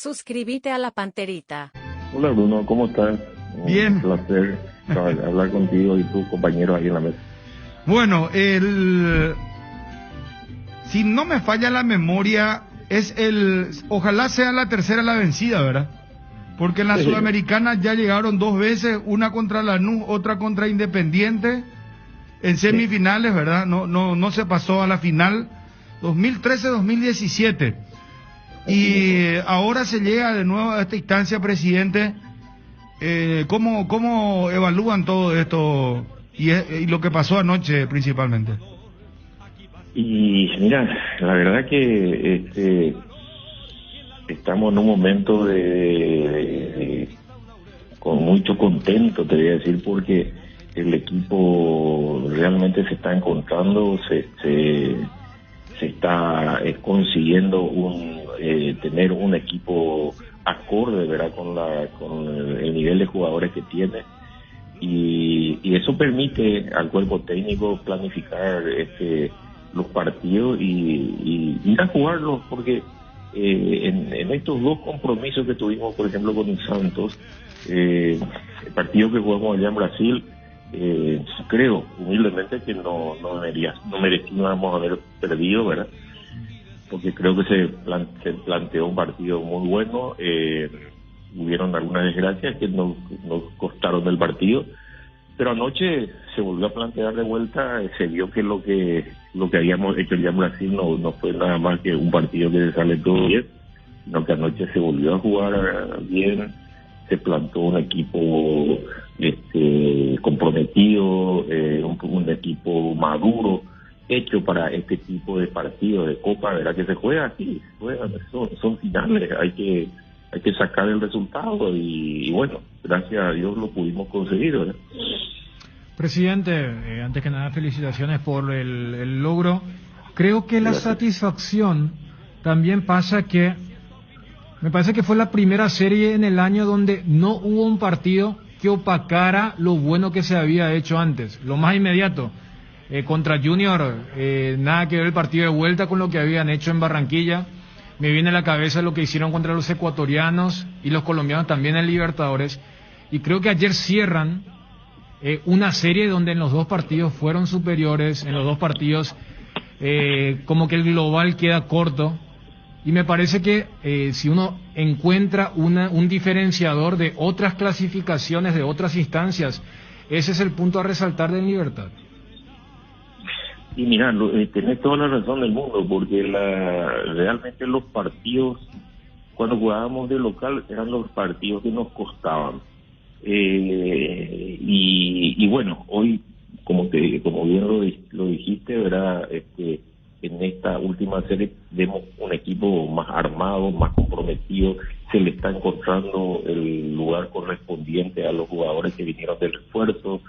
Suscríbete a la Panterita. Hola Bruno, ¿cómo estás? Bien. Un placer hablar contigo y tus compañeros ahí en la mesa. Bueno, si no me falla la memoria, ojalá sea la tercera la vencida, ¿verdad? Porque en la Sudamericana ya llegaron 2 veces, una contra Lanús, otra contra Independiente, en semifinales, ¿verdad? No se pasó a la final, 2013-2017. Y ahora se llega de nuevo a esta instancia, presidente. ¿Cómo evalúan todo esto y lo que pasó anoche principalmente? Y mira, la verdad que estamos en un momento con mucho contento, te voy a decir, porque el equipo realmente se está encontrando, se está consiguiendo tener un equipo acorde, ¿verdad?, con el nivel de jugadores que tiene, y eso permite al cuerpo técnico planificar los partidos y ir a jugarlos, porque en estos 2 compromisos que tuvimos, por ejemplo con el Santos, el partido que jugamos allá en Brasil, creo humildemente que no merecíamos haber perdido, ¿verdad? Porque creo que se planteó un partido muy bueno. Hubieron algunas desgracias que nos costaron el partido, pero anoche se volvió a plantear de vuelta. Se vio que lo que habíamos hecho ya en Brasil no fue nada más que un partido que se sale todo bien, sino que anoche se volvió a jugar bien. Se plantó un equipo comprometido, un equipo maduro, hecho para este tipo de partidos de Copa, ¿verdad? Que se juega así, son finales, hay que sacar el resultado y bueno, gracias a Dios lo pudimos conseguir, ¿verdad? Presidente, antes que nada felicitaciones por el logro. Creo que la satisfacción también pasa que me parece que fue la primera serie en el año donde no hubo un partido que opacara lo bueno que se había hecho antes. Lo más inmediato, contra Junior, nada que ver el partido de vuelta con lo que habían hecho en Barranquilla. Me viene a la cabeza lo que hicieron contra los ecuatorianos y los colombianos también en Libertadores. Y creo que ayer cierran una serie donde en los 2 partidos fueron superiores, en los 2 partidos como que el global queda corto. Y me parece que si uno encuentra un diferenciador de otras clasificaciones, de otras instancias, ese es el punto a resaltar de Libertad. Y mira, tenés toda la razón del mundo, porque realmente los partidos, cuando jugábamos de local, eran los partidos que nos costaban. Y bueno, hoy, como bien lo dijiste, ¿verdad? En esta última serie vemos un equipo más armado, más comprometido, se le está encontrando el lugar correspondiente a los jugadores que vinieron del refuerzo.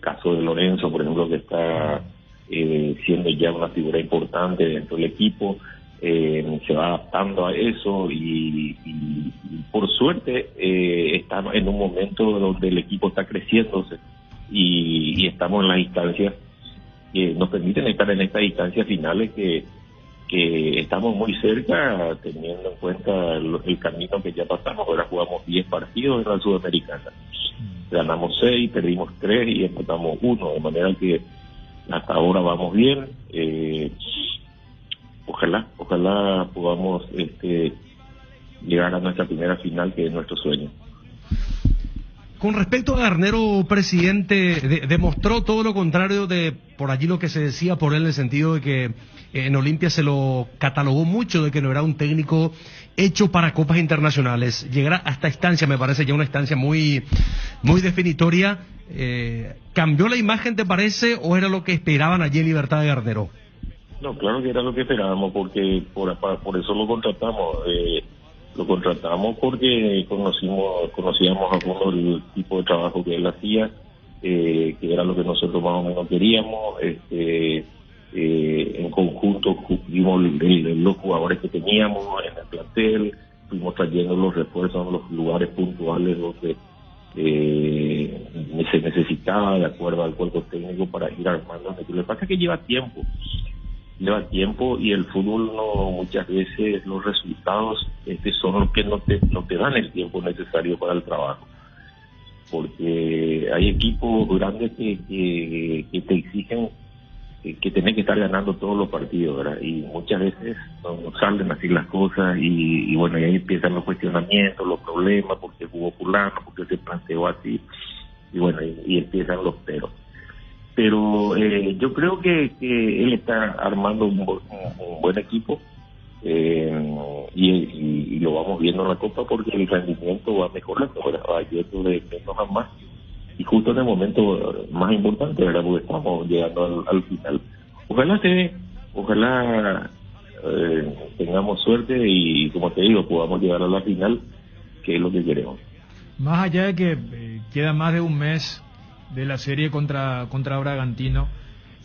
Caso de Lorenzo, por ejemplo, que está siendo ya una figura importante dentro del equipo, se va adaptando a eso y por suerte estamos en un momento donde el equipo está creciéndose y estamos en las instancias que nos permiten estar en estas instancias finales que estamos muy cerca, teniendo en cuenta el camino que ya pasamos. Ahora jugamos 10 partidos en la Sudamericana, ganamos 6, perdimos 3 y empatamos 1, de manera que hasta ahora vamos bien. Ojalá podamos llegar a nuestra primera final, que es nuestro sueño. Con respecto a Garnero, presidente, demostró todo lo contrario de por allí lo que se decía por él, en el sentido de que en Olimpia se lo catalogó mucho de que no era un técnico hecho para copas internacionales. Llegar a esta instancia me parece ya una instancia muy definitoria. ¿Cambió la imagen, te parece, o era lo que esperaban allí en Libertad de Garnero? No, claro que era lo que esperábamos, porque por eso lo contratamos. Lo contratamos porque conocíamos a fondo el tipo de trabajo que él hacía, que era lo que nosotros más o menos queríamos. En conjunto vimos los jugadores que teníamos en el plantel, fuimos trayendo los refuerzos en los lugares puntuales donde se necesitaba, de acuerdo al cuerpo técnico, para ir armando. Lo que pasa es que lleva tiempo lleva tiempo, y el fútbol no, muchas veces los resultados son los que no te dan el tiempo necesario para el trabajo, porque hay equipos grandes que te exigen que tenés que estar ganando todos los partidos, ¿verdad? Y muchas veces no salen así las cosas, y bueno, y ahí empiezan los cuestionamientos, los problemas, porque jugó fulano, porque se planteó así, y bueno, y empiezan los pero yo creo que él está armando un buen equipo, y lo vamos viendo en la Copa, porque el rendimiento va mejorando, ¿verdad? Va yendo de menos a más, y justo en el momento más importante, ¿verdad? Porque estamos llegando al final. Ojalá tengamos suerte y, como te digo, podamos llegar a la final, que es lo que queremos. Más allá de que queda más de un mes de la serie contra Bragantino,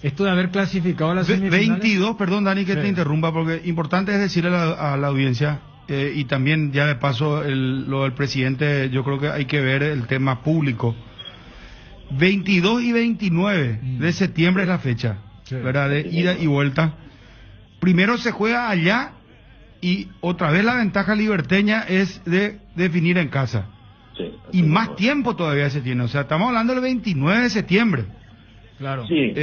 esto de haber clasificado a la semifinales... 22, perdón Dani que sí. te interrumpa, porque importante es decirle a la audiencia, y también ya de paso lo del presidente, yo creo que hay que ver el tema público. 22 y 29 de septiembre es la fecha, sí, ¿verdad? De ida y vuelta. Primero se juega allá, y otra vez la ventaja liberteña es de definir en casa. Sí, y más tiempo todavía se tiene, o sea, estamos hablando del 29 de septiembre. Claro. Sí,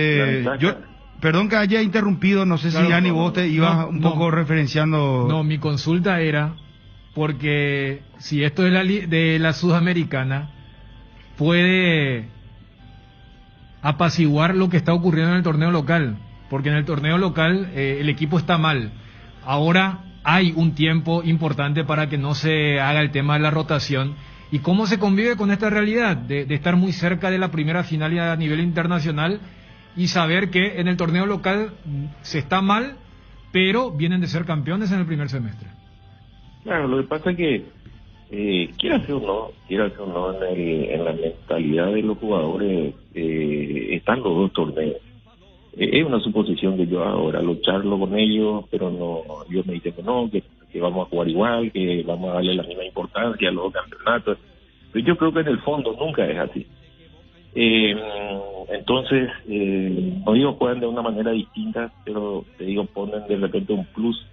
yo, perdón que haya interrumpido, no sé si Dani vos te ibas un poco referenciando. No, mi consulta era porque si esto de la Sudamericana puede apaciguar lo que está ocurriendo en el torneo local, porque en el torneo local el equipo está mal. Ahora hay un tiempo importante para que no se haga el tema de la rotación. ¿Y cómo se convive con esta realidad de estar muy cerca de la primera final a nivel internacional y saber que en el torneo local se está mal, pero vienen de ser campeones en el primer semestre? Claro, lo que pasa es que quiera ser o no, en la mentalidad de los jugadores están los dos torneos. Es una suposición que yo ahora lo charlo con ellos, pero no, ellos me dicen que no, que vamos a jugar igual, que vamos a darle la misma importancia a los campeonatos, pero yo creo que en el fondo nunca es así. Entonces, no digo juegan de una manera distinta, pero te digo, ponen de repente un plus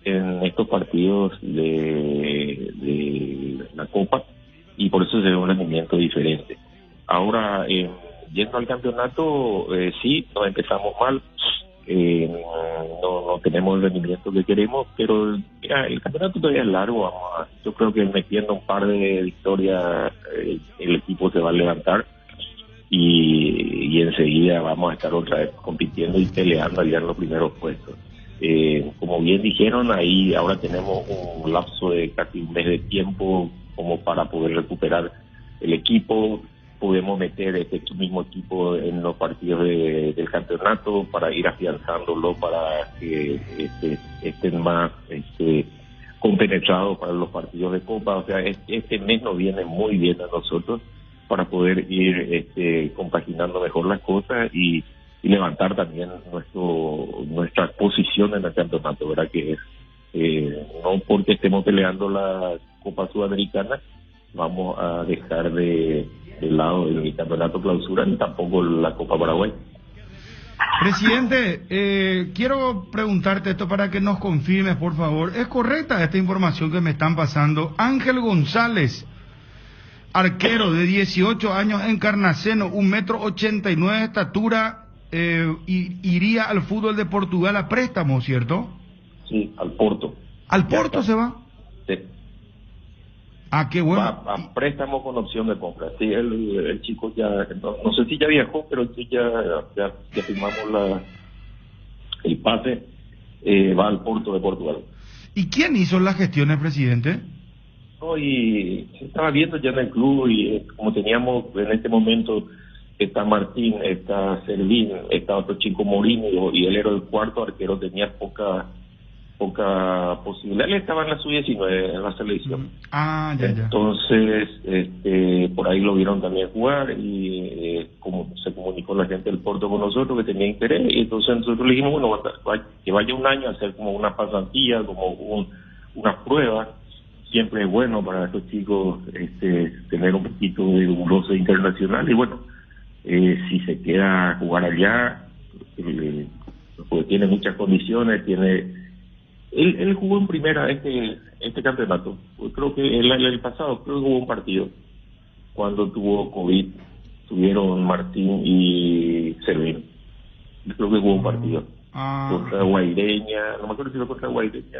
en estos partidos de la Copa, y por eso se ve un rendimiento diferente. Ahora, yendo al campeonato, sí, nos empezamos mal, no tenemos el rendimiento que queremos, pero mira, el campeonato todavía es largo. Yo creo que metiendo un par de victorias el equipo se va a levantar, y enseguida vamos a estar otra vez compitiendo y peleando allá en los primeros puestos. Como bien dijeron, ahí ahora tenemos un lapso de casi un mes de tiempo como para poder recuperar el equipo. Podemos meter este mismo equipo en los partidos del campeonato para ir afianzándolo, para que estén más compenetrados para los partidos de Copa. O sea, este mes nos viene muy bien a nosotros para poder ir compaginando mejor las cosas y levantar también nuestra posición en el campeonato, ¿verdad? Que es no porque estemos peleando la Copa Sudamericana vamos a dejar de lado el campeonato clausura ni tampoco la Copa Paraguay. Presidente, quiero preguntarte esto para que nos confirmes, por favor. ¿Es correcta esta información que me están pasando? Ángel González, arquero de 18 años, Encarnaceno, 1,89 m de estatura, iría al fútbol de Portugal a préstamo, ¿cierto? Sí, al Porto. ¿Al Porto se va? Sí. Ah, qué bueno. A préstamo con opción de compra. Sí, el chico ya, no sé si ya viajó, pero sí ya firmamos el pase, va al Porto de Portugal. ¿Y quién hizo las gestiones, presidente? No, y se estaba viendo ya en el club, y como teníamos en este momento, está Martín, está Servín, está otro chico Mourinho, y él era el cuarto arquero, tenía poca posibilidad. Él estaba en la sub-19 en la selección. Ah, ya. Entonces, por ahí lo vieron también jugar, y como se comunicó la gente del Porto con nosotros que tenía interés, y entonces nosotros le dijimos, bueno, que vaya un año a hacer como una pasantía, como una prueba. Siempre es bueno para estos chicos tener un poquito de goce internacional, y bueno, si se queda a jugar allá, porque tiene muchas condiciones, él jugó en primera este campeonato. Pues creo que el pasado creo que jugó un partido cuando tuvo COVID, tuvieron Martín y Servín. Creo que jugó un partido contra Guaireña, no me acuerdo si fue contra Guaireña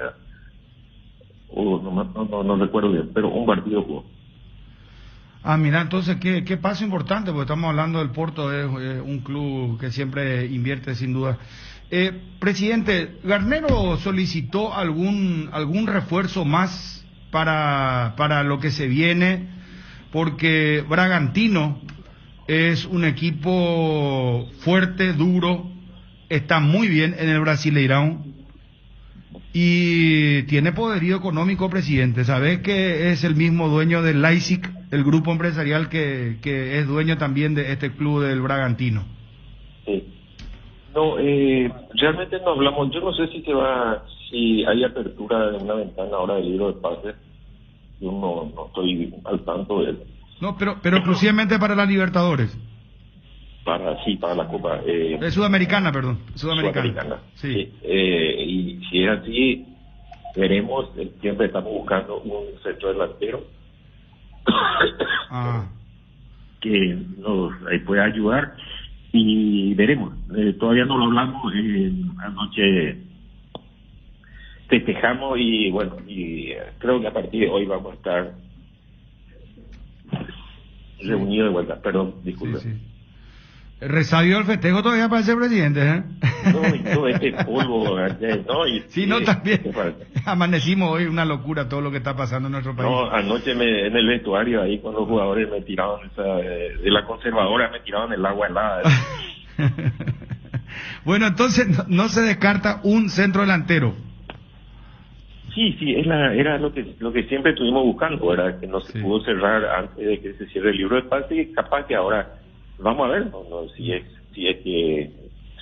o no recuerdo bien, pero un partido jugó. Mira, entonces, qué paso importante, porque estamos hablando del Porto, es un club que siempre invierte sin duda. Presidente, ¿Garnero solicitó algún refuerzo más para lo que se viene? Porque Bragantino es un equipo fuerte, duro, está muy bien en el Brasileirão y tiene poderío económico, presidente. ¿Sabés que es el mismo dueño del Leipzig, el grupo empresarial que es dueño también de este club del Bragantino? Sí. No, realmente no hablamos. Yo no sé si hay apertura de una ventana ahora del libro de pases. Yo no estoy al tanto de él. No, pero exclusivamente para la Libertadores. Para la Copa. Sudamericana, perdón. Sudamericana. Sí. Y si es así, veremos. Siempre estamos buscando un centro delantero que nos pueda ayudar. Y veremos. Todavía no lo hablamos. Anoche festejamos y bueno, creo que a partir de hoy vamos a estar reunidos de vuelta. Perdón, disculpe. Sí. Resabió el festejo todavía para ser presidente, ¿eh? No, y todo este polvo, ¿no? También. Amanecimos hoy, una locura todo lo que está pasando en nuestro país. No, anoche en el vestuario ahí con los jugadores me tiraron de la conservadora, me tiraron el agua helada. Bueno, entonces no se descarta un centro delantero. Sí, era lo que siempre estuvimos buscando, ¿verdad? Que no se pudo cerrar antes de que se cierre el libro de pases, y capaz que ahora vamos a ver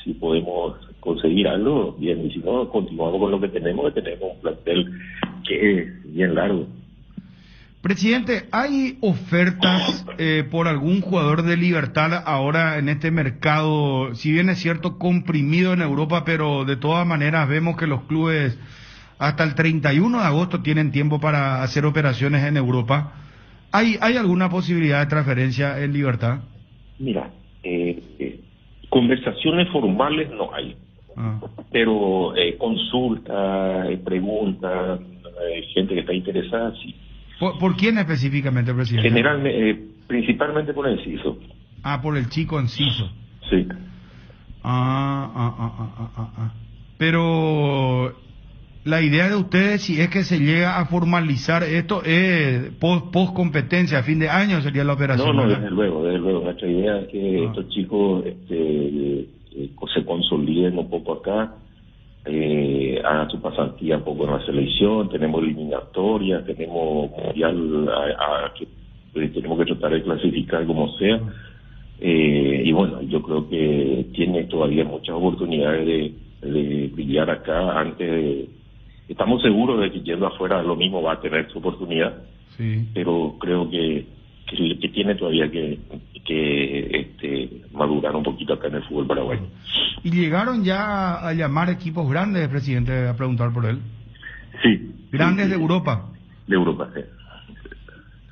si podemos conseguir algo bien, y si no, continuamos con lo que tenemos un plantel que es bien largo. Presidente, ¿hay ofertas por algún jugador de Libertad ahora en este mercado, si bien es cierto comprimido en Europa, pero de todas maneras vemos que los clubes hasta el 31 de agosto tienen tiempo para hacer operaciones en Europa? ¿Hay alguna posibilidad de transferencia en Libertad? Mira, conversaciones formales no hay, pero consultas, preguntas, gente que está interesada, sí. ¿Por quién específicamente, presidente? Generalmente, principalmente por el CISO. Por el chico Enciso. Sí. Pero la idea de ustedes, si es que se llega a formalizar esto, es post competencia, a fin de año sería la operación. No, desde luego. Nuestra idea es que estos chicos se consoliden un poco acá, hagan su pasantía un poco en la selección. Tenemos eliminatoria, tenemos mundial que tenemos que tratar de clasificar como sea. Y bueno, yo creo que tiene todavía muchas oportunidades de brillar acá estamos seguros de que yendo afuera lo mismo va a tener su oportunidad, pero creo que tiene todavía que madurar un poquito acá en el fútbol paraguayo. ¿Y llegaron ya a llamar equipos grandes, presidente, a preguntar por él? Sí. ¿Grandes sí. de Europa? De Europa, sí.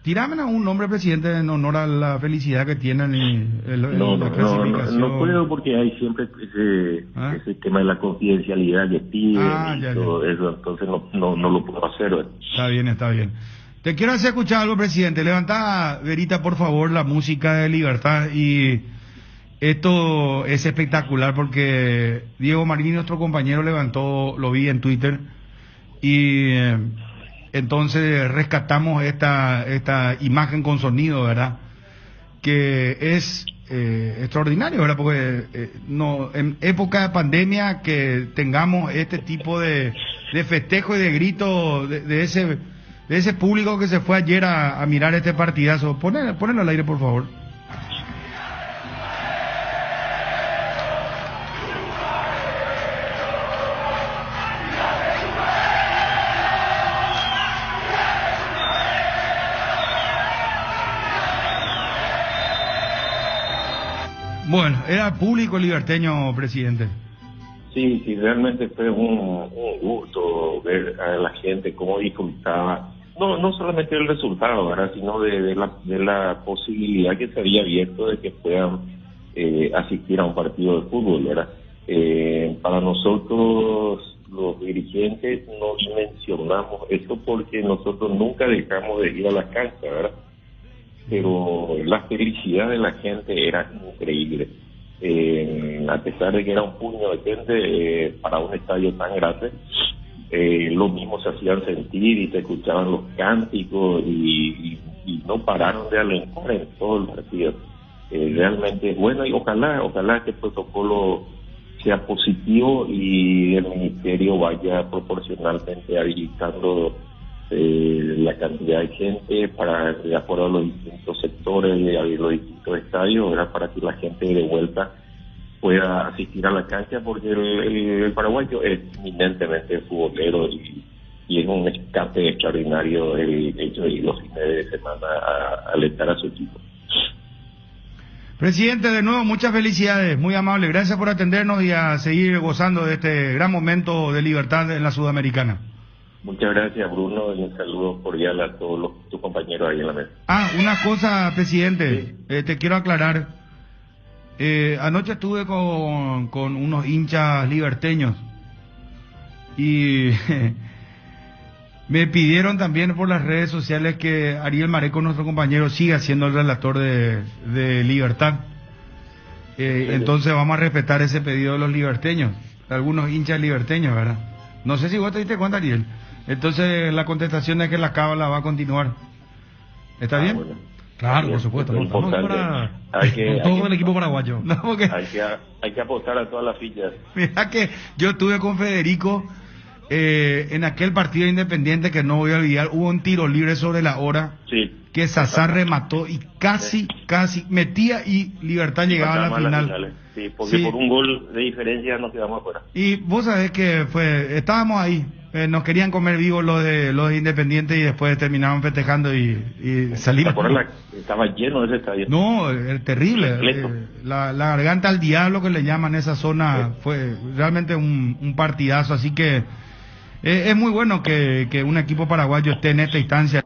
Tírame un nombre, presidente, en honor a la felicidad que tienen la clasificación. No puedo, porque hay siempre ese tema de la confidencialidad que piden y todo eso, entonces no lo puedo hacer. Está bien. Te quiero hacer escuchar algo, presidente. Levanta, Verita, por favor, la música de Libertad. Y esto es espectacular porque Diego Marín, nuestro compañero, lo vi en Twitter, y entonces rescatamos esta imagen con sonido, ¿verdad? Que es extraordinario, ¿verdad? Porque en época de pandemia que tengamos este tipo de festejo y de grito de ese público que se fue ayer a mirar este partidazo. Ponelo al aire, por favor. Bueno, era público liberteño, presidente. Sí, sí, realmente fue un gusto ver a la gente cómo disfrutaba, no solamente el resultado, ¿verdad? Sino de la posibilidad que se había abierto de que puedan asistir a un partido de fútbol, ¿verdad? Para nosotros, los dirigentes, no dimensionamos esto porque nosotros nunca dejamos de ir a la cancha, ¿verdad? Pero la felicidad de la gente era increíble. A pesar de que era un puño de gente para un estadio tan grande, lo mismo se hacían sentir y se escuchaban los cánticos y no pararon de alentar en todo el partido. Realmente bueno, y ojalá que el protocolo sea positivo y el ministerio vaya proporcionalmente habilitando la cantidad de gente para de acuerdo a los distintos sectores de los distintos estadios, ¿verdad? Para que la gente de vuelta pueda asistir a la cancha, porque el paraguayo es eminentemente futbolero y es un escape extraordinario el hecho de ir los fines de semana a alentar a su equipo. Presidente, de nuevo, muchas felicidades, muy amable, gracias por atendernos y a seguir gozando de este gran momento de libertad en la Sudamericana. Muchas gracias, Bruno, y un saludo cordial a todos tus compañeros ahí en la mesa. Una cosa, presidente, Sí. te quiero aclarar. Anoche estuve con unos hinchas liberteños y me pidieron también por las redes sociales que Ariel Mareco, nuestro compañero, siga siendo el relator de Libertad. Entonces vamos a respetar ese pedido de los liberteños, de algunos hinchas liberteños, ¿verdad? No sé si vos te diste cuenta, Ariel. Entonces la contestación es que la cábala va a continuar. ¿Está bien? Bueno. Claro, Bien, por supuesto. es ¿No? Estamos importante. con todo el equipo paraguayo. No, porque Hay que apostar a todas las fichas. mira que yo estuve con Federico en aquel partido independiente que no voy a olvidar. Hubo un tiro libre sobre la hora Sí. que Sazar remató y casi metía y Libertad llegaba a la Pasamos final. finales. Sí, porque Sí. por un gol de diferencia nos quedamos afuera. Y vos sabés que estábamos ahí, nos querían comer vivos los de Independiente y después terminaron festejando y ¿Te salimos. acuerdas? Estaba lleno ese estadio. No, terrible. Repleto. La garganta al diablo que le llaman esa zona fue realmente un partidazo, así que es muy bueno que un equipo paraguayo esté en esta instancia.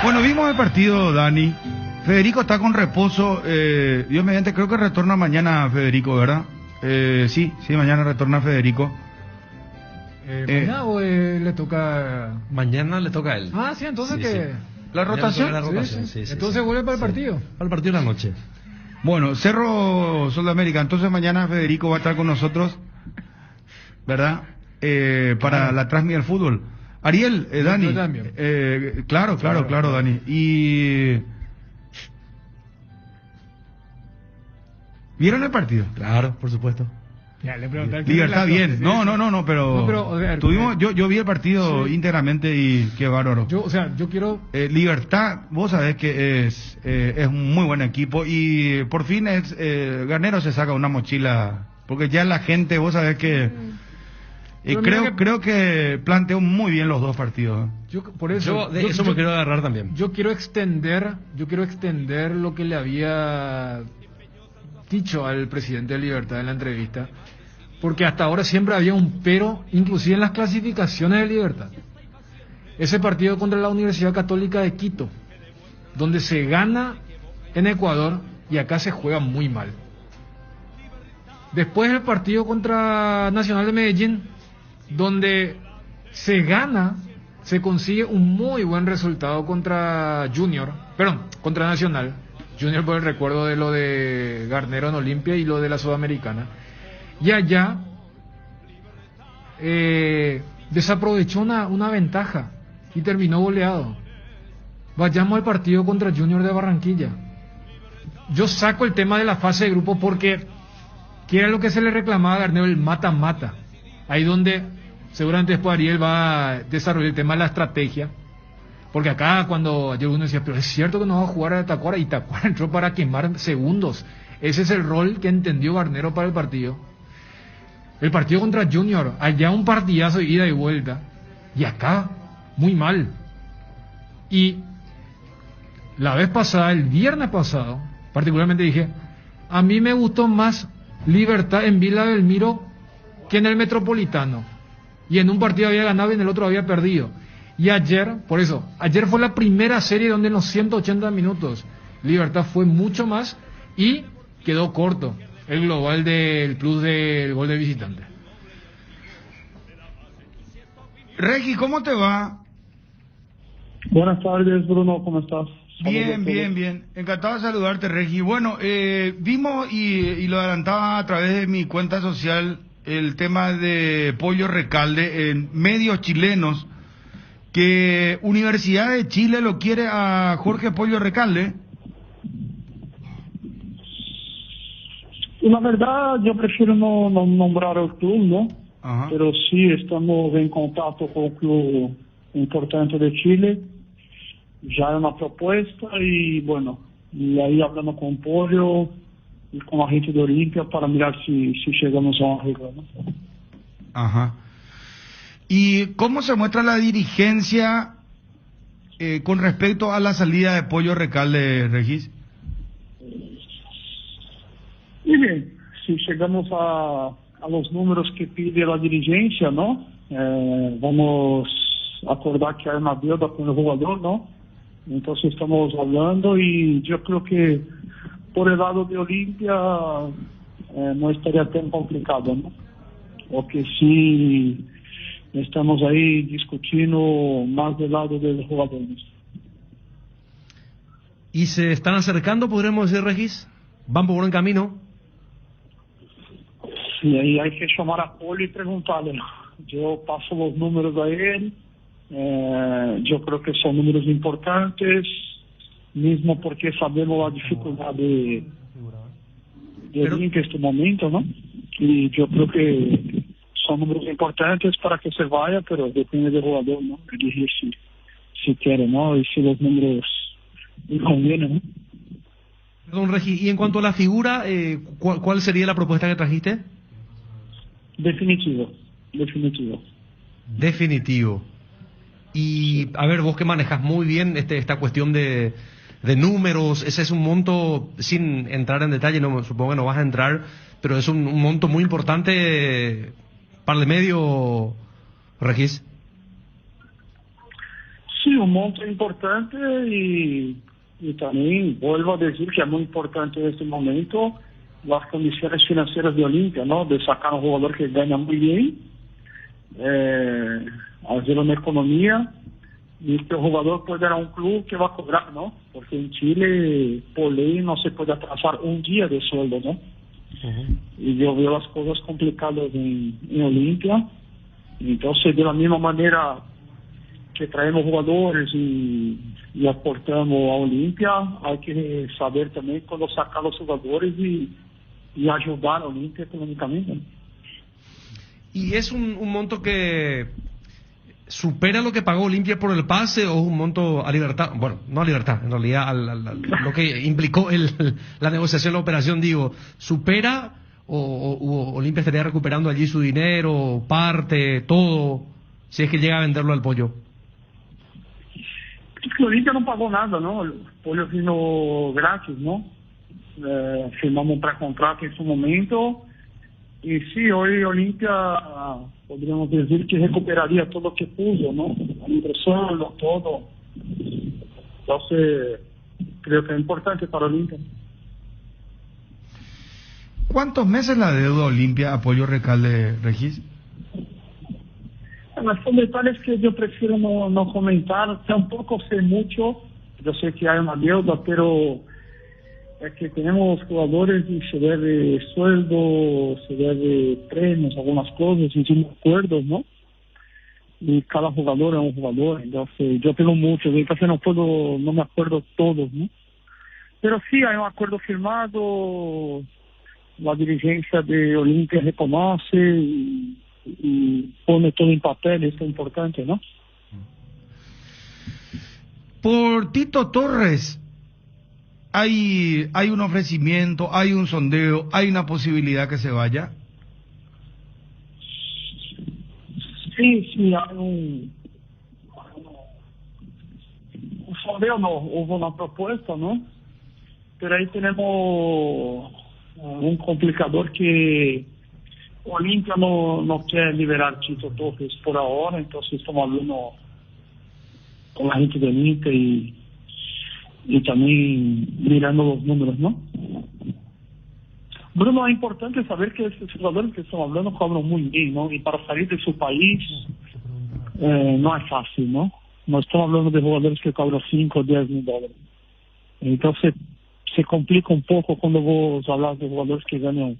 Bueno, vimos el partido, Dani. Federico está con reposo. Dios mediante, creo que retorna mañana Federico, ¿verdad? Sí, mañana retorna Federico. ¿Mañana o le toca...? Mañana le toca a él. Ah, sí, entonces Sí, que... sí. ¿La rotación? La rotación, sí. Entonces vuelve para el partido. Para el partido de la noche. Bueno, Cerro Sol de América. Entonces mañana Federico va a estar con nosotros, ¿verdad? Para la Transmi del fútbol. Ariel, Dani. Yo también. Claro, Dani. Y... ¿Vieron el partido? Claro, por supuesto. Ya, le pregunté. Libertad bien. No, pero... No, pero, a ver, tuvimos, yo vi el partido íntegramente y qué bárbaro. Yo quiero... Libertad, vos sabés que es un muy buen equipo y por fin Garnero se saca una mochila, porque ya la gente, vos sabés que... creo que planteó muy bien los dos partidos. Yo me quiero agarrar también. Yo quiero extender lo que le había dicho al presidente de Libertad en la entrevista, porque hasta ahora siempre había un pero, inclusive en las clasificaciones de Libertad. Ese partido contra la Universidad Católica de Quito, donde se gana en Ecuador y acá se juega muy mal. Después el partido contra Nacional de Medellín, donde se gana, se consigue un muy buen resultado contra Nacional. Junior por el recuerdo de lo de Garnero en Olimpia y lo de la Sudamericana. Y allá desaprovechó una ventaja y terminó goleado. Vayamos al partido contra Junior de Barranquilla. Yo saco el tema de la fase de grupo porque que era lo que se le reclamaba a Garnero, el mata-mata. Ahí donde seguramente después Ariel va a desarrollar el tema de la estrategia. Porque acá cuando ayer uno decía, pero es cierto que no va a jugar a Tacuara, y Tacuara entró para quemar segundos. Ese es el rol que entendió Garnero para el partido. El partido contra Junior, allá un partidazo de ida y vuelta. Y acá, muy mal. Y la vez pasada, el viernes pasado, particularmente dije, a mí me gustó más Libertad en Villa Belmiro que en el Metropolitano. Y en un partido había ganado y en el otro había perdido. Y ayer fue la primera serie donde en los 180 minutos Libertad fue mucho más y quedó corto el global del plus del gol de visitante. Regi, ¿cómo te va? Buenas tardes, Bruno, ¿cómo estás? Bien. Encantado de saludarte, Regi. Bueno, vimos y lo adelantaba a través de mi cuenta social el tema de Pollo Recalde en medios chilenos, que Universidad de Chile lo quiere a Jorge Pollo Recalde. La verdad, yo prefiero no nombrar el club, ¿no? Ajá. Pero sí estamos en contacto con el club importante de Chile. Ya hay una propuesta y bueno, y ahí hablando con Pollo y con la gente de Olimpia para mirar si llegamos a un arreglo, ¿no? Ajá. ¿Y cómo se muestra la dirigencia con respecto a la salida de Pollo Recalde, Regis? Y bien, si llegamos a los números que pide la dirigencia, ¿no? Vamos a acordar que hay una deuda con el jugador, ¿no? Entonces estamos hablando y yo creo que por el lado de Olimpia no estaría tan complicado, ¿no? Porque sí estamos ahí discutiendo más del lado de los jugadores. ¿Y se están acercando, podríamos decir, Regis? ¿Van por buen camino? Sí, ahí hay que llamar a Poli y preguntarle. Yo paso los números a él. Yo creo que son números importantes, mismo porque sabemos la dificultad de Olimpia en este momento, ¿no? Y yo creo que son números importantes para que se vaya, pero depende del jugador, ¿no? Elegir si quiere, ¿no? Y si los números le convienen, ¿no? Perdón, Regi, y en cuanto a la figura, ¿cuál sería la propuesta que trajiste? Definitivo. Y, a ver, vos que manejas muy bien esta cuestión de números, ese es un monto, sin entrar en detalle, no, supongo que no vas a entrar, pero es un monto muy importante para el medio, Regis. Sí, un monto importante y también vuelvo a decir que es muy importante en este momento las condiciones financieras de Olimpia, ¿no? De sacar un jugador que gana muy bien, hacer una economía y que el jugador pueda ir a un club que va a cobrar, ¿no? Porque en Chile, por ley, no se puede atrasar un día de sueldo, ¿no? Y yo veo las cosas complicadas en Olimpia. Entonces, de la misma manera que traemos jugadores y aportamos a Olimpia, hay que saber también cuando sacar los jugadores y ayudar a Olimpia económicamente. ¿Y es un monto que supera lo que pagó Olimpia por el pase o es un monto a libertad? Bueno, no a libertad, en realidad lo que implicó la negociación, la operación, digo, ¿supera o Olimpia estaría recuperando allí su dinero, parte, todo, si es que llega a venderlo al Pollo? Olimpia no pagó nada, ¿no? El Pollo vino gratis, ¿no? Firmamos un precontrato en su momento y sí, hoy Olimpia podríamos decir que recuperaría todo lo que puso, ¿no? La impresión, todo. Entonces, creo que es importante para Olimpia. ¿Cuántos meses la deuda Olimpia a Pollo Recalde, Regis? Son detalles que yo prefiero no comentar. Tampoco sé mucho. Yo sé que hay una deuda, pero es que tenemos jugadores y se debe sueldo, se debe premios, algunas cosas, hicimos acuerdos, ¿no? Y cada jugador es un jugador. Entonces, yo tengo muchos, entonces no me acuerdo todos, ¿no? Pero sí hay un acuerdo firmado, la dirigencia de Olimpia reconoce y pone todo en papel, esto es importante, ¿no? Por Tito Torres, hay un ofrecimiento, hay un sondeo, hay una posibilidad que se vaya. Sí, hay un sondeo, no, hubo una propuesta, ¿no? Pero ahí tenemos un complicador que Olimpia no quiere liberar Tito Torres por ahora, entonces estamos hablando con la gente de Olimpia y también mirando los números, ¿no? Bruno, es importante saber que estos jugadores que estamos hablando cobran muy bien, ¿no? Y para salir de su país no es fácil, ¿no? No estamos hablando de jugadores que cobran 5 o 10 mil dólares. Entonces se complica un poco cuando vos hablas de jugadores que ganan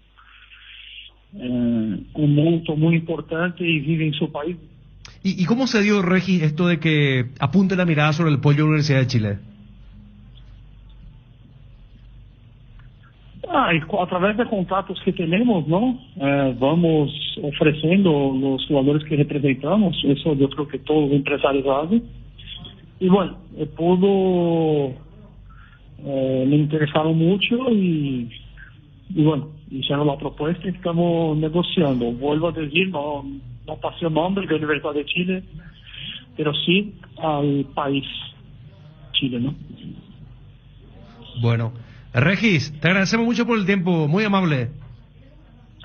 un monto muy importante y viven en su país. ¿Y cómo se dio, Regis, esto de que apunte la mirada sobre el Pollo de la Universidad de Chile? A través de contratos que tenemos, ¿no? Vamos ofreciendo los jugadores que representamos, eso yo creo que todos los empresarios hacen. Y bueno, el Pudo me interesaron mucho y bueno, hicieron la propuesta y estamos negociando. Vuelvo a decir, no pasé el nombre de la Universidad de Chile, pero sí al país Chile, ¿no? Bueno, Regis, te agradecemos mucho por el tiempo, muy amable.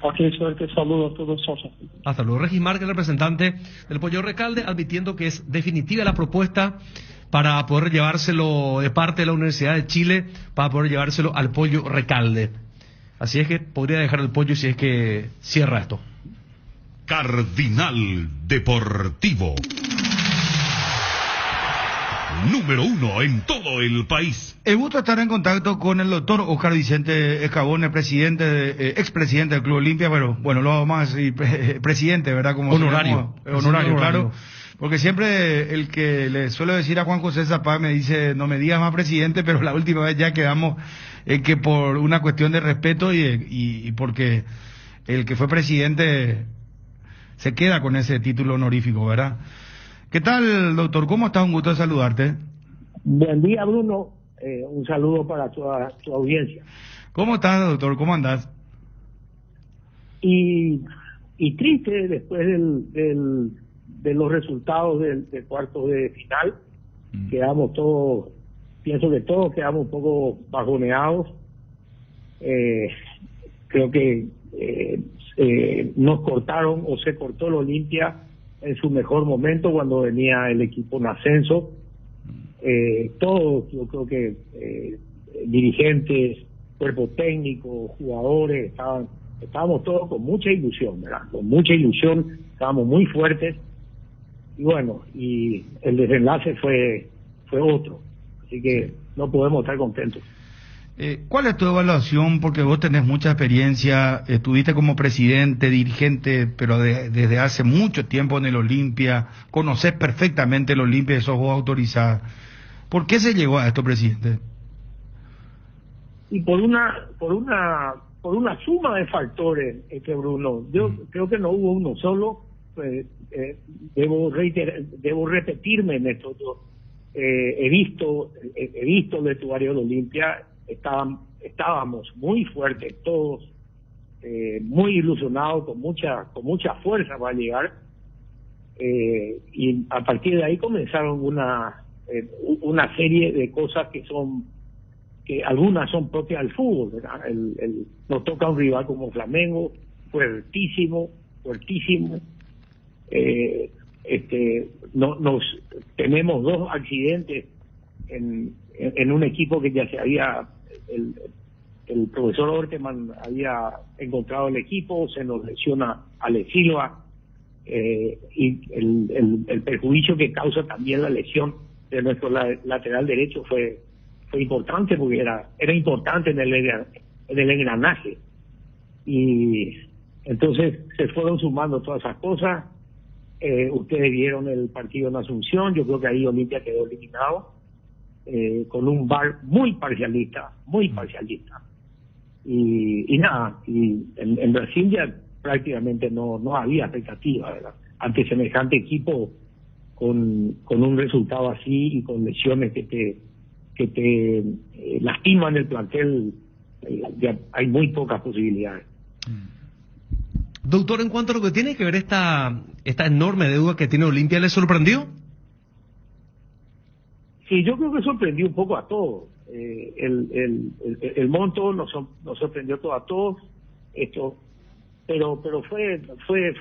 Ok, suerte, saludos a todos, Sosa. Hasta luego. Regis Márquez, representante del Pollo Recalde, admitiendo que es definitiva la propuesta para poder llevárselo de parte de la Universidad de Chile, para poder llevárselo al Pollo Recalde. Así es que podría dejar el Pollo si es que cierra esto. Cardinal Deportivo. Número 1 en todo el país. El gusto estar en contacto con el doctor Oscar Vicente Escabón, el expresidente del Club Olimpia, pero bueno, lo vamos a decir presidente, ¿verdad? Como honorario, claro. Porque siempre el que le suelo decir a Juan José Zapá me dice, no me digas más presidente, pero la última vez ya quedamos que por una cuestión de respeto y porque el que fue presidente se queda con ese título honorífico, ¿verdad? ¿Qué tal, doctor? ¿Cómo estás? Un gusto de saludarte. Buen día, Bruno. Un saludo para toda tu audiencia. ¿Cómo estás, doctor? ¿Cómo andás? Y triste después de los resultados del cuarto de final. Quedamos todos, pienso que todos quedamos un poco bajoneados. Creo que nos cortaron o se cortó el Olimpia en su mejor momento cuando venía el equipo en ascenso todos, yo creo que dirigentes, cuerpo técnico, jugadores, estábamos todos con mucha ilusión, ¿verdad? Con mucha ilusión, estábamos muy fuertes, y bueno, y el desenlace fue otro, así que no podemos estar contentos. ¿Cuál es tu evaluación? Porque vos tenés mucha experiencia, estuviste como presidente, dirigente, pero desde hace mucho tiempo en el Olimpia, conocés perfectamente el Olimpia y sos vos autorizada. ¿Por qué se llegó a esto, presidente? Y por una suma de factores, Bruno. Yo creo que no hubo uno solo. Debo repetirme en esto. Yo he visto el vestuario de Olimpia. Estábamos muy fuertes todos, muy ilusionados, con mucha fuerza para llegar, y a partir de ahí comenzaron una serie de cosas que algunas son propias del fútbol, ¿verdad? Nos toca un rival como Flamengo, fuertísimo, tenemos 2 accidentes en un equipo que ya se había, el profesor Orteman había encontrado el equipo, se nos lesiona Ale Silva, y el perjuicio que causa también la lesión de nuestro lateral derecho fue importante, porque era importante en el engranaje, y entonces se fueron sumando todas esas cosas. Ustedes vieron el partido en Asunción, yo creo que ahí Olimpia quedó eliminado, con un VAR muy parcialista, y nada, y en Brasil ya prácticamente no había expectativa, ¿verdad? Ante semejante equipo con un resultado así y con lesiones que te lastiman el plantel, ya hay muy pocas posibilidades. Doctor, en cuanto a lo que tiene que ver esta enorme deuda que tiene Olimpia, ¿le sorprendió? Sí, yo creo que sorprendió un poco a todos. El monto nos sorprendió a todos. Pero fue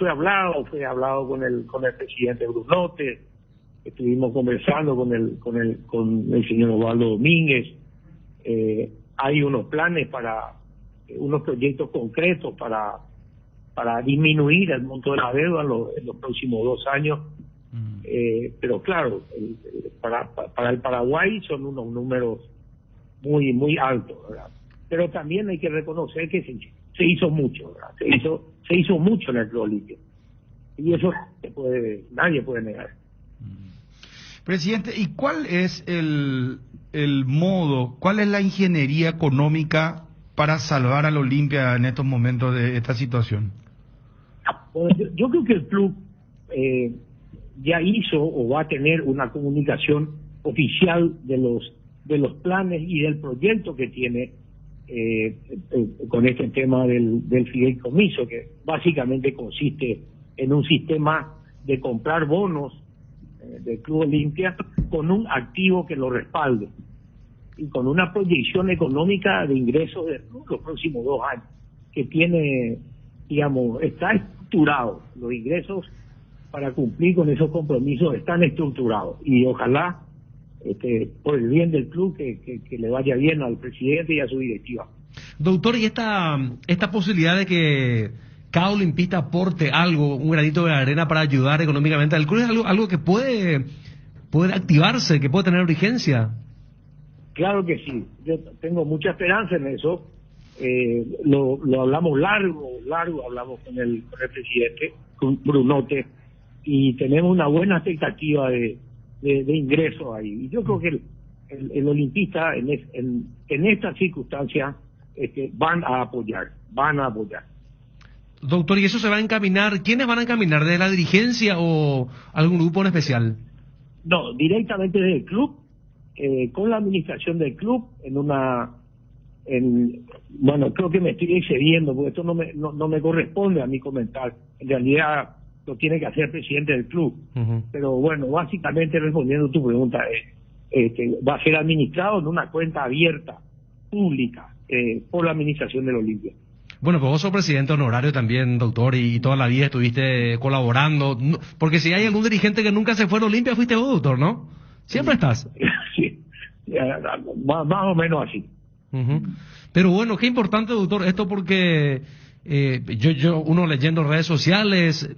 hablado con el presidente Brunote. Estuvimos conversando con el señor Osvaldo Domínguez. Hay unos planes unos proyectos concretos para disminuir el monto de la deuda en los próximos 2 años. Pero claro, para el Paraguay son unos números muy altos, ¿verdad? Pero también hay que reconocer que se hizo mucho, ¿verdad? Se hizo mucho en el Club Olimpia, y eso nadie puede negar. Presidente, ¿y cuál es el modo, cuál es la ingeniería económica para salvar al Olimpia en estos momentos de esta situación? Bueno, yo creo que el club ya hizo o va a tener una comunicación oficial de los planes y del proyecto que tiene con este tema del fideicomiso, que básicamente consiste en un sistema de comprar bonos del Club Olimpia con un activo que lo respalde y con una proyección económica de ingresos de los próximos 2 años, que tiene, digamos, está estructurado. Los ingresos para cumplir con esos compromisos están estructurados, y ojalá por el bien del club que le vaya bien al presidente y a su directiva. Doctor, y esta posibilidad de que cada olimpista aporte algo, un granito de arena para ayudar económicamente al club, es algo que puede activarse, que puede tener vigencia. Claro que sí, yo tengo mucha esperanza en eso. Lo hablamos largo, hablamos con el presidente, con Brunote, y tenemos una buena expectativa de ingresos ahí. Y yo creo que el olimpista en estas circunstancias van a apoyar. Doctor, ¿y eso se va a encaminar? ¿Quiénes van a encaminar? ¿De la dirigencia o algún grupo en especial? No, directamente del club, con la administración del club, bueno, creo que me estoy excediendo, porque esto no me corresponde a mí comentar. En realidad lo tiene que hacer el presidente del club. Uh-huh. Pero bueno, básicamente respondiendo a tu pregunta, va a ser administrado en una cuenta abierta, pública, por la administración del Olimpia. Bueno, pues vos sos presidente honorario también, doctor, y toda la vida estuviste colaborando, porque si hay algún dirigente que nunca se fue a Olimpia, fuiste vos, doctor, ¿no? Siempre estás. Más o menos así. Ujú. Pero bueno, qué importante, doctor, esto porque uno leyendo redes sociales,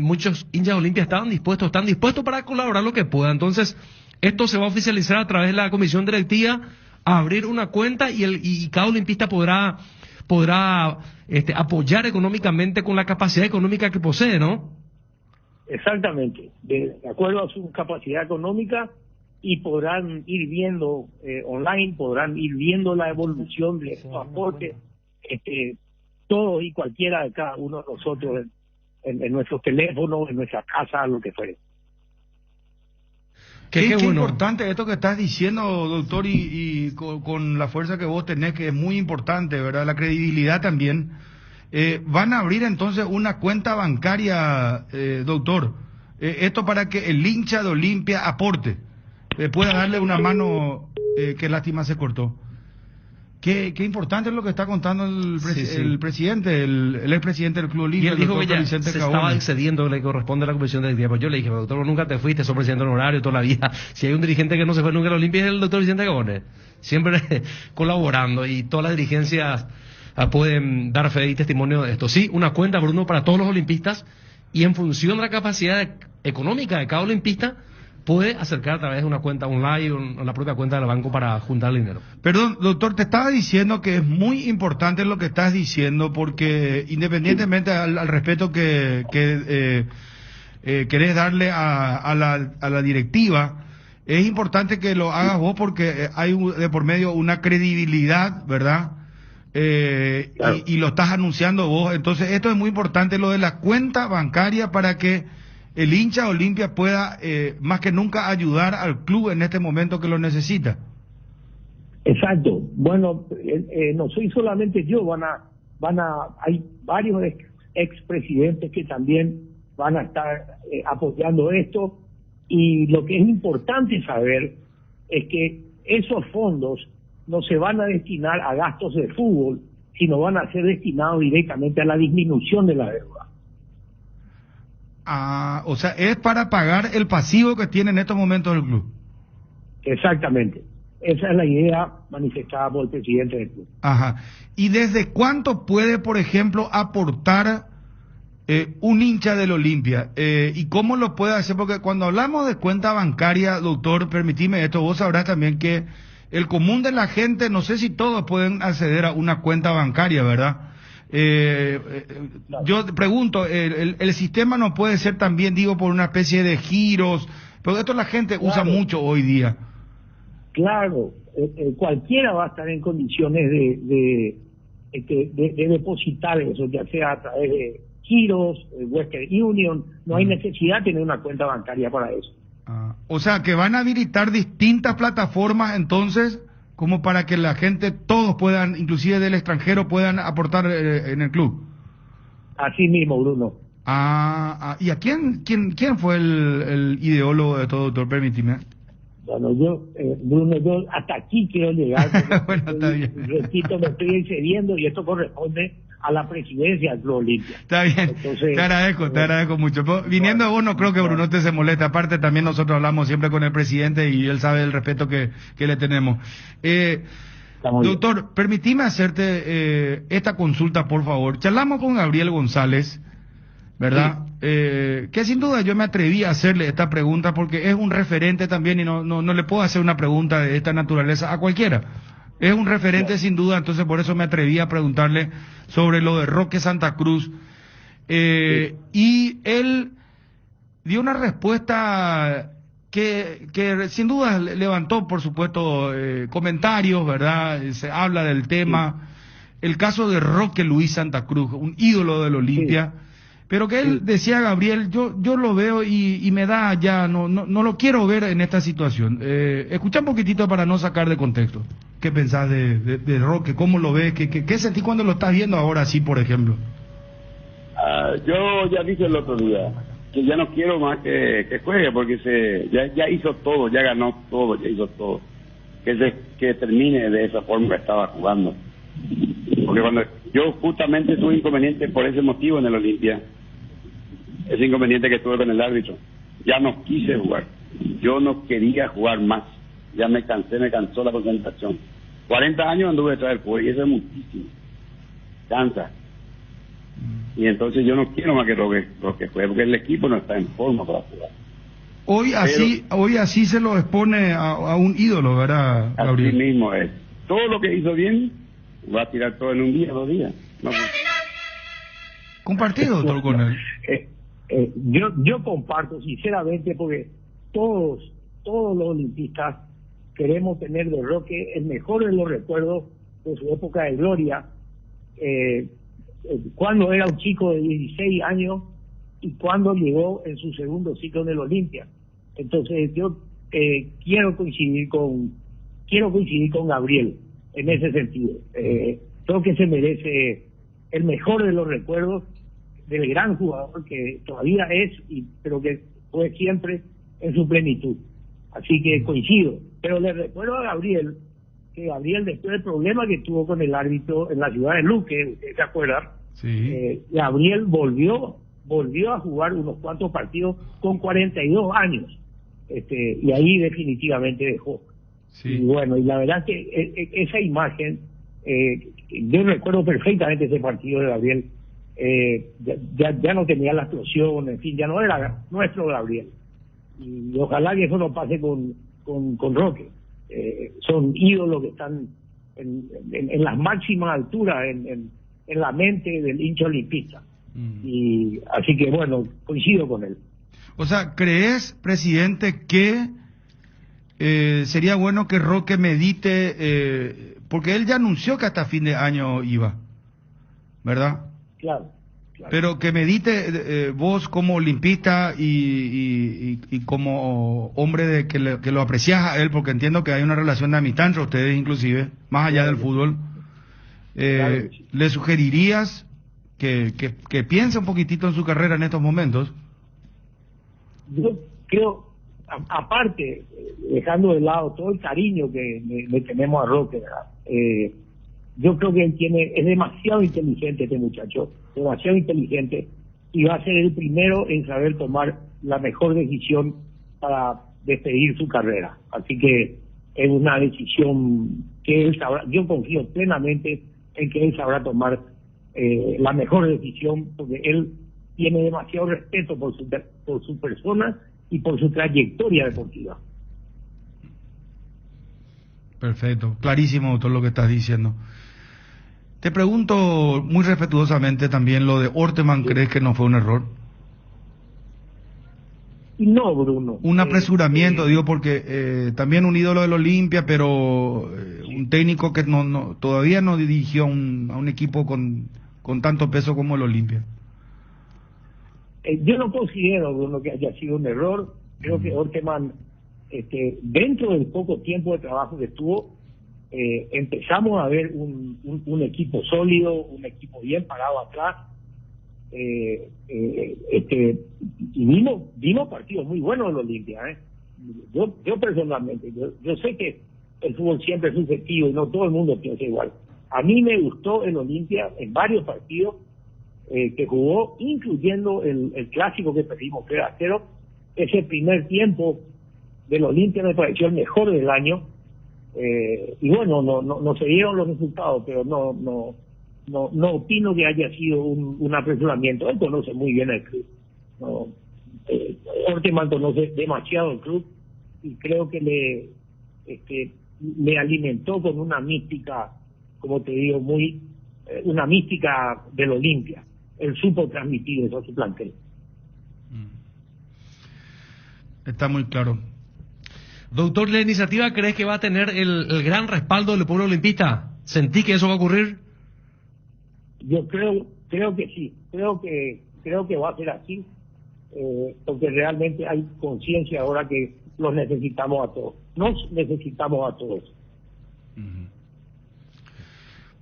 muchos hinchas Olimpia están dispuestos para colaborar lo que pueda. Entonces, esto se va a oficializar a través de la comisión directiva, a abrir una cuenta y cada olimpista podrá apoyar económicamente con la capacidad económica que posee, ¿no? Exactamente, de acuerdo a su capacidad económica, y podrán ir viendo online, podrán ir viendo la evolución de estos aportes, todos y cualquiera de cada uno de nosotros en nuestros teléfonos, en nuestra casa, lo que fuere. Qué bueno. importante esto que estás diciendo, doctor, y con la fuerza que vos tenés, que es muy importante, ¿verdad? La credibilidad también. Van a abrir entonces una cuenta bancaria, doctor. Esto para que el hincha de Olimpia aporte. Pueda darle una mano, qué lástima se cortó. Qué importante es lo que está contando el presidente, el expresidente del Club Olimpia. Y él dijo que ya Vicente se Cavone. estaba excediendo, le corresponde a la comisión directiva. Pues yo le dije, doctor, nunca te fuiste, sos presidente honorario toda la vida. Si hay un dirigente que no se fue nunca a la Olimpia es el doctor Vicente Cavone. Siempre colaborando, y todas las dirigencias pueden dar fe y testimonio de esto. Sí, una cuenta, Bruno, para todos los olimpistas, y en función de la capacidad económica de cada olimpista, puede acercar a través de una cuenta online o la propia cuenta del banco para juntar el dinero. Perdón, doctor, te estaba diciendo que es muy importante lo que estás diciendo, porque independientemente al respeto que querés darle a la directiva, es importante que lo hagas vos, porque hay de por medio una credibilidad, ¿verdad? Claro. Y lo estás anunciando vos. Entonces esto es muy importante, lo de la cuenta bancaria, para que el hincha Olimpia pueda más que nunca ayudar al club en este momento que lo necesita. Exacto. Bueno, no soy solamente yo, hay varios expresidentes que también van a estar apoyando esto, y lo que es importante saber es que esos fondos no se van a destinar a gastos de fútbol, sino van a ser destinados directamente a la disminución de la deuda. Ah, o sea, es para pagar el pasivo que tiene en estos momentos el club. Exactamente. Esa es la idea manifestada por el presidente del club. Ajá. ¿Y desde cuánto puede, por ejemplo, aportar un hincha del Olimpia? ¿Y cómo lo puede hacer? Porque cuando hablamos de cuenta bancaria, doctor, permitime esto, vos sabrás también que el común de la gente, no sé si todos pueden acceder a una cuenta bancaria, ¿verdad? Yo te pregunto, el sistema no puede ser también, digo, por una especie de giros, pero esto la gente usa mucho hoy día. Claro, cualquiera va a estar en condiciones de depositar eso, ya sea a través de giros, Western Union. No hay necesidad de tener una cuenta bancaria para eso. O sea, que van a habilitar distintas plataformas entonces, como para que la gente, todos puedan, inclusive del extranjero, puedan aportar en el club. Así mismo, Bruno. ¿Y a quién fue el ideólogo de todo, doctor? Permíteme. Bueno, Bruno, yo hasta aquí quiero llegar. Bueno, está bien. Repito, me estoy excediendo, y esto corresponde a la presidencia del Club Olimpia. Está bien. Entonces, te agradezco mucho. Pero, viniendo de vos, no creo que Bruno te se moleste. Aparte, también nosotros hablamos siempre con el presidente y él sabe el respeto que le tenemos. Doctor, permitime hacerte esta consulta, por favor. Charlamos con Gabriel González, ¿verdad? Sí. Que sin duda yo me atreví a hacerle esta pregunta porque es un referente también, y no le puedo hacer una pregunta de esta naturaleza a cualquiera. Es un referente sin duda, entonces por eso me atreví a preguntarle sobre lo de Roque Santa Cruz. Y él dio una respuesta que sin duda levantó, por supuesto, comentarios, ¿verdad? Se habla del tema. El caso de Roque Luis Santa Cruz, un ídolo del Olimpia. Sí. Pero que él decía, Gabriel, yo lo veo y me da ya, no lo quiero ver en esta situación. Escucha un poquitito para no sacar de contexto. ¿Qué pensás de Roque? ¿Cómo lo ves? ¿Qué sentís cuando lo estás viendo ahora sí, por ejemplo? Yo ya dije el otro día que ya no quiero más que juegue, porque ya hizo todo, ya ganó todo, ya hizo todo. Que termine de esa forma que estaba jugando. Porque cuando yo justamente tuve inconveniente por ese motivo en el Olimpia, ese inconveniente que tuve con el árbitro, ya no quise jugar, yo no quería jugar más, Ya me cansó la concentración. 40 años anduve detrás del fútbol y eso es muchísimo. Cansa. Y entonces yo no quiero más que Roque juegue, porque el equipo no está en forma para jugar. Hoy así se lo expone a un ídolo, ¿verdad, Gabriel? Así mismo es. Todo lo que hizo bien, va a tirar todo en un día, 2 días. No. Compartido, doctor, con él. Yo comparto sinceramente, porque todos los olimpistas queremos tener de Roque el mejor de los recuerdos de su época de gloria, cuando era un chico de 16 años y cuando llegó en su segundo ciclo en el Olimpia. Entonces yo quiero coincidir con Gabriel en ese sentido. Creo que se merece el mejor de los recuerdos del gran jugador que todavía es, pero que fue siempre en su plenitud. Así que coincido. Pero le recuerdo a Gabriel que Gabriel, después del problema que tuvo con el árbitro en la ciudad de Luque, ¿usted se acuerda? Sí. Gabriel volvió a jugar unos cuantos partidos con 42 años. Y ahí definitivamente dejó. Sí. Y bueno, y la verdad que esa imagen, yo recuerdo perfectamente ese partido de Gabriel. Ya no tenía la explosión, en fin, ya no era nuestro Gabriel. Y ojalá que eso no pase con Roque. Son ídolos que están en las máximas alturas en la mente del hincha olimpista. Y así que bueno, coincido con él. O sea, ¿crees, presidente, que sería bueno que Roque medite, porque él ya anunció que hasta fin de año iba, ¿verdad? Claro. Pero que medite vos como olimpista y como hombre que lo aprecias a él, porque entiendo que hay una relación de amistad entre ustedes inclusive, más allá del fútbol, ¿le sugerirías que piense un poquitito en su carrera en estos momentos? Yo creo, aparte, dejando de lado todo el cariño que le tenemos a Roque, ¿verdad? Yo creo que es demasiado inteligente este muchacho, demasiado inteligente, y va a ser el primero en saber tomar la mejor decisión para despedir su carrera. Así que es una decisión que él sabrá. Yo confío plenamente en que él sabrá tomar la mejor decisión, porque él tiene demasiado respeto por su persona y por su trayectoria deportiva. Perfecto, clarísimo todo lo que estás diciendo. Te pregunto muy respetuosamente también lo de Orteman, ¿crees que no fue un error? No, Bruno. Un apresuramiento, digo, porque también un ídolo del Olimpia, pero un técnico que todavía no dirigió a un equipo con tanto peso como el Olimpia. Yo no considero, Bruno, que haya sido un error. Creo que Orteman, dentro del poco tiempo de trabajo que tuvo, empezamos a ver un equipo sólido, un equipo bien parado atrás, y vimos partidos muy buenos del Olimpia. Yo personalmente, yo sé que el fútbol siempre es subjetivo y no todo el mundo piensa igual. A mí me gustó el Olimpia en varios partidos que jugó, incluyendo el clásico que perdimos 3-0. Ese primer tiempo del Olimpia me pareció el mejor del año. Y bueno, no se dieron los resultados, pero no opino que haya sido un apresuramiento. Él conoce muy bien el club. Orteman conoce demasiado el club y creo que le alimentó con una mística, como te digo, una mística del Olimpia. Él supo transmitir eso a su plantel. Está muy claro. Doctor, ¿la iniciativa crees que va a tener el gran respaldo del pueblo olimpista? ¿Sentí que eso va a ocurrir? Yo creo que sí, creo que va a ser así, porque realmente hay conciencia ahora que los necesitamos a todos, nos necesitamos a todos.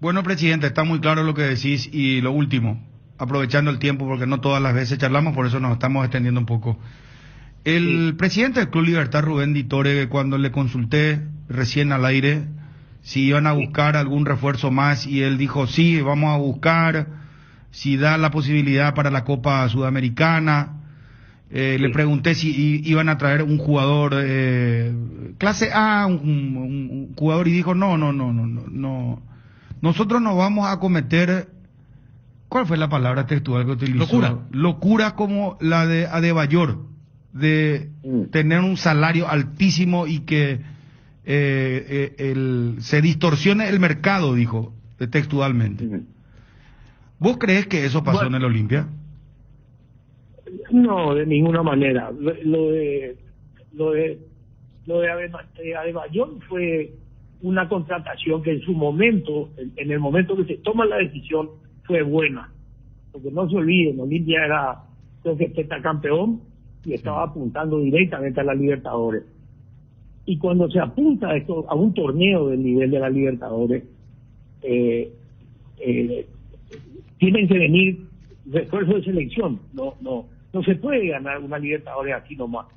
Bueno, presidente, está muy claro lo que decís, y lo último, aprovechando el tiempo, porque no todas las veces charlamos, por eso nos estamos extendiendo un poco. El presidente del Club Libertad, Rubén Di Tore, cuando le consulté recién al aire si iban a buscar algún refuerzo más, y él dijo, sí, vamos a buscar, si da la posibilidad para la Copa Sudamericana, Le pregunté si iban a traer un jugador clase A, un jugador, y dijo no. Nosotros no vamos a cometer, ¿cuál fue la palabra textual que utilizó? Locura como la de Adebayor, de tener un salario altísimo y que se distorsione el mercado, dijo textualmente. ¿Vos crees que eso pasó en el Olimpia? No, de ninguna manera. Lo de Adebayor fue una contratación que en su momento, en el momento que se toma la decisión, fue buena. Porque no se olviden, Olimpia era, creo que campeón y estaba apuntando directamente a la Libertadores. Y cuando se apunta a un torneo del nivel de la Libertadores, tienen que venir refuerzos de selección. No se puede ganar una Libertadores así nomás.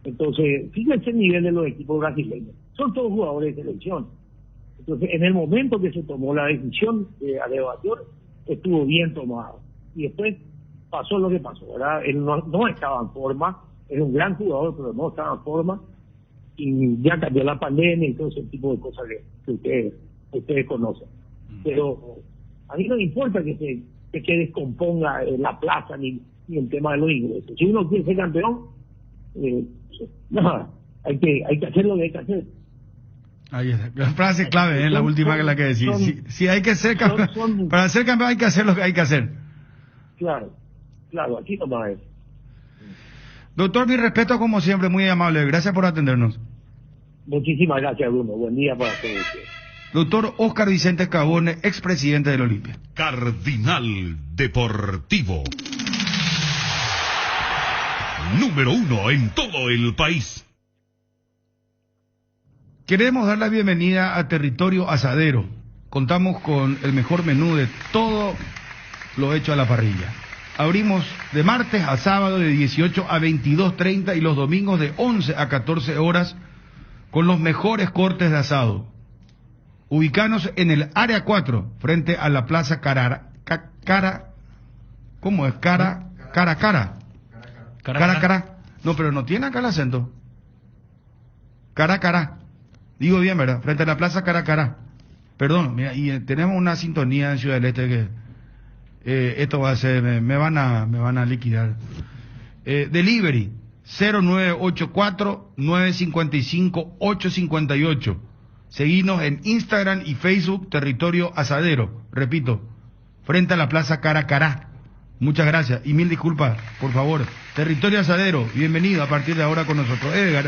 Entonces, fíjense el nivel de los equipos brasileños. Son todos jugadores de selección. Entonces, en el momento que se tomó la decisión de Adebayor, estuvo bien tomado. Y después pasó lo que pasó, ¿verdad? Él no estaba en forma, era un gran jugador, pero no estaba en forma. Y ya cayó la pandemia y todo ese tipo de cosas que ustedes conocen. Pero a mí no me importa que se descomponga la plaza ni el tema de los ingresos. Si uno quiere ser campeón, hay que hacer lo que hay que hacer. Ahí está. La frase clave, la última que la que decís. Si hay que ser campeón, para ser campeón hay que hacer lo que hay que hacer. Claro, aquí nomás es. Doctor, mi respeto como siempre, muy amable. Gracias por atendernos. Muchísimas gracias, Bruno. Buen día para todos ustedes. Doctor Óscar Vicente Scavone, expresidente del Olimpia. Cardinal Deportivo. Número 1 en todo el país. Queremos dar la bienvenida a Territorio Asadero. Contamos con el mejor menú de todo lo hecho a la parrilla. Abrimos de martes a sábado de 18 a 22:30 y los domingos de 11 a 14 horas con los mejores cortes de asado. Ubicanos en el área 4, frente a la Plaza Cara. No, pero no tiene acá el acento. Cara. Digo bien, ¿verdad? Frente a la Plaza Cara. Perdón, mira, y tenemos una sintonía en Ciudad del Este que esto va a ser, me van a liquidar. Delivery 0984-955-858. Seguinos en Instagram y Facebook, Territorio Asadero. Repito, frente a la Plaza Cara. Muchas gracias y mil disculpas, por favor. Territorio Asadero, bienvenido a partir de ahora con nosotros. Edgar.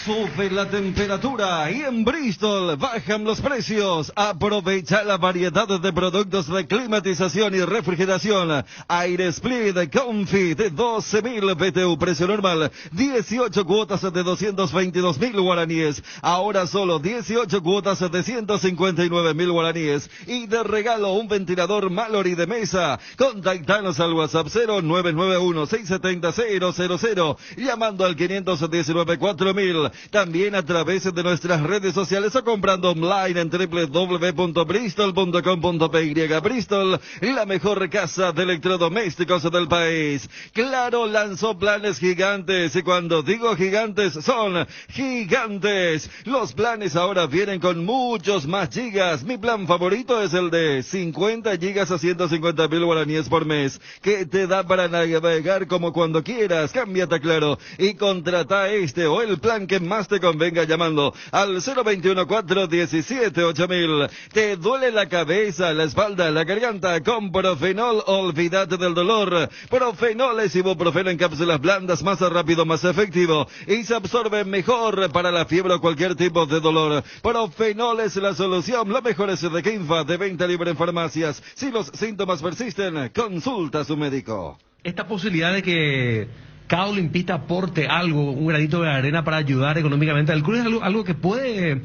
Sube la temperatura y en Bristol bajan los precios. Aprovecha la variedad de productos de climatización y refrigeración. Aire Split Comfy de 12.000 BTU, precio normal 18 cuotas de 222.000 guaraníes. Ahora solo 18 cuotas de 159.000 guaraníes. Y de regalo un ventilador Mallory de mesa. Contactanos al WhatsApp 0991-670-000, llamando al 519-4000. También a través de nuestras redes sociales o comprando online en www.bristol.com.py. Bristol, la mejor casa de electrodomésticos del país. Claro lanzó planes gigantes y cuando digo gigantes son gigantes. Los planes ahora vienen con muchos más gigas. Mi plan favorito es el de 50 gigas a 150.000 guaraníes por mes, que te da para navegar como cuando quieras. Cámbiate a Claro y contrata este o el plan que más te convenga llamando al 021-417-8000. ¿Te duele la cabeza, la espalda, la garganta? Con Profenol, olvídate del dolor. Profenol es ibuprofeno en cápsulas blandas, más rápido, más efectivo y se absorbe mejor para la fiebre o cualquier tipo de dolor. Profenol es la solución. Lo mejor es de Kinfa, de venta libre en farmacias. Si los síntomas persisten, consulta a su médico. Esta posibilidad de que cada olimpista aporte algo, un granito de arena para ayudar económicamente al club, es algo que puede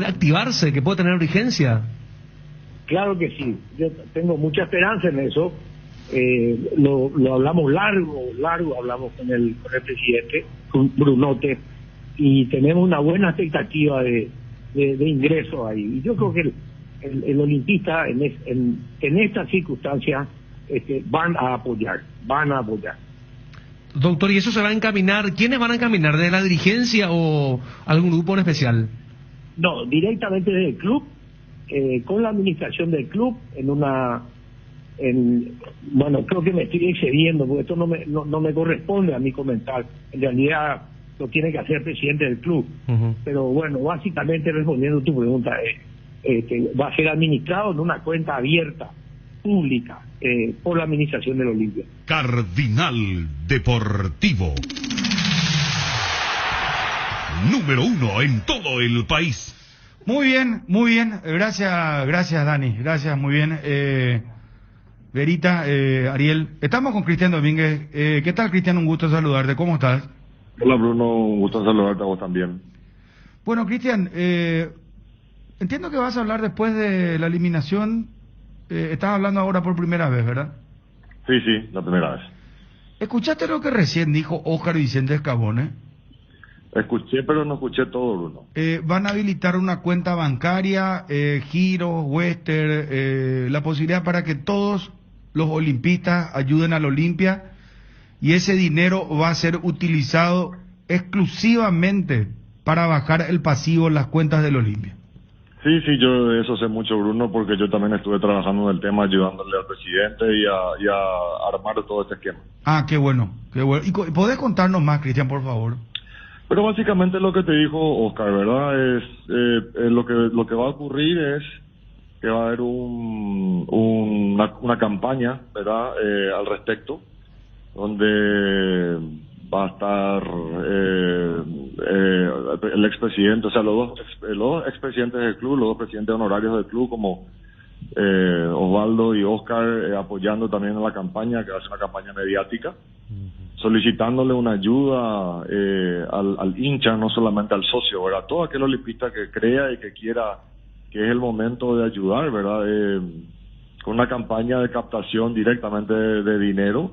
activarse, que puede tener vigencia. Claro que sí, yo tengo mucha esperanza en eso. Lo hablamos largo, hablamos con el presidente, con Brunote, y tenemos una buena expectativa de ingresos ahí. Y yo creo que el olimpista en estas circunstancias van a apoyar. Doctor, ¿y eso se va a encaminar? ¿Quiénes van a encaminar? ¿De la dirigencia o algún grupo en especial? No, directamente del club, con la administración del club, bueno, creo que me estoy excediendo, porque esto no me corresponde a mí comentar. En realidad lo tiene que hacer el presidente del club. Pero bueno, básicamente respondiendo a tu pregunta, que va a ser administrado en una cuenta abierta, pública, por la administración del Olimpia. Cardinal Deportivo. Número 1 en todo el país. Muy bien, muy bien. Gracias Dani. Gracias, muy bien. Verita, Ariel. Estamos con Cristian Domínguez. ¿Qué tal, Cristian? Un gusto saludarte. ¿Cómo estás? Hola, Bruno. Un gusto saludarte a vos también. Bueno, Cristian, entiendo que vas a hablar después de la eliminación. Estás hablando ahora por primera vez, ¿verdad? Sí, la primera vez. ¿Escuchaste lo que recién dijo Óscar Vicente Escabone? Escuché, pero no escuché todo, Bruno. Van a habilitar una cuenta bancaria, giros, Western, la posibilidad para que todos los olimpistas ayuden al Olimpia, y ese dinero va a ser utilizado exclusivamente para bajar el pasivo en las cuentas del Olimpia. Sí, yo de eso sé mucho, Bruno, porque yo también estuve trabajando en el tema, ayudándole al presidente y a armar todo este esquema. Ah, qué bueno, qué bueno. ¿Y podés contarnos más, Cristian, por favor? Pero básicamente lo que te dijo Oscar, ¿verdad? Es lo que va a ocurrir es que va a haber una campaña, ¿verdad? Al respecto, donde va a estar el expresidente, o sea, los dos expresidentes del club, los dos presidentes honorarios del club, como Osvaldo y Oscar, apoyando también a la campaña, que va a ser una campaña mediática, solicitándole una ayuda al hincha, no solamente al socio, ¿verdad? Todo aquel olimpista que crea y que quiera que es el momento de ayudar, ¿verdad? Con una campaña de captación directamente de dinero,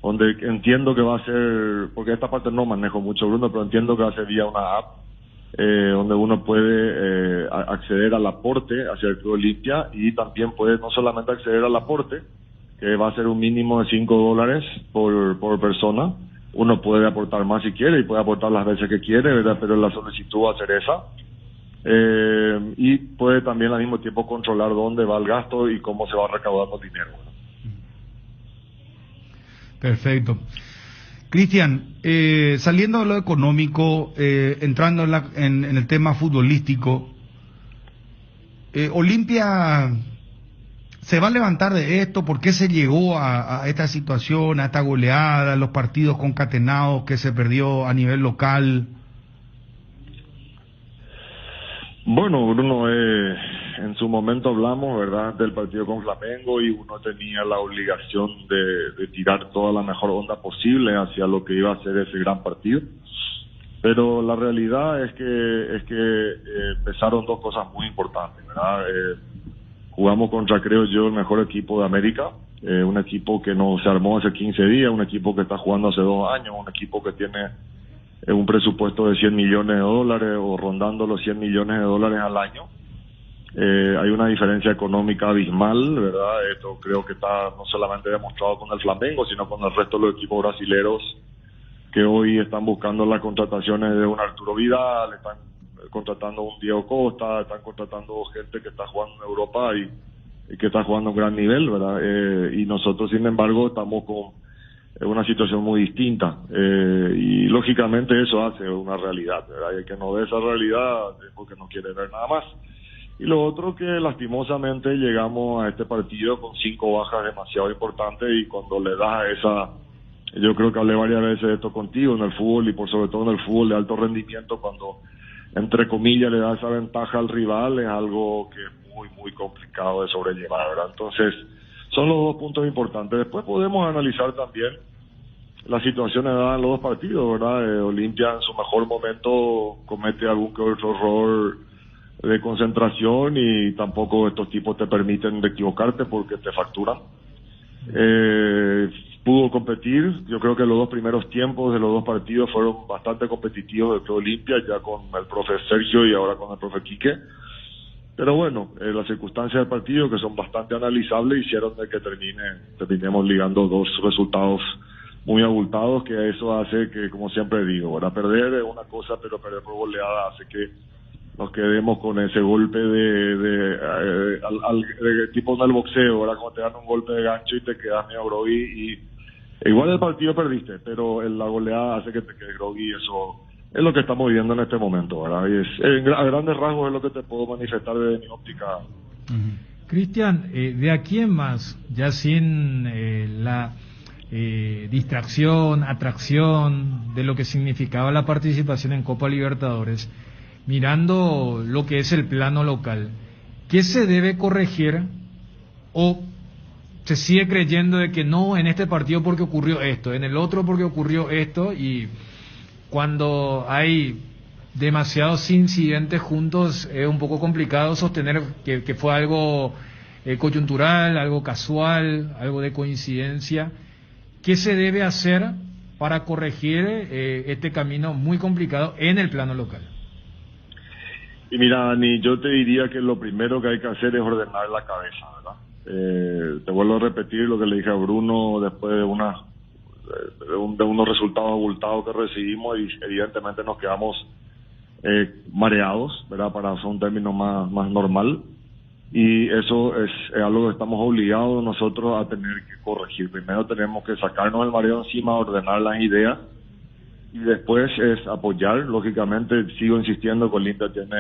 donde entiendo que va a ser, porque esta parte no manejo mucho, Bruno, pero entiendo que va a ser vía una app, donde uno puede acceder al aporte hacia el Club Olimpia, y también puede no solamente acceder al aporte, que va a ser un mínimo de $5 por persona. Uno puede aportar más si quiere y puede aportar las veces que quiere, ¿verdad? Pero la solicitud va a ser esa. Y puede también al mismo tiempo controlar dónde va el gasto y cómo se va recaudando el dinero. Perfecto. Cristian, saliendo de lo económico, entrando en el tema futbolístico, Olimpia se va a levantar de esto. ¿Por qué se llegó a esta situación, a esta goleada, los partidos concatenados que se perdió a nivel local? Bueno, Bruno, en su momento hablamos, ¿verdad?, del partido con Flamengo, y uno tenía la obligación de tirar toda la mejor onda posible hacia lo que iba a ser ese gran partido. Pero la realidad es que empezaron dos cosas muy importantes, ¿verdad? Jugamos contra, creo yo, el mejor equipo de América, un equipo que no se armó hace 15 días, un equipo que está jugando hace 2 años, un equipo que tiene un presupuesto de $100 millones o rondando los $100 millones al año. Hay una diferencia económica abismal, ¿verdad? Esto creo que está no solamente demostrado con el Flamengo, sino con el resto de los equipos brasileros que hoy están buscando las contrataciones de un Arturo Vidal, están contratando un Diego Costa, están contratando gente que está jugando en Europa y que está jugando a un gran nivel, ¿verdad? Y nosotros, sin embargo, estamos con una situación muy distinta, y lógicamente eso hace una realidad, ¿verdad? Y el que no ve esa realidad es porque no quiere ver nada más. Y lo otro, que lastimosamente llegamos a este partido con 5 bajas demasiado importantes, y cuando le das a esa, yo creo que hablé varias veces de esto contigo, en el fútbol, y por sobre todo en el fútbol de alto rendimiento, cuando entre comillas le da esa ventaja al rival, es algo que es muy, muy complicado de sobrellevar, ¿verdad? Entonces, son los dos puntos importantes. Después podemos analizar también las situaciones dadas en los dos partidos, ¿verdad? Olimpia en su mejor momento comete algún que otro error de concentración, y tampoco estos tipos te permiten equivocarte porque te facturan. Pudo competir. Yo creo que los dos primeros tiempos de los dos partidos fueron bastante competitivos del Club Olimpia, ya con el profe Sergio y ahora con el profe Quique. Pero bueno, las circunstancias del partido, que son bastante analizables, hicieron de que terminemos ligando dos resultados muy abultados, que eso hace que, como siempre digo, ¿verdad? Perder es una cosa, pero perder por goleada hace que nos quedemos con ese golpe de tipo en el boxeo, ¿verdad? Como te dan un golpe de gancho y te quedas medio groggy, y igual el partido perdiste, pero la goleada hace que te quedes groggy, y eso es lo que estamos viviendo en este momento, ¿verdad? Y a grandes rasgos es lo que te puedo manifestar desde mi óptica. Cristian, de aquí en más, ya sin la distracción, atracción de lo que significaba la participación en Copa Libertadores, mirando lo que es el plano local, ¿qué se debe corregir o se sigue creyendo de que no, en este partido porque ocurrió esto, en el otro porque ocurrió esto, y cuando hay demasiados incidentes juntos es un poco complicado sostener que fue algo coyuntural, algo casual, algo de coincidencia? ¿Qué se debe hacer para corregir este camino muy complicado en el plano local? Y mira, Dani, yo te diría que lo primero que hay que hacer es ordenar la cabeza, ¿verdad? Te vuelvo a repetir lo que le dije a Bruno después de unos resultados abultados que recibimos, y evidentemente nos quedamos mareados, ¿verdad? Para hacer un término más normal, y eso es algo que estamos obligados nosotros a tener que corregir. Primero tenemos que sacarnos el mareo encima, ordenar las ideas, y después es apoyar. Lógicamente, sigo insistiendo que Olimpia tiene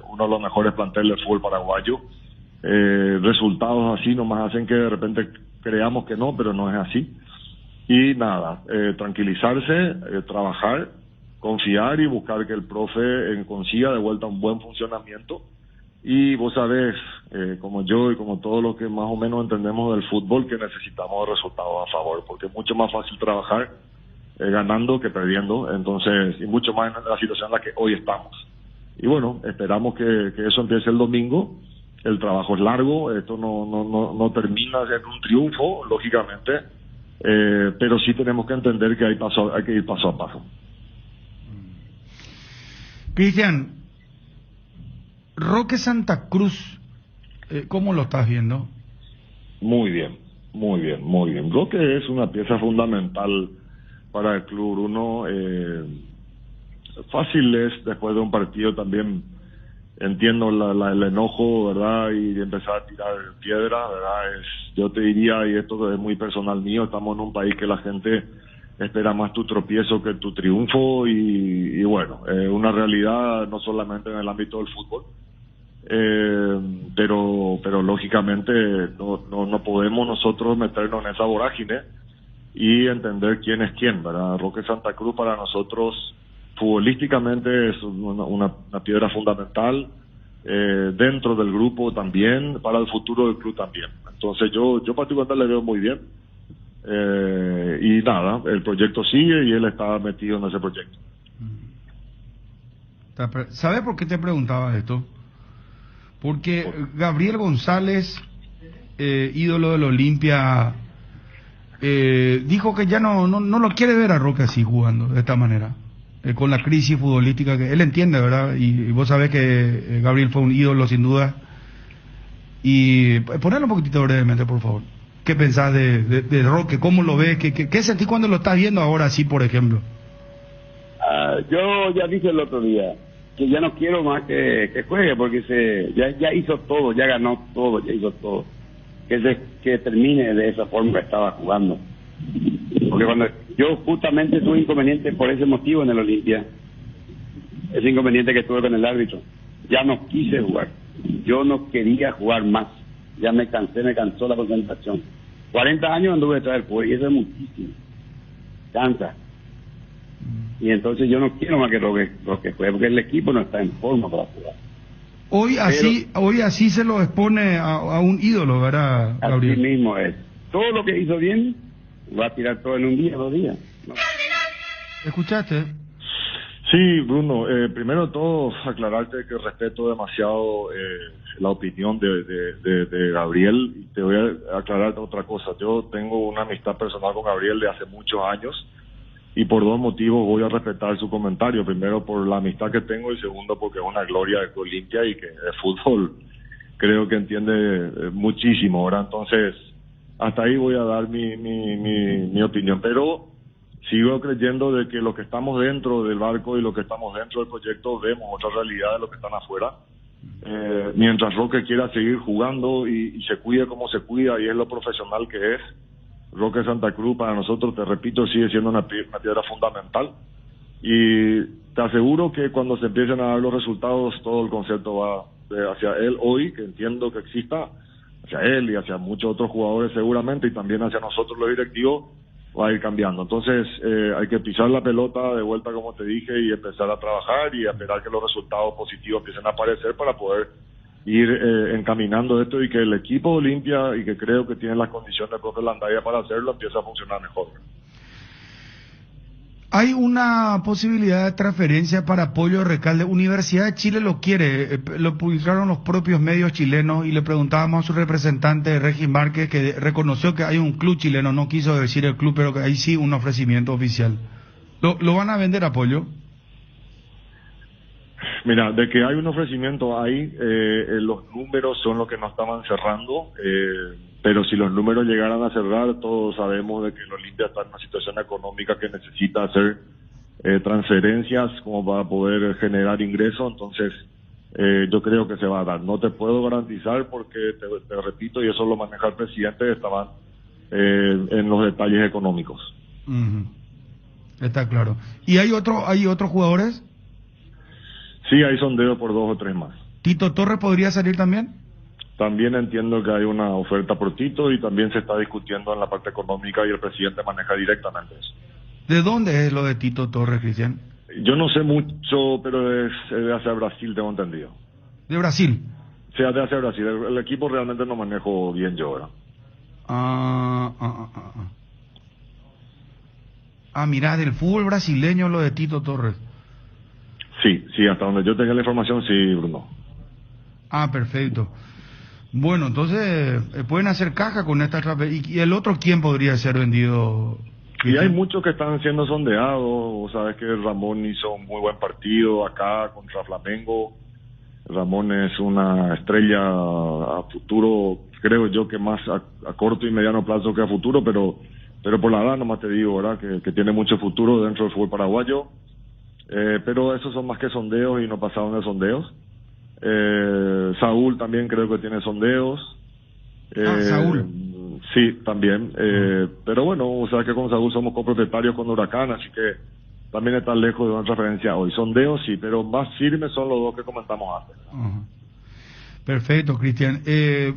uno de los mejores planteles de fútbol paraguayo. Resultados así nomás hacen que de repente creamos que no, pero no es así. Y nada, tranquilizarse, trabajar, confiar y buscar que el profe consiga de vuelta un buen funcionamiento. Y vos sabés, como yo y como todos los que más o menos entendemos del fútbol, que necesitamos resultados a favor, porque es mucho más fácil trabajar ganando que perdiendo, entonces, y mucho más en la situación en la que hoy estamos. Y bueno, esperamos que eso empiece el domingo. El trabajo es largo, esto no termina en un triunfo, lógicamente, pero sí tenemos que entender que hay que ir paso a paso. Cristian, Roque Santa Cruz, ¿cómo lo estás viendo? Muy bien. Roque es una pieza fundamental para el club. Uno fácil es, después de un partido también, entiendo el enojo, ¿verdad? Y empezar a tirar piedra, ¿verdad? Yo te diría, y esto es muy personal mío, estamos en un país que la gente espera más tu tropiezo que tu triunfo, y bueno, una realidad no solamente en el ámbito del fútbol, pero lógicamente no podemos nosotros meternos en esa vorágine y entender quién es quién, ¿verdad? Roque Santa Cruz para nosotros futbolísticamente es una piedra fundamental, dentro del grupo también, para el futuro del club también. Entonces yo particularmente le veo muy bien, y nada, el proyecto sigue y él está metido en ese proyecto. ¿Sabes por qué te preguntaba esto? Porque Gabriel González, ídolo del Olimpia, dijo que ya no lo quiere ver a Roque así jugando de esta manera, con la crisis futbolística que él entiende, ¿verdad? Y vos sabés que Gabriel fue un ídolo sin duda. Y ponelo un poquitito brevemente, por favor. ¿Qué pensás de Roque? ¿Cómo lo ves? ¿Qué sentís cuando lo estás viendo ahora así, por ejemplo? Yo ya dije el otro día que ya no quiero más que juegue, porque ya hizo todo, ya ganó todo, ya hizo todo. Que termine de esa forma que estaba jugando. Porque cuando yo justamente tuve inconveniente por ese motivo en el Olimpia, ese inconveniente que tuve con el árbitro, ya no quise jugar, yo no quería jugar más, ya me cansó la concentración. 40 años anduve detrás del fútbol y eso es muchísimo, cansa. Y entonces yo no quiero más que Roque juegue, porque el equipo no está en forma para jugar. Hoy así se lo expone a un ídolo, ¿verdad, Gabriel? Así mismo es. Todo lo que hizo bien va a tirar todo en un día, 2 días. ¿No? ¿Escuchaste? Sí, Bruno, primero de todo aclararte que respeto demasiado la opinión de Gabriel, y te voy a aclarar otra cosa. Yo tengo una amistad personal con Gabriel de hace muchos años, y por 2 motivos voy a respetar su comentario. Primero, por la amistad que tengo, y segundo, porque es una gloria de Olimpia y que el fútbol creo que entiende muchísimo, ¿verdad? Entonces, hasta ahí voy a dar mi opinión, pero sigo creyendo de que los que estamos dentro del barco y los que estamos dentro del proyecto vemos otra realidad de los que están afuera. Mientras Roque quiera seguir jugando y se cuide como se cuida y es lo profesional que es, Roque Santa Cruz para nosotros, te repito, sigue siendo una piedra fundamental, y te aseguro que cuando se empiecen a dar los resultados todo el concepto va hacia él hoy, que entiendo que exista, hacia él y hacia muchos otros jugadores seguramente, y también hacia nosotros los directivos, va a ir cambiando. Entonces hay que pisar la pelota de vuelta, como te dije, y empezar a trabajar y a esperar que los resultados positivos empiecen a aparecer para poder ir encaminando esto y que el equipo Olimpia, y que creo que tiene las condiciones del profe Landaya para hacerlo, empiece a funcionar mejor. Hay una posibilidad de transferencia para Pollo Recalde. Universidad de Chile lo quiere, lo publicaron los propios medios chilenos, y le preguntábamos a su representante, Regis Márquez, que reconoció que hay un club chileno, no quiso decir el club, pero que hay sí un ofrecimiento oficial. ¿Lo van a vender a Pollo? Mira, de que hay un ofrecimiento ahí, los números son los que no estaban cerrando, pero si los números llegaran a cerrar, todos sabemos de que el Olimpia está en una situación económica que necesita hacer transferencias como para poder generar ingresos. Entonces yo creo que se va a dar. No te puedo garantizar porque, te repito, y eso lo maneja el presidente, estaban en los detalles económicos. Está claro. ¿Y hay otros jugadores? Sí, hay sondeo por 2 o 3 más. ¿Tito Torres podría salir también? También entiendo que hay una oferta por Tito, y también se está discutiendo en la parte económica, y el presidente maneja directamente eso. ¿De dónde es lo de Tito Torres, Cristian? Yo no sé mucho, pero es de hacia Brasil, tengo entendido. ¿De Brasil? Sí, de hacia Brasil. El equipo realmente no manejo bien yo, ¿verdad? Mirá, del fútbol brasileño lo de Tito Torres. Sí, hasta donde yo tenga la información, sí, Bruno. Perfecto. Bueno, entonces pueden hacer caja con esta transferencia. ¿Y el otro quién podría ser vendido? Y hay muchos que están siendo sondeados. Sabes que Ramón hizo un muy buen partido acá contra Flamengo. Ramón es una estrella a futuro, creo yo que más a corto y mediano plazo que a futuro, pero por la edad nomás te digo, ¿verdad? Que tiene mucho futuro dentro del fútbol paraguayo. Pero esos son más que sondeos y no pasaron de sondeos. Saúl también creo que tiene sondeos. Saúl. Sí, también. Pero bueno, o sea que con Saúl somos copropietarios con Huracán, así que también está lejos de una transferencia hoy. Sondeos sí, pero más firmes son los 2 que comentamos antes. Perfecto, Cristian.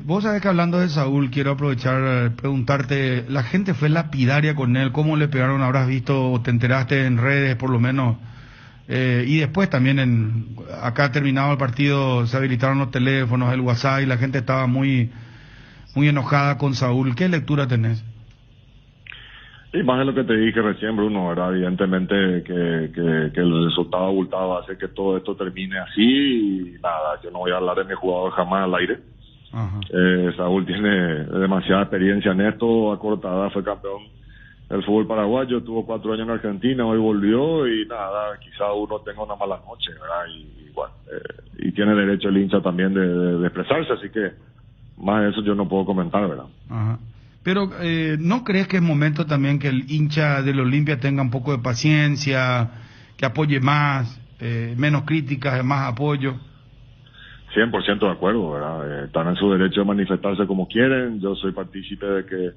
Vos sabés que hablando de Saúl, quiero aprovechar preguntarte, la gente fue lapidaria con él, ¿cómo le pegaron? Habrás visto o te enteraste en redes por lo menos. Y después también acá terminado el partido se habilitaron los teléfonos, el WhatsApp, y la gente estaba muy enojada con Saúl. ¿Qué lectura tenés? Y más de lo que te dije recién, Bruno, ¿verdad? Evidentemente que el resultado abultado hace que todo esto termine así, y nada, yo no voy a hablar de mi jugador jamás al aire. Saúl tiene demasiada experiencia en esto, a corta edad fue campeón del fútbol paraguayo, tuvo 4 años en Argentina, hoy volvió, y nada, quizá uno tenga una mala noche, ¿verdad? Y bueno, y tiene derecho el hincha también de expresarse, así que más de eso yo no puedo comentar, ¿verdad? Pero ¿no crees que es momento también que el hincha del Olimpia tenga un poco de paciencia, que apoye más, menos críticas, más apoyo? 100% de acuerdo, ¿verdad? Están en su derecho de manifestarse como quieren. Yo soy partícipe de que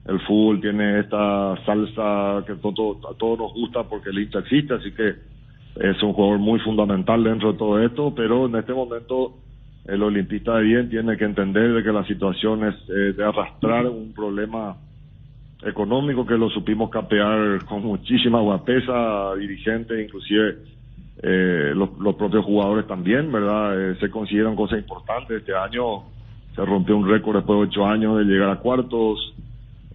el fútbol tiene esta salsa que a todos nos gusta porque el hincha existe, así que es un jugador muy fundamental dentro de todo esto, pero en este momento el olimpista de bien tiene que entender de que la situación es de arrastrar un problema económico que lo supimos capear con muchísima guapesa, dirigentes, inclusive los propios jugadores también, ¿verdad? Se consideran cosas importantes. Este año se rompió un récord después de 8 años de llegar a cuartos.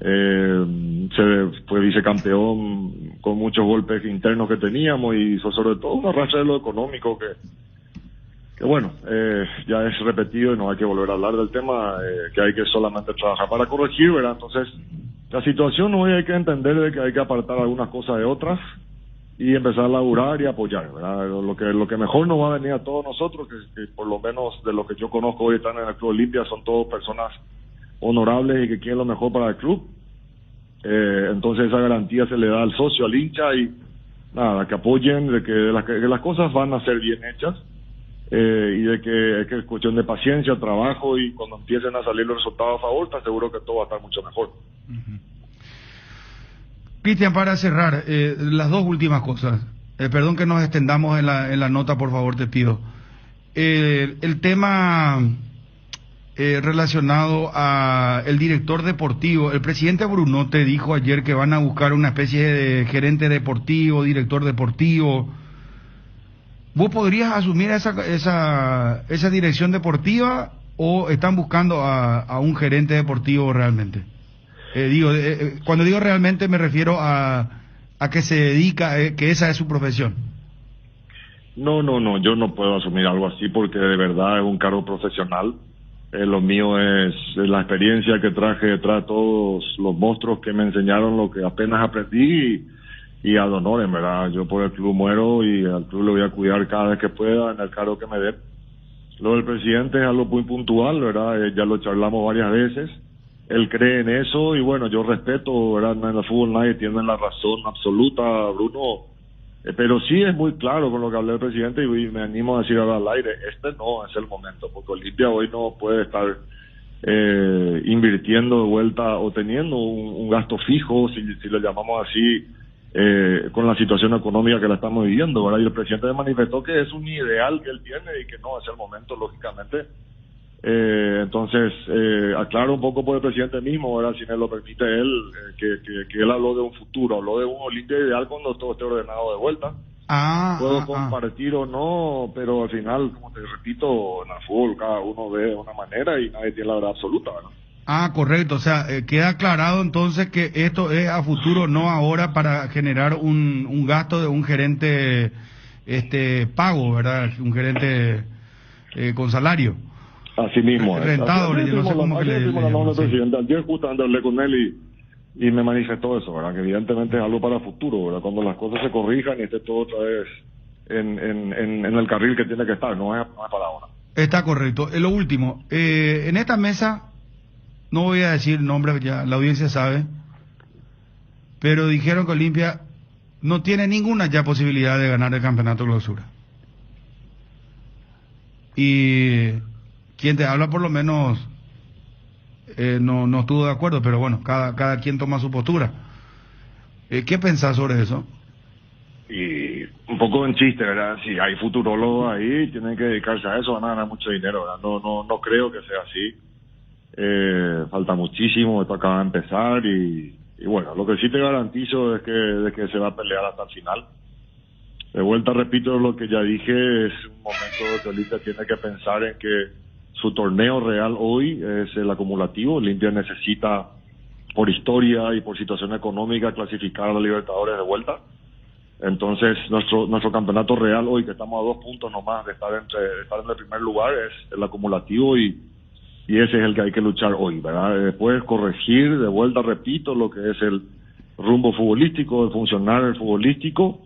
Se fue vicecampeón con muchos golpes internos que teníamos, y sobre todo una racha de lo económico que bueno, ya es repetido y no hay que volver a hablar del tema, que hay que solamente trabajar para corregir, ¿verdad? Entonces la situación hoy hay que entender de que hay que apartar algunas cosas de otras y empezar a laburar y apoyar, ¿verdad? Lo que mejor nos va a venir a todos nosotros, que por lo menos de lo que yo conozco hoy están en el Club Olimpia, son todos personas honorables y que quieren lo mejor para el club. Entonces esa garantía se le da al socio, al hincha, y nada, que apoyen, de que las cosas van a ser bien hechas, y de que es cuestión de paciencia, trabajo, y cuando empiecen a salir los resultados a favor, está seguro que todo va a estar mucho mejor. Cristian, para cerrar, las dos últimas cosas. Perdón que nos extendamos en la nota, por favor, te pido. El tema relacionado a el director deportivo. El presidente Brunote dijo ayer que van a buscar una especie de gerente deportivo, director deportivo. ¿Vos podrías asumir esa dirección deportiva o están buscando a un gerente deportivo realmente? Cuando digo realmente me refiero a que se dedica, que esa es su profesión. No, yo no puedo asumir algo así porque de verdad es un cargo profesional. Lo mío es la experiencia que traje detrás de todos los monstruos que me enseñaron lo que apenas aprendí, y ad honorem, ¿verdad? Yo por el club muero y al club lo voy a cuidar cada vez que pueda en el cargo que me dé. Lo del presidente es algo muy puntual, ¿verdad? Ya lo charlamos varias veces. Él cree en eso y bueno, yo respeto, ¿verdad? En el fútbol nadie tiene la razón absoluta, Bruno. Pero sí es muy claro con lo que hablé del presidente y me animo a decir ahora al aire, este no es el momento, porque Olimpia hoy no puede estar invirtiendo de vuelta o teniendo un gasto fijo, si lo llamamos así, con la situación económica que la estamos viviendo, ¿verdad? Y el presidente manifestó que es un ideal que él tiene y que no es el momento, lógicamente. Entonces, aclaro un poco por el presidente mismo, ¿verdad? Si me lo permite él, que él habló de un futuro, habló de un Olimpia ideal cuando todo esté ordenado de vuelta. Puedo compartir o no, pero al final, como te repito, en el fútbol cada uno ve de una manera y nadie tiene la verdad absoluta, ¿verdad? Correcto, o sea, queda aclarado entonces que esto es a futuro, no ahora, para generar un gasto de un gerente pago, ¿verdad? Un gerente con salario. Así mismo. Rentado, yo no sé cómo que le llamo, sí. Presidente. Ayer justamente hablé con él y me manifestó eso, ¿verdad? Que evidentemente es algo para el futuro, ¿verdad? Cuando las cosas se corrijan y esté todo otra vez en el carril que tiene que estar, no es para ahora. Está correcto. Lo último, en esta mesa, no voy a decir nombres, ya la audiencia sabe, pero dijeron que Olimpia no tiene ninguna ya posibilidad de ganar el campeonato clausura. Y quien te habla por lo menos no estuvo de acuerdo, pero bueno, cada quien toma su postura. ¿Qué pensás sobre eso? Y un poco en chiste, ¿verdad? Si hay futurólogos ahí, tienen que dedicarse a eso, van a ganar mucho dinero, ¿verdad? No creo que sea así. Falta muchísimo, esto acaba de empezar y bueno, lo que sí te garantizo es que se va a pelear hasta el final. De vuelta repito lo que ya dije, es un momento que Olimpia tiene que pensar en que su torneo real hoy es el acumulativo. Olimpia necesita, por historia y por situación económica, clasificar a la Libertadores de vuelta. Entonces, nuestro campeonato real hoy, que estamos a 2 puntos nomás de estar en el primer lugar, es el acumulativo y ese es el que hay que luchar hoy, ¿verdad? Después corregir, de vuelta repito, lo que es el rumbo futbolístico, el funcionar futbolístico.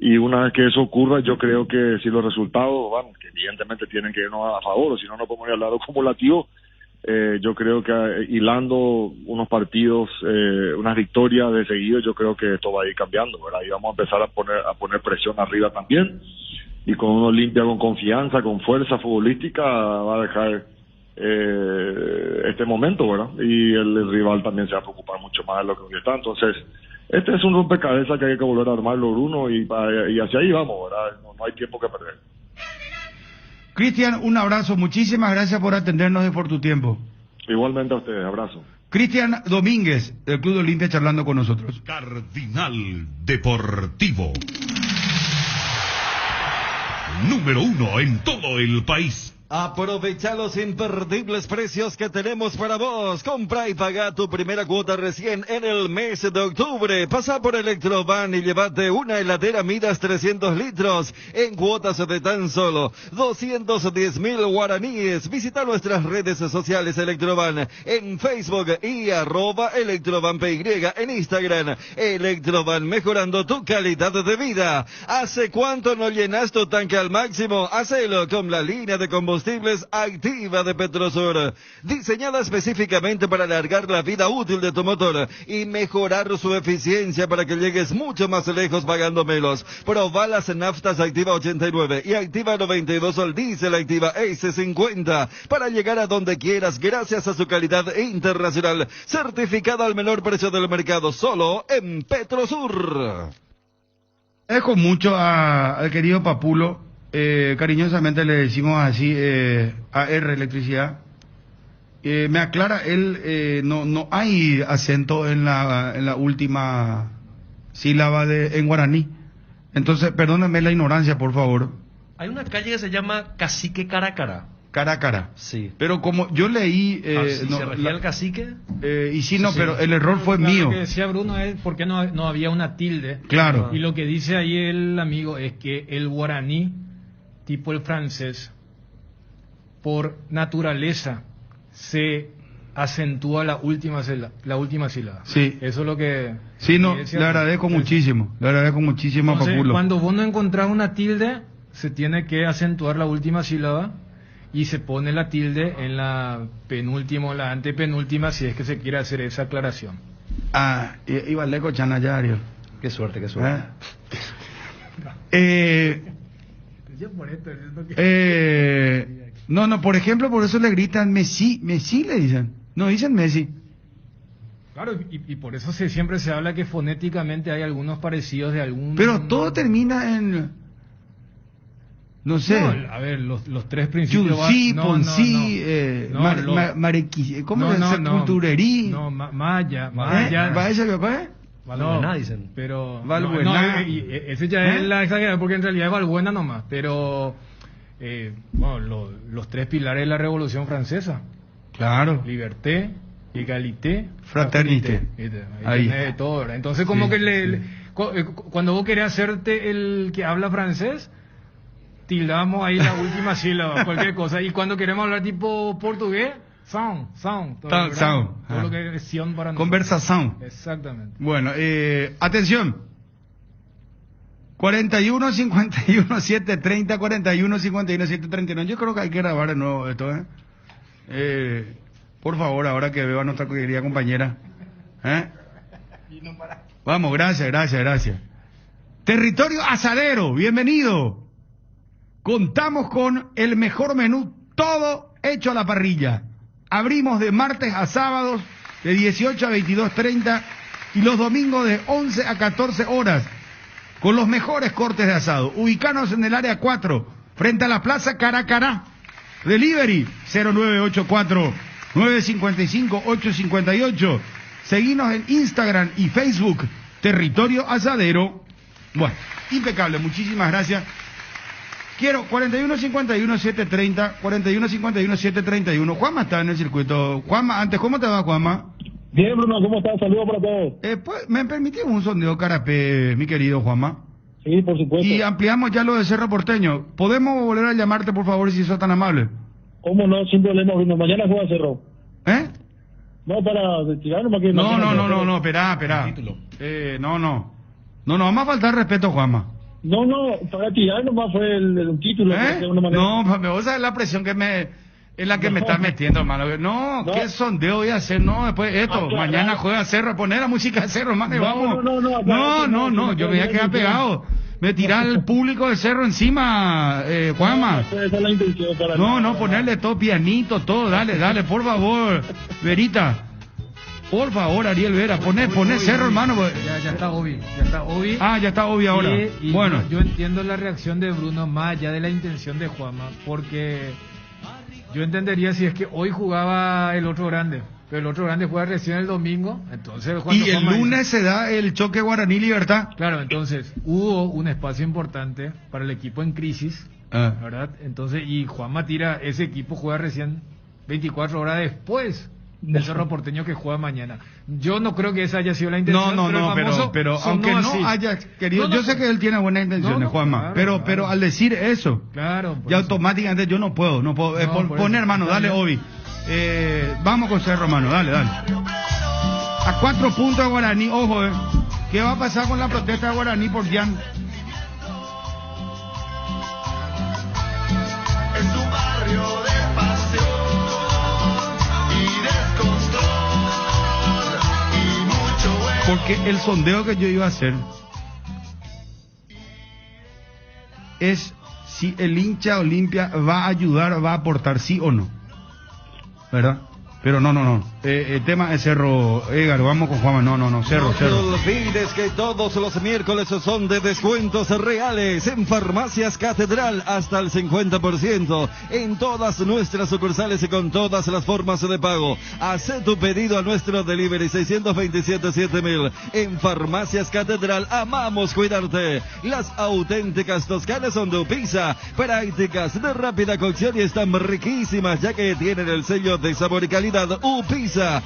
Y una vez que eso ocurra, yo creo que si los resultados van, que evidentemente tienen que irnos a favor, o si no, no podemos ir al lado acumulativo, yo creo que hilando unos partidos, unas victorias de seguido, yo creo que esto va a ir cambiando, ¿verdad? Y vamos a empezar a poner presión arriba también, y con un Olimpia con confianza, con fuerza futbolística, va a dejar este momento, ¿verdad? Y el rival también se va a preocupar mucho más de lo que hoy está, entonces este es un rompecabezas que hay que volver a armarlo, Bruno, y hacia ahí vamos, ¿verdad? No hay tiempo que perder. Cristian, un abrazo, muchísimas gracias por atendernos y por tu tiempo. Igualmente a ustedes, abrazo. Cristian Domínguez, del Club de Olimpia, charlando con nosotros. Cardinal Deportivo. Número 1 en todo el país. Aprovecha los imperdibles precios que tenemos para vos. Compra y paga tu primera cuota recién en el mes de octubre. Pasa por Electroban y llévate una heladera Midas 300 litros en cuotas de tan solo 210.000 guaraníes. Visita nuestras redes sociales Electroban en Facebook y @ElectrobanPY en Instagram. Electroban, mejorando tu calidad de vida. ¿Hace cuánto no llenas tu tanque al máximo? Hacelo con la línea de combustible combustibles Activa de Petrosur, diseñada específicamente para alargar la vida útil de tu motor y mejorar su eficiencia para que llegues mucho más lejos pagando menos. Proba las naftas Activa 89 y Activa 92 o el diésel Activa S50 para llegar a donde quieras gracias a su calidad internacional, certificada al menor precio del mercado, solo en Petrosur. Dejo mucho al querido Papulo, cariñosamente le decimos así, AR Electricidad. Me aclara, él no hay acento en la última sílaba en guaraní. Entonces, perdónenme la ignorancia, por favor. Hay una calle que se llama Cacique Caracara. Caracara. Sí. Pero como yo leí... ¿Se refiere al cacique? Y sí, no, sí, pero el error fue mío. Lo que decía Bruno es por qué no había una tilde. Claro. Y lo que dice ahí el amigo es que el guaraní, tipo el francés, por naturaleza se acentúa la última sílaba. Sí. Eso es lo que... Sí, no, le agradezco muchísimo. Le agradezco muchísimo a Papulo. Cuando vos no encontrás una tilde, se tiene que acentuar la última sílaba y se pone la tilde en la penúltima o la antepenúltima si es que se quiere hacer esa aclaración. Iba leco Chanayario. Qué suerte, qué suerte. No, por ejemplo, por eso le gritan Messi le dicen. No dicen Messi. Claro, y por eso siempre se habla que fonéticamente hay algunos parecidos de algún... Pero todo termina en... No sé. No, a ver, los tres principios... Yunsi, Ponsi, ¿cómo se dice? Culturerí. No, Maya. ¿Vaya que va? Valbuena, dicen. Pero... Valbuena. Ese ya es la exageración, porque en realidad es Valbuena nomás. Pero, los tres pilares de la Revolución Francesa. Claro. Liberté, égalité, fraternité. Ahí tenés todo, ¿verdad? Entonces, como sí, que cuando vos querés hacerte el que habla francés, tildamos ahí la última sílaba, cualquier cosa. Y cuando queremos hablar tipo portugués, sound. Todo lo que es sion para nosotros. Conversación. Exactamente. Bueno, atención. 41 51 730 41 51 739. Yo creo que hay que grabar de nuevo esto, por favor, ahora que veo a nuestra querida compañera. Vamos, gracias. Territorio Asadero, bienvenido. Contamos con el mejor menú, todo hecho a la parrilla. Abrimos de martes a sábados de 18 a 22:30 y los domingos de 11 a 14 horas con los mejores cortes de asado. Ubicanos en el área 4, frente a la Plaza Caracará. Delivery 0984-955-858. Seguinos en Instagram y Facebook, Territorio Asadero. Bueno, impecable, muchísimas gracias. Quiero 41-51-730, 41-51-731. Juanma está en el circuito. Juanma, antes, ¿cómo te va, Juanma? Bien, Bruno, ¿cómo estás? Saludos para todos. Pues, ¿me permitís un sondeo carapé, mi querido Juanma? Sí, por supuesto. Y ampliamos ya lo de Cerro Porteño. ¿Podemos volver a llamarte, por favor, si sos tan amable? ¿Cómo no? Sin problema, Bruno. Mañana juega Cerro. No, para tirar nomás que... No, esperá. No, vamos a faltar respeto, Juanma. No, para tirar nomás fue un título. No, vos sabés la presión que me estás metiendo, hermano. No, ¿qué sondeo voy a hacer? No, después esto, mañana juega Cerro, poner la música de Cerro, hermano, y vamos. No, yo me voy a quedar pegado. Me tirar el público de Cerro encima, Juanma. Esa es la intención para no, ponerle todo pianito, todo, dale, por favor, Verita. Por favor, Ariel Vera, poné Cerro, hermano. Ya está Obi. Ya está Obi ahora. Y bueno. Yo entiendo la reacción de Bruno más allá de la intención de Juanma, porque yo entendería si es que hoy jugaba el otro grande, pero el otro grande juega recién el domingo, entonces... Y el lunes se da el choque Guaraní Libertad. Claro, entonces hubo un espacio importante para el equipo en crisis, ¿verdad? Entonces, y Juanma tira, ese equipo juega recién 24 horas después del Cerro Porteño que juega mañana. Yo no creo que esa haya sido la intención. Pero aunque no haya querido, yo sé que él tiene buenas intenciones, Juanma, claro, pero al decir eso, ya automáticamente yo no puedo poner, hermano, dale, Obi. Vamos con Cerro, hermano, dale. A 4 puntos de Guaraní, ojo, ¿qué va a pasar con la protesta de Guaraní por Jan? En tu barrio Porque el sondeo que yo iba a hacer es si el hincha Olimpia va a ayudar, va a aportar, sí o no, ¿verdad? Pero no. El tema es Cerro, Edgar, vamos con Juanma. No, Cerro. No te olvides que todos los miércoles son de descuentos reales en Farmacias Catedral hasta el 50% en todas nuestras sucursales y con todas las formas de pago. Haz tu pedido a nuestro delivery 627-7000. En Farmacias Catedral amamos cuidarte. Las auténticas toscanas son de Upisa, prácticas de rápida cocción y están riquísimas ya que tienen el sello de sabor y calidad. Upisa,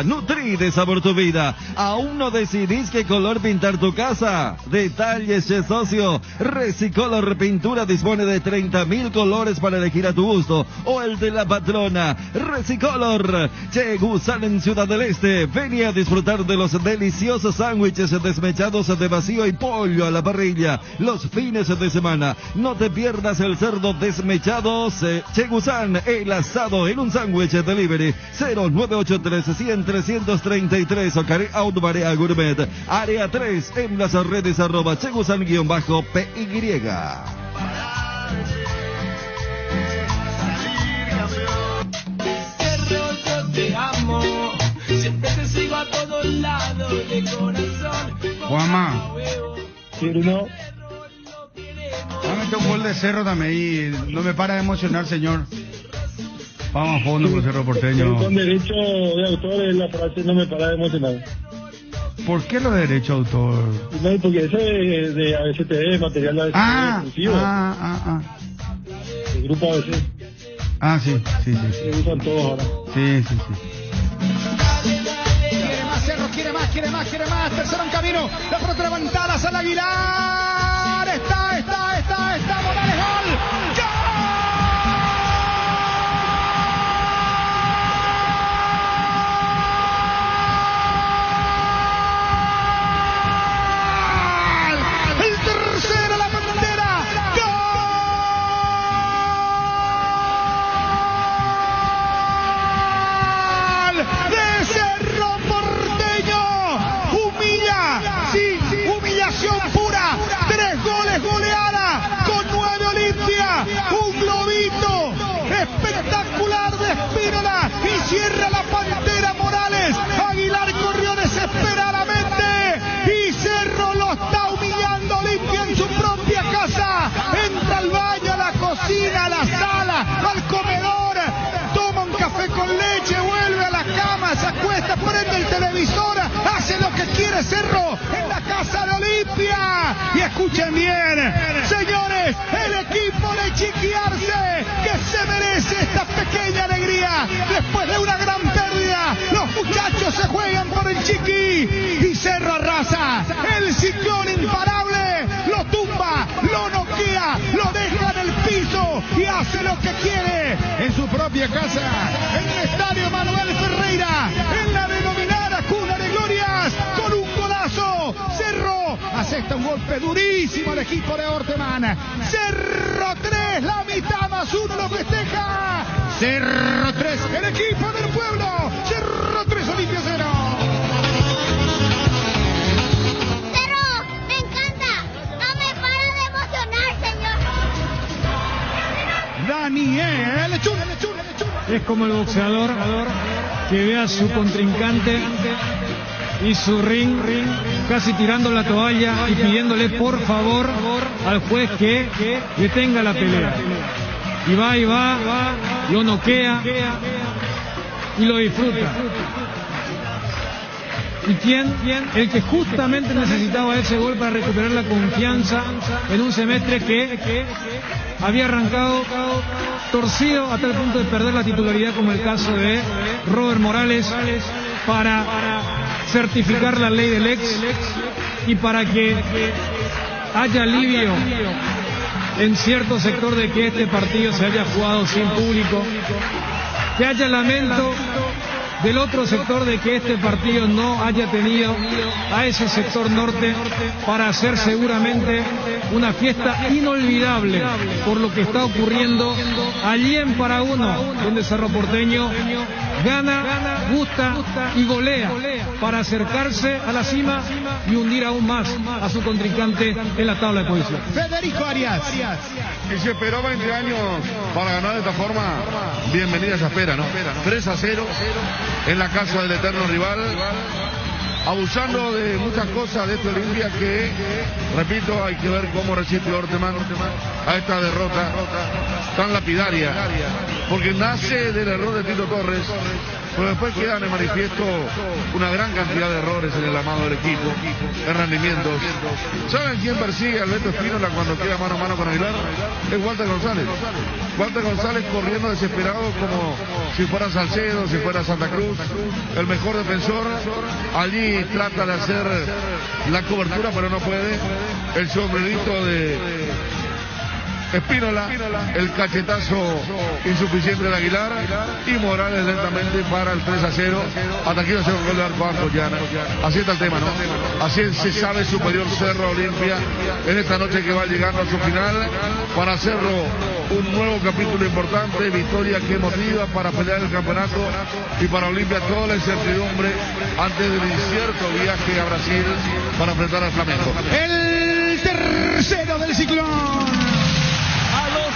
nutrí de sabor tu vida. ¿Aún no decidís qué color pintar tu casa? Detalles, che socio. Resicolor Pintura dispone de 30.000 colores para elegir a tu gusto. O el de la patrona. Resicolor. Che Gusán en Ciudad del Este. Ven a disfrutar de los deliciosos sándwiches desmechados de vacío y pollo a la parrilla los fines de semana. No te pierdas el cerdo desmechado Che Gusán, el asado en un sándwich delivery 0983-100-333 o Care Outbarea Gourmet área 3 en las redes @chegusan_PY. Te amo, siempre te sigo a todos lados de corazón. Juanma. Sí, Bruno. Dame un gol de Cerro también y no me para de emocionar, señor. Vamos a fondo con Cerro Porteño. Con derecho de autor la frase no me para de emocionar. ¿Por qué lo de derecho de autor? No, porque eso de ABCTV, material de ABCTV exclusivo. El grupo ABC. Sí. Se usan todos ahora. Sí. Quiere más. Tercero en camino. La pelota levantada al Aguilar. Está. Morales, gol. Cierra la Pantera Morales. Aguilar corrió desesperadamente y Cerro lo está humillando. Olimpia en su propia casa. Entra al baño, a la cocina, a la sala, al comedor. Toma un café con leche, vuelve a la cama, se acuesta, prende el televisor. Hace lo que quiere Cerro en la casa de Olimpia. Y escuchen bien, señores, el equipo de Chiquiarse que se merece esta pequeña alegría después de una gran pérdida. Los muchachos se juegan por el Chiqui y Cerro arrasa. El ciclón imparable lo tumba, lo noquea, lo deja en el piso y hace lo que quiere en su propia casa, en el estadio Manuel Ferreira, en la denominada cuna de glorias. Con un golazo Cerro asesta un golpe durísimo al equipo de Orteman. Cerro 3, la mitad más 1 lo festeja. Cerro 3, el equipo del pueblo. Cerro 3, Olimpia 0. Cerro, me encanta. No me para de emocionar, señor. Daniel Lechún. Es como el boxeador que ve a su contrincante y su ring casi tirando la toalla y pidiéndole por favor al juez que detenga la pelea. Y va, lo noquea y lo disfruta. ¿Y quién? El que justamente necesitaba ese gol para recuperar la confianza en un semestre que había arrancado torcido hasta el punto de perder la titularidad, como el caso de Robert Morales, para certificar la ley del ex y para que haya alivio en cierto sector de que este partido se haya jugado sin público, que haya lamento del otro sector de que este partido no haya tenido a ese sector norte para hacer seguramente una fiesta inolvidable por lo que está ocurriendo allí en Paraguno, donde Cerro Porteño gana, gusta y golea para acercarse a la cima y hundir aún más a su contrincante en la tabla de posición. Federico Arias. Y se esperó 20 años para ganar de esta forma. Bienvenida esa espera, ¿no? 3-0 en la casa del eterno rival. Abusando de muchas cosas de este Olimpia que, repito, hay que ver cómo resiste Orteman a esta derrota tan lapidaria, porque nace del error de Tito Torres, pero después quedan en manifiesto una gran cantidad de errores en el armado del equipo, en rendimientos. ¿Saben quién persigue a Alberto Espínola cuando queda mano a mano con Aguilar? Es Walter González. Walter González corriendo desesperado como si fuera Salcedo, si fuera Santa Cruz, el mejor defensor. Allí trata de hacer la cobertura, pero no puede. El sombrerito de Espínola, el cachetazo insuficiente de Aguilar, y Morales lentamente para el 3-0. Hasta aquí no se vuelve al banco ya. Así está el tema, ¿no? Así se sabe superior Cerro Olimpia en esta noche que va llegando a su final. Para Cerro, un nuevo capítulo importante, victoria que motiva para pelear el campeonato, y para Olimpia toda la incertidumbre antes del incierto viaje a Brasil para enfrentar al Flamengo. El tercero del ciclón. A los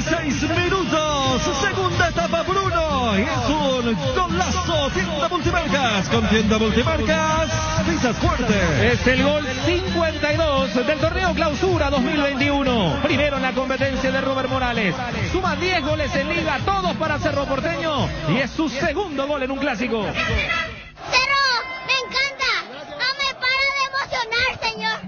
46 minutos, segunda etapa Bruno, y es un golazo. Tienda Multimarcas, con Tienda Multimarcas, pisas fuerte. Es el gol 52 del torneo Clausura 2021. Primero en la competencia de Robert Morales. Suma 10 goles en liga, todos para Cerro Porteño, y es su segundo gol en un clásico. Cerro, me encanta. No me para de emocionar, señor.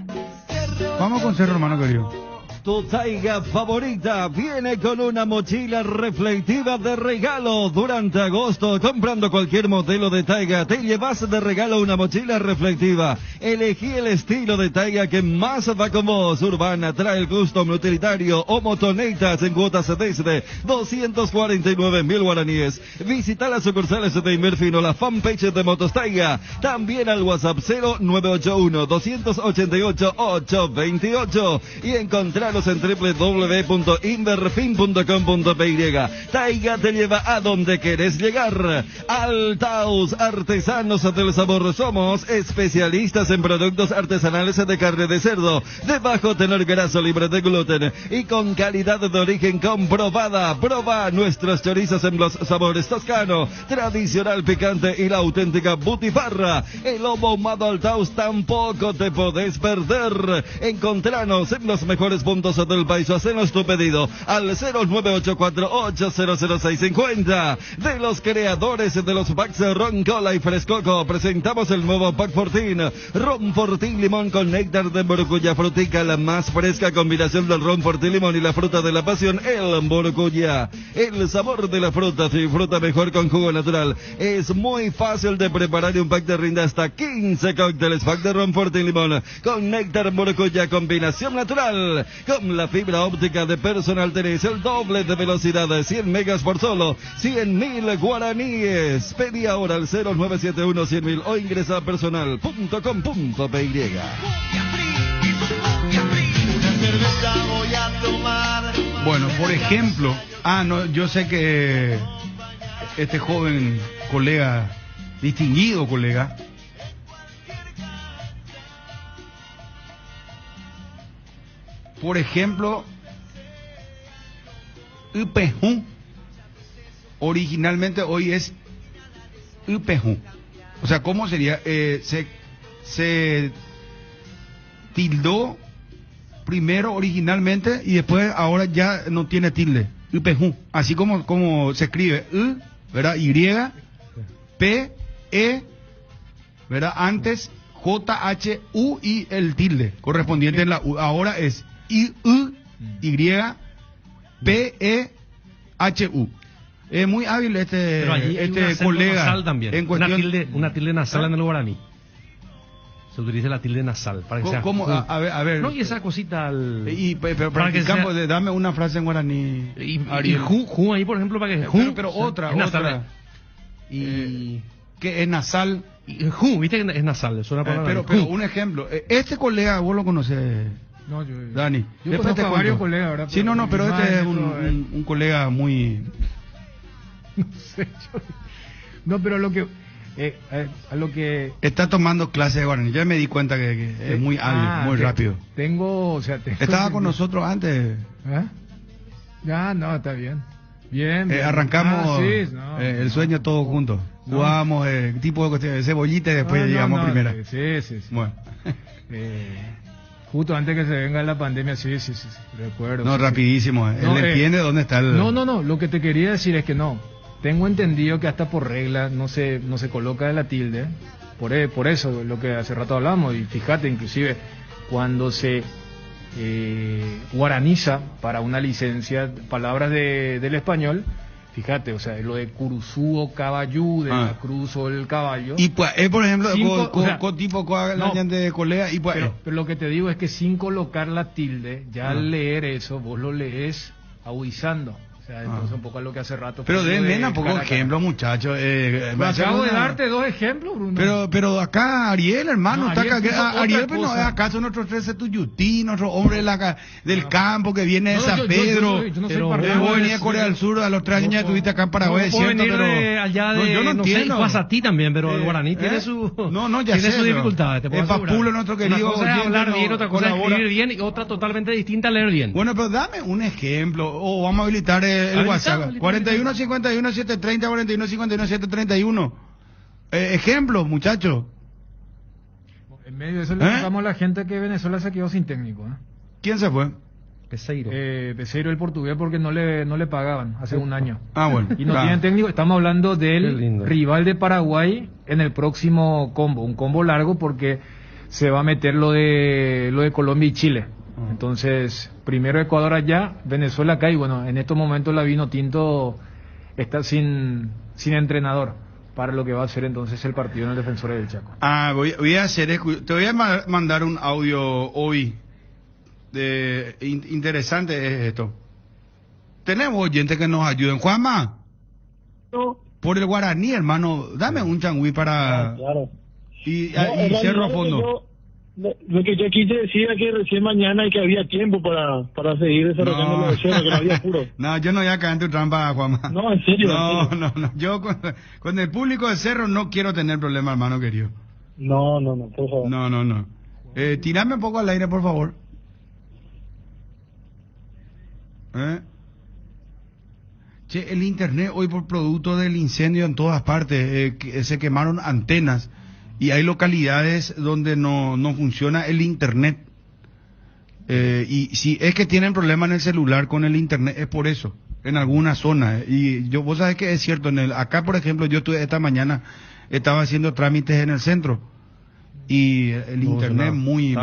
Vamos con Cerro, hermano querido. Tu Taiga favorita viene con una mochila reflectiva de regalo durante agosto. Comprando cualquier modelo de Taiga, te llevas de regalo una mochila reflectiva. Elegí el estilo de Taiga que más va con vos. Urbana, Trail, Custom, Utilitario o Motonetas en cuotas desde 249.000 guaraníes. Visita las sucursales de Inverfino, la fanpage de Motos Taiga. También al WhatsApp 0981-288-828 y encontrar en www.inverfin.com.py. Taiga te lleva a donde querés llegar. Altaus, artesanos del sabor. Somos especialistas en productos artesanales de carne de cerdo, de bajo tenor graso, libre de gluten y con calidad de origen comprobada. Proba nuestros chorizos en los sabores toscano, tradicional, picante y la auténtica butifarra. El lobo ahumado Altaus tampoco te podés perder. Encontranos en los mejores puntos del país. Hacenos tu pedido al 0984-800-650. De los creadores de los packs de Ron, Cola y Frescoco, presentamos el nuevo Pack Fortín. Ron Fortín Limón con néctar de maracuyá, frutica, la más fresca combinación del Ron Fortín Limón y la fruta de la pasión, el maracuyá. El sabor de la fruta se disfruta mejor con jugo natural. Es muy fácil de preparar y un pack de rinda hasta 15 cócteles. Pack de Ron Fortín Limón con néctar maracuyá, combinación natural. Con la fibra óptica de Personal tenés el doble de velocidad, de 100 megas por solo 100.000 guaraníes. Pedí ahora al 0971-100.000 o ingresa a personal.com.py. Bueno, por ejemplo, yo sé que este joven colega, distinguido colega, por ejemplo, UPJ, originalmente hoy es UPJ. O sea, ¿cómo sería? Se tildó primero originalmente y después ahora ya no tiene tilde. UPJ. Así como se escribe U, ¿verdad? Y, P, E, ¿verdad? Antes J, H, U y el tilde correspondiente en la U. Ahora es I, U, Y, P, E, H, U. Es muy hábil este colega. Nasal también. En cuestión... una tilde nasal en el guaraní. Se utiliza la tilde nasal para que sea. ¿Cómo? A ver. No, y esa cosita al. Pero practicamos, dame una frase en guaraní. Y ju ahí, por ejemplo, para que. Pero otra. Y. Que es nasal. Ju, viste que es nasal. Suena pero un ejemplo. Este colega, vos lo conocés. No, yo. Dani. Yo conozco a varios colegas, ¿verdad? Sí, no, pero este es un colega muy No sé, no, pero lo que... a lo que... Está tomando clases de guaraní. Ya me di cuenta que es muy hábil, muy rápido. Estaba con nosotros antes. Ya, no, está bien. Bien. Arrancamos no, el sueño todos juntos. Jugábamos tipo de cebollita y después llegamos a primera. Sí. Bueno. Justo antes que se venga la pandemia, sí, recuerdo. No, rapidísimo. Él entiende dónde está el... No, lo que te quería decir es que no. Tengo entendido que hasta por regla no se coloca la tilde. Por eso, lo que hace rato hablamos. Y fíjate, inclusive, cuando se guaraniza para una licencia palabras del español, fíjate, o sea, lo de curuzú caballú, de la cruz o el caballo. Y pues, por ejemplo, de colea, y pues... Pero lo que te digo es que sin colocar la tilde, ya al leer eso, vos lo lees agudizando. O sea, entonces un poco a lo que hace rato... Pero denme un poco ejemplos, muchachos. Acabo de darte 2 ejemplos, Bruno. Pero acá Ariel, hermano, Ariel pues no es acaso nuestros 13 tuyutí, nuestro hombre del campo que viene de San Pedro. Yo no soy vos venís de Corea del Sur, a los 3 años ya estuviste acá en Paraguay, ¿cierto? Pero allá de, yo no entiendo. Guasatí también, pero el guaraní tiene su... ya tiene sé, su dificultad, te puedo es papulo nuestro querido. Una cosa es hablar bien, otra cosa es escribir bien y otra totalmente distinta leer bien. Bueno, pero dame un ejemplo, o vamos a habilitar el WhatsApp. 41 51 730 41 51 731. Ejemplos, muchachos. En medio de eso le contamos a la gente que Venezuela se quedó sin técnico. ¿Quién se fue? Peseiro. Peseiro, el portugués, porque no le pagaban hace un año. Bueno. Y no tienen técnico. Estamos hablando del rival de Paraguay en el próximo combo. Un combo largo porque se va a meter lo de Colombia y Chile. Entonces, primero Ecuador allá, Venezuela acá, y bueno, en estos momentos la Vinotinto está sin entrenador para lo que va a ser entonces el partido en el Defensores del Chaco. Te voy a mandar un audio hoy. Interesante es esto. Tenemos oyentes que nos ayuden. Juanma, por el guaraní, hermano, dame un changüí para... Claro. Y cierro a fondo. Lo que yo quise decir es que recién mañana y que había tiempo para seguir desarrollando lo de Cerro, que no había apuro. No, yo no voy a caer en tu trampa, Juanma. No, en serio. No. Yo con el público de Cerro no quiero tener problemas, hermano querido. No, por favor. No. Tirame un poco al aire, por favor. Che, el internet hoy por producto del incendio en todas partes, se quemaron antenas. Y hay localidades donde no funciona el internet. Y si es que tienen problemas en el celular con el internet, es por eso, en algunas zonas. Y vos sabés que es cierto, acá por ejemplo, yo esta mañana estaba haciendo trámites en el centro. Y el internet muy...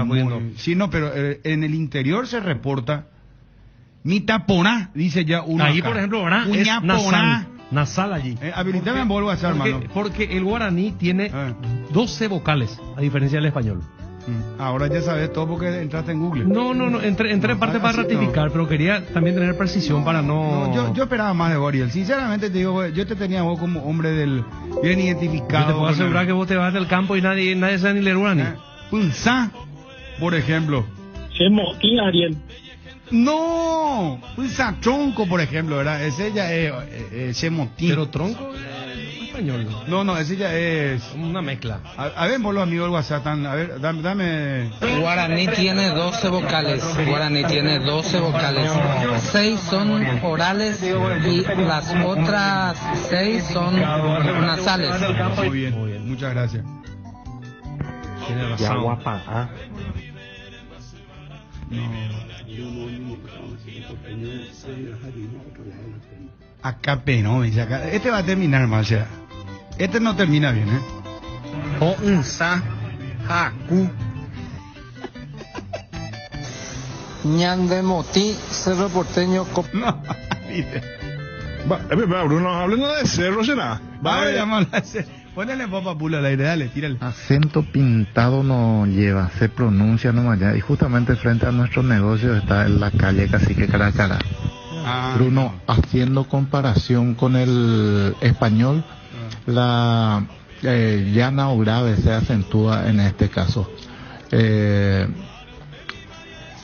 Sí, no, pero en el interior se reporta... Mi taponá, dice ya uno ahí, acá. Por ejemplo, ¿verdad? Es nasal allí. Habilitame en Volvo a hacer, hermano. Porque el guaraní tiene 12 vocales, a diferencia del español. Ahora ya sabes todo porque entraste en Google. No, entré en parte para ratificar, pero quería también tener precisión para no... Yo esperaba más de Goriel. Sinceramente te digo, yo te tenía vos como hombre bien identificado. Yo te puedo asegurar que vos te vas del campo y nadie sabe ni leer guaraní. Punzá, por ejemplo. Semotín, Ariel. No, Punzá tronco, por ejemplo, ¿verdad? Ese ya es Semotín. Pero tronco español. No, ese ya es una mezcla. A ver, por los amigos del WhatsApp, a ver, dame. Guaraní tiene 12 vocales. 6 son orales y las otras 6 son nasales. Muy bien, muchas gracias. Tiene razón. Ya guapa, Acá no, me dice acá. Este va a terminar mal, o sea. Este no termina bien, Onza, Haku, Ñandemoti, Cerro Porteño. No, Bruno, hablando de Cerro, ¿será? Ponele popa pula al aire, dale, tírale. Acento pintado no lleva, se pronuncia nomás ya. Y justamente frente a nuestros negocios está en la calle Cacique Caracara. Bruno, haciendo comparación con el español, la llana o grave se acentúa en este caso.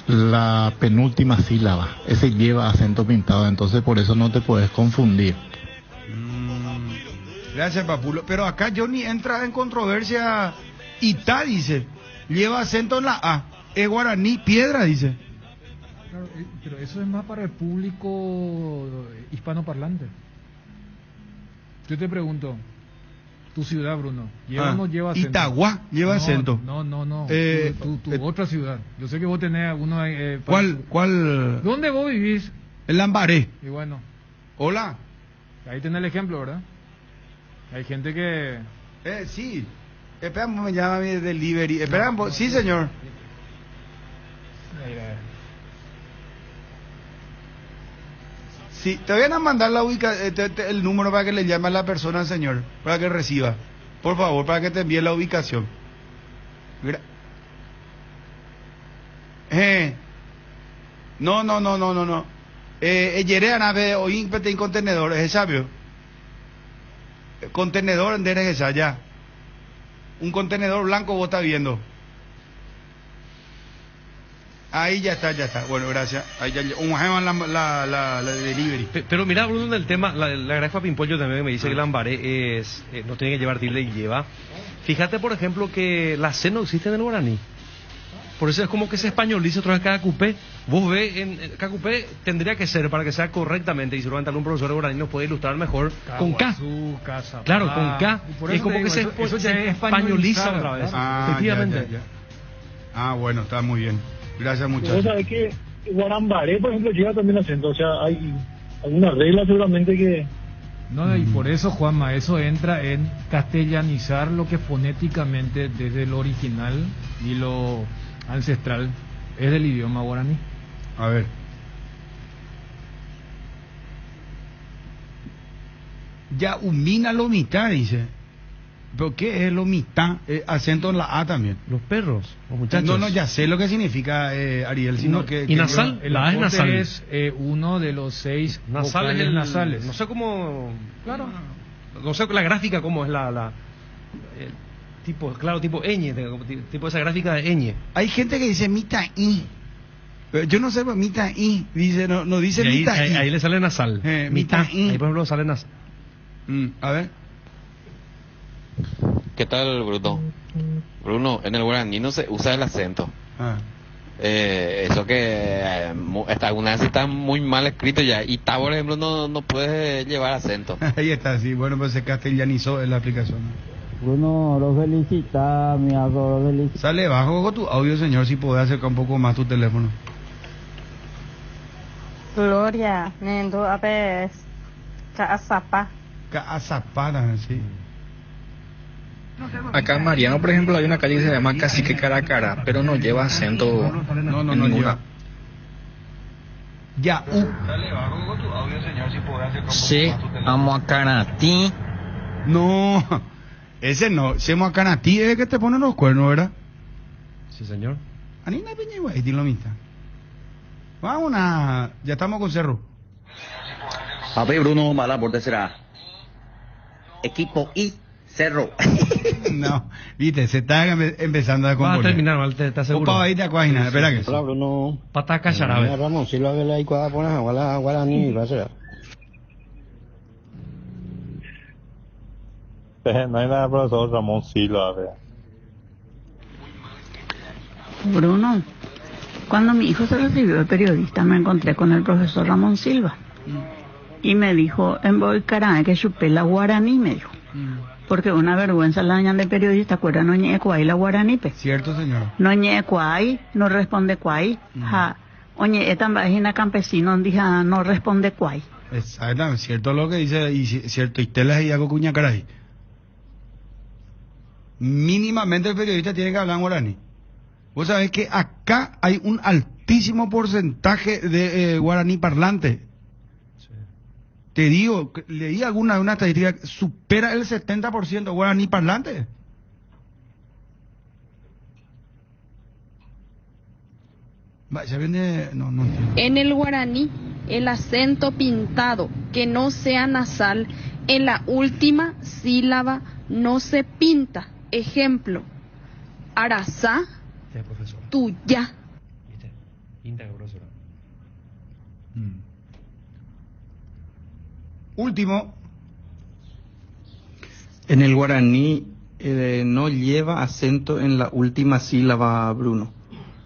La penúltima sílaba, ese lleva acento pintado, entonces por eso no te puedes confundir. Gracias, Papulo. Pero acá Johnny entra en controversia. Ita dice, lleva acento en la A. Es guaraní piedra, dice. Claro, pero eso es más para el público hispanoparlante. Yo te pregunto, tu ciudad, Bruno, ¿lleva o no lleva acento? Itagua lleva acento. No. Tu otra ciudad. Yo sé que vos tenés alguno... ¿Cuál? ¿Dónde vos vivís? En Lambaré. Y bueno. Hola. Ahí tenés el ejemplo, ¿verdad? Hay gente que... Sí. Espera, me llama mi delivery. Espera, sí, señor. Sí, te voy a mandar el número para que le llame a la persona, señor, para que reciba. Por favor, para que te envíe la ubicación. No. Yere anabe o impete en contenedor, es sabio. Contenedor en esa ya. Un contenedor blanco vos estás viendo. Ahí ya está. Bueno, gracias. Ahí ya la delivery. Pero mira, Bruno, en el tema, la granja Pimpollo también me dice que Lambaré no tiene que llevar tilde y lleva. Fíjate, por ejemplo, que la C no existe en el guaraní. Por eso es como que se españoliza otra vez cada cupé. Vos ves, en cada cupé tendría que ser, para que sea correctamente, y seguramente algún profesor de guaraní nos puede ilustrar mejor, con K. Claro, con K. Es como que se españoliza otra vez. Efectivamente. Ya. Bueno, está muy bien. Gracias, muchachos. Vos sabés que Guarambaré, por ejemplo, lleva también acento. O sea, hay alguna regla seguramente que... No, y por eso, Juanma, eso entra en castellanizar lo que fonéticamente desde lo original y lo ancestral es del idioma guaraní. A ver. Ya umina lo mitad, dice. ¿Pero qué es lo mitad? Acento en la A también. Los perros, los muchachos. No, ya sé lo que significa, Ariel, sino que... ¿Y nasal? La A es nasal. Es uno de los 6 vocales nasales. No sé cómo... Claro. No sé la gráfica cómo es tipo ñ, tipo esa gráfica de ñ. Hay gente que dice mita i. Yo no sé, mita i. Dice, no dice y mita i. Ahí le sale nasal. Mita i. Ahí, por ejemplo, sale nasal. A ver. ¿Qué tal, Bruno? Bruno, en el guaraní no se usa el acento. Eso que algunas veces está muy mal escrito ya. Y ta, por ejemplo, no puede llevar acento. Ahí está, sí. Bueno, pues se castellanizó en la aplicación. Bruno, lo felicita, mi amigo, lo felicita. Sale bajo con tu audio, señor, si podés acercar un poco más tu teléfono. Gloria, Nendo, a ver, Caazapa. Caazapa, sí. Acá en Mariano, por ejemplo, hay una calle que se llama Cacique Caracara, pero no lleva acento. No lleva. Ya, Dale, bajo con tu audio, señor, si podés hacer como sí, vamos a Canatí. No, ese no. Semo a Canatí es que te ponen los cuernos, ¿verdad? Sí, señor. Anina Peñegua, y lo mista. Vamos ya estamos con Cerro. Papi Bruno, mala aporte será. Equipo I. Cerro. No, viste, se está empezando a componer. Va a terminar, te aseguro. Opa, ahí te acuágina, espera que. Hola, Bruno. Pataca Charabe. Ramón, si lo hago ahí cuadra pones a guaraní, va a ser. No hay nada, profesor Ramón Silva. Bruno, cuando mi hijo se recibió de periodista me encontré con el profesor Ramón Silva y me dijo, en Boicará que chupé la guaraní, me dijo. Porque una vergüenza la ñan de periodista, acuerda, no ñe cuay la guaranipe. Cierto, señor. No ñe cuay, no responde cuay. Oye, esta página campesino dije, no responde cuay. Exactamente, cierto lo que dice, y cierto, y telas y hago cuña caray. Mínimamente el periodista tiene que hablar en guaraní. Vos sabés que acá hay un altísimo porcentaje de guaraní parlante. Te digo, leí una estadística que supera el 70% guaraní parlante. Ya viene, no entiendo. En el guaraní, el acento pintado que no sea nasal en la última sílaba no se pinta. Ejemplo, arazá, tuya. Último, En el guaraní no lleva acento en la última sílaba, Bruno.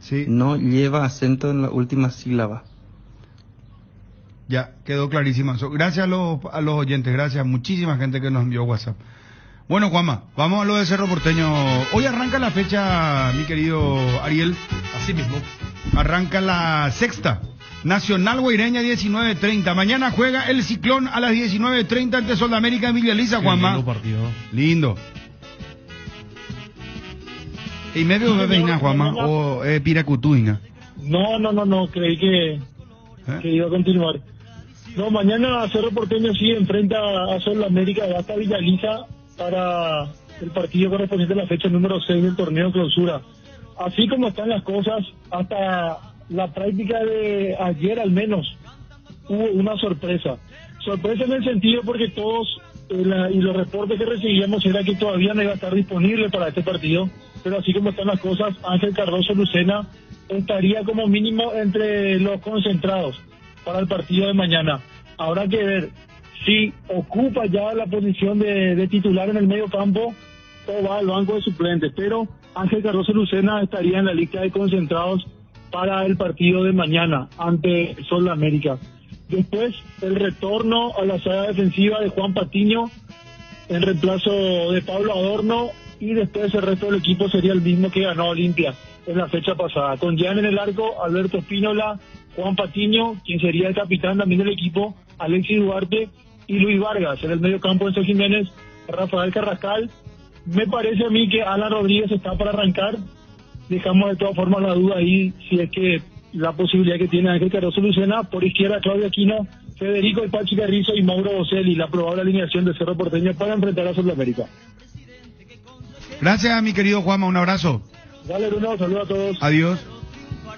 Sí. No lleva acento en la última sílaba. Ya, quedó clarísimo eso. Gracias a los oyentes, gracias. Muchísima gente que nos envió WhatsApp. Bueno, Juanma, vamos a lo de Cerro Porteño. Hoy arranca la fecha, mi querido Ariel. Así mismo. Arranca la sexta. Nacional Guaireña 19:30. Mañana juega el Ciclón a las 19:30 ante Sol de América en Villa Elisa, Juanma. Lindo partido. Lindo. ¿Y medio de Veina, Juanma? ¿O Piracutuina? No, creí que iba a continuar. No, mañana Cerro Porteño sí enfrenta a Sol de América hasta Villa Elisa para el partido correspondiente a la fecha número 6 del torneo clausura. Así como están las cosas, hasta la práctica de ayer al menos hubo una sorpresa. Sorpresa en el sentido porque todos y los reportes que recibíamos era que todavía no iba a estar disponible para este partido, pero así como están las cosas, Ángel Cardoso Lucena estaría como mínimo entre los concentrados para el partido de mañana. Habrá que ver si ocupa ya la posición de titular en el medio campo o va al banco de suplentes, pero Ángel Cardoso Lucena estaría en la lista de concentrados para el partido de mañana ante Sol de América. Después, el retorno a la saga defensiva de Juan Patiño en reemplazo de Pablo Adorno, y después el resto del equipo sería el mismo que ganó Olimpia en la fecha pasada. Con Jan en el arco, Alberto Espínola, Juan Patiño, quien sería el capitán también del equipo, Alexis Duarte y Luis Vargas. En el medio campo, Enzo Jiménez, Rafael Carrascal. Me parece a mí que Alan Rodríguez está para arrancar. Dejamos de todas formas la duda ahí si es que la posibilidad que tiene Ángel Cardoso Lucena. Por izquierda, Claudio Aquino, Federico El Pachi Carrizo y Mauro Bocelli, la probable alineación de Cerro Porteño para enfrentar a Sudamérica. Gracias, mi querido Juanma, un abrazo. Dale, Bruno, saludos a todos. Adiós.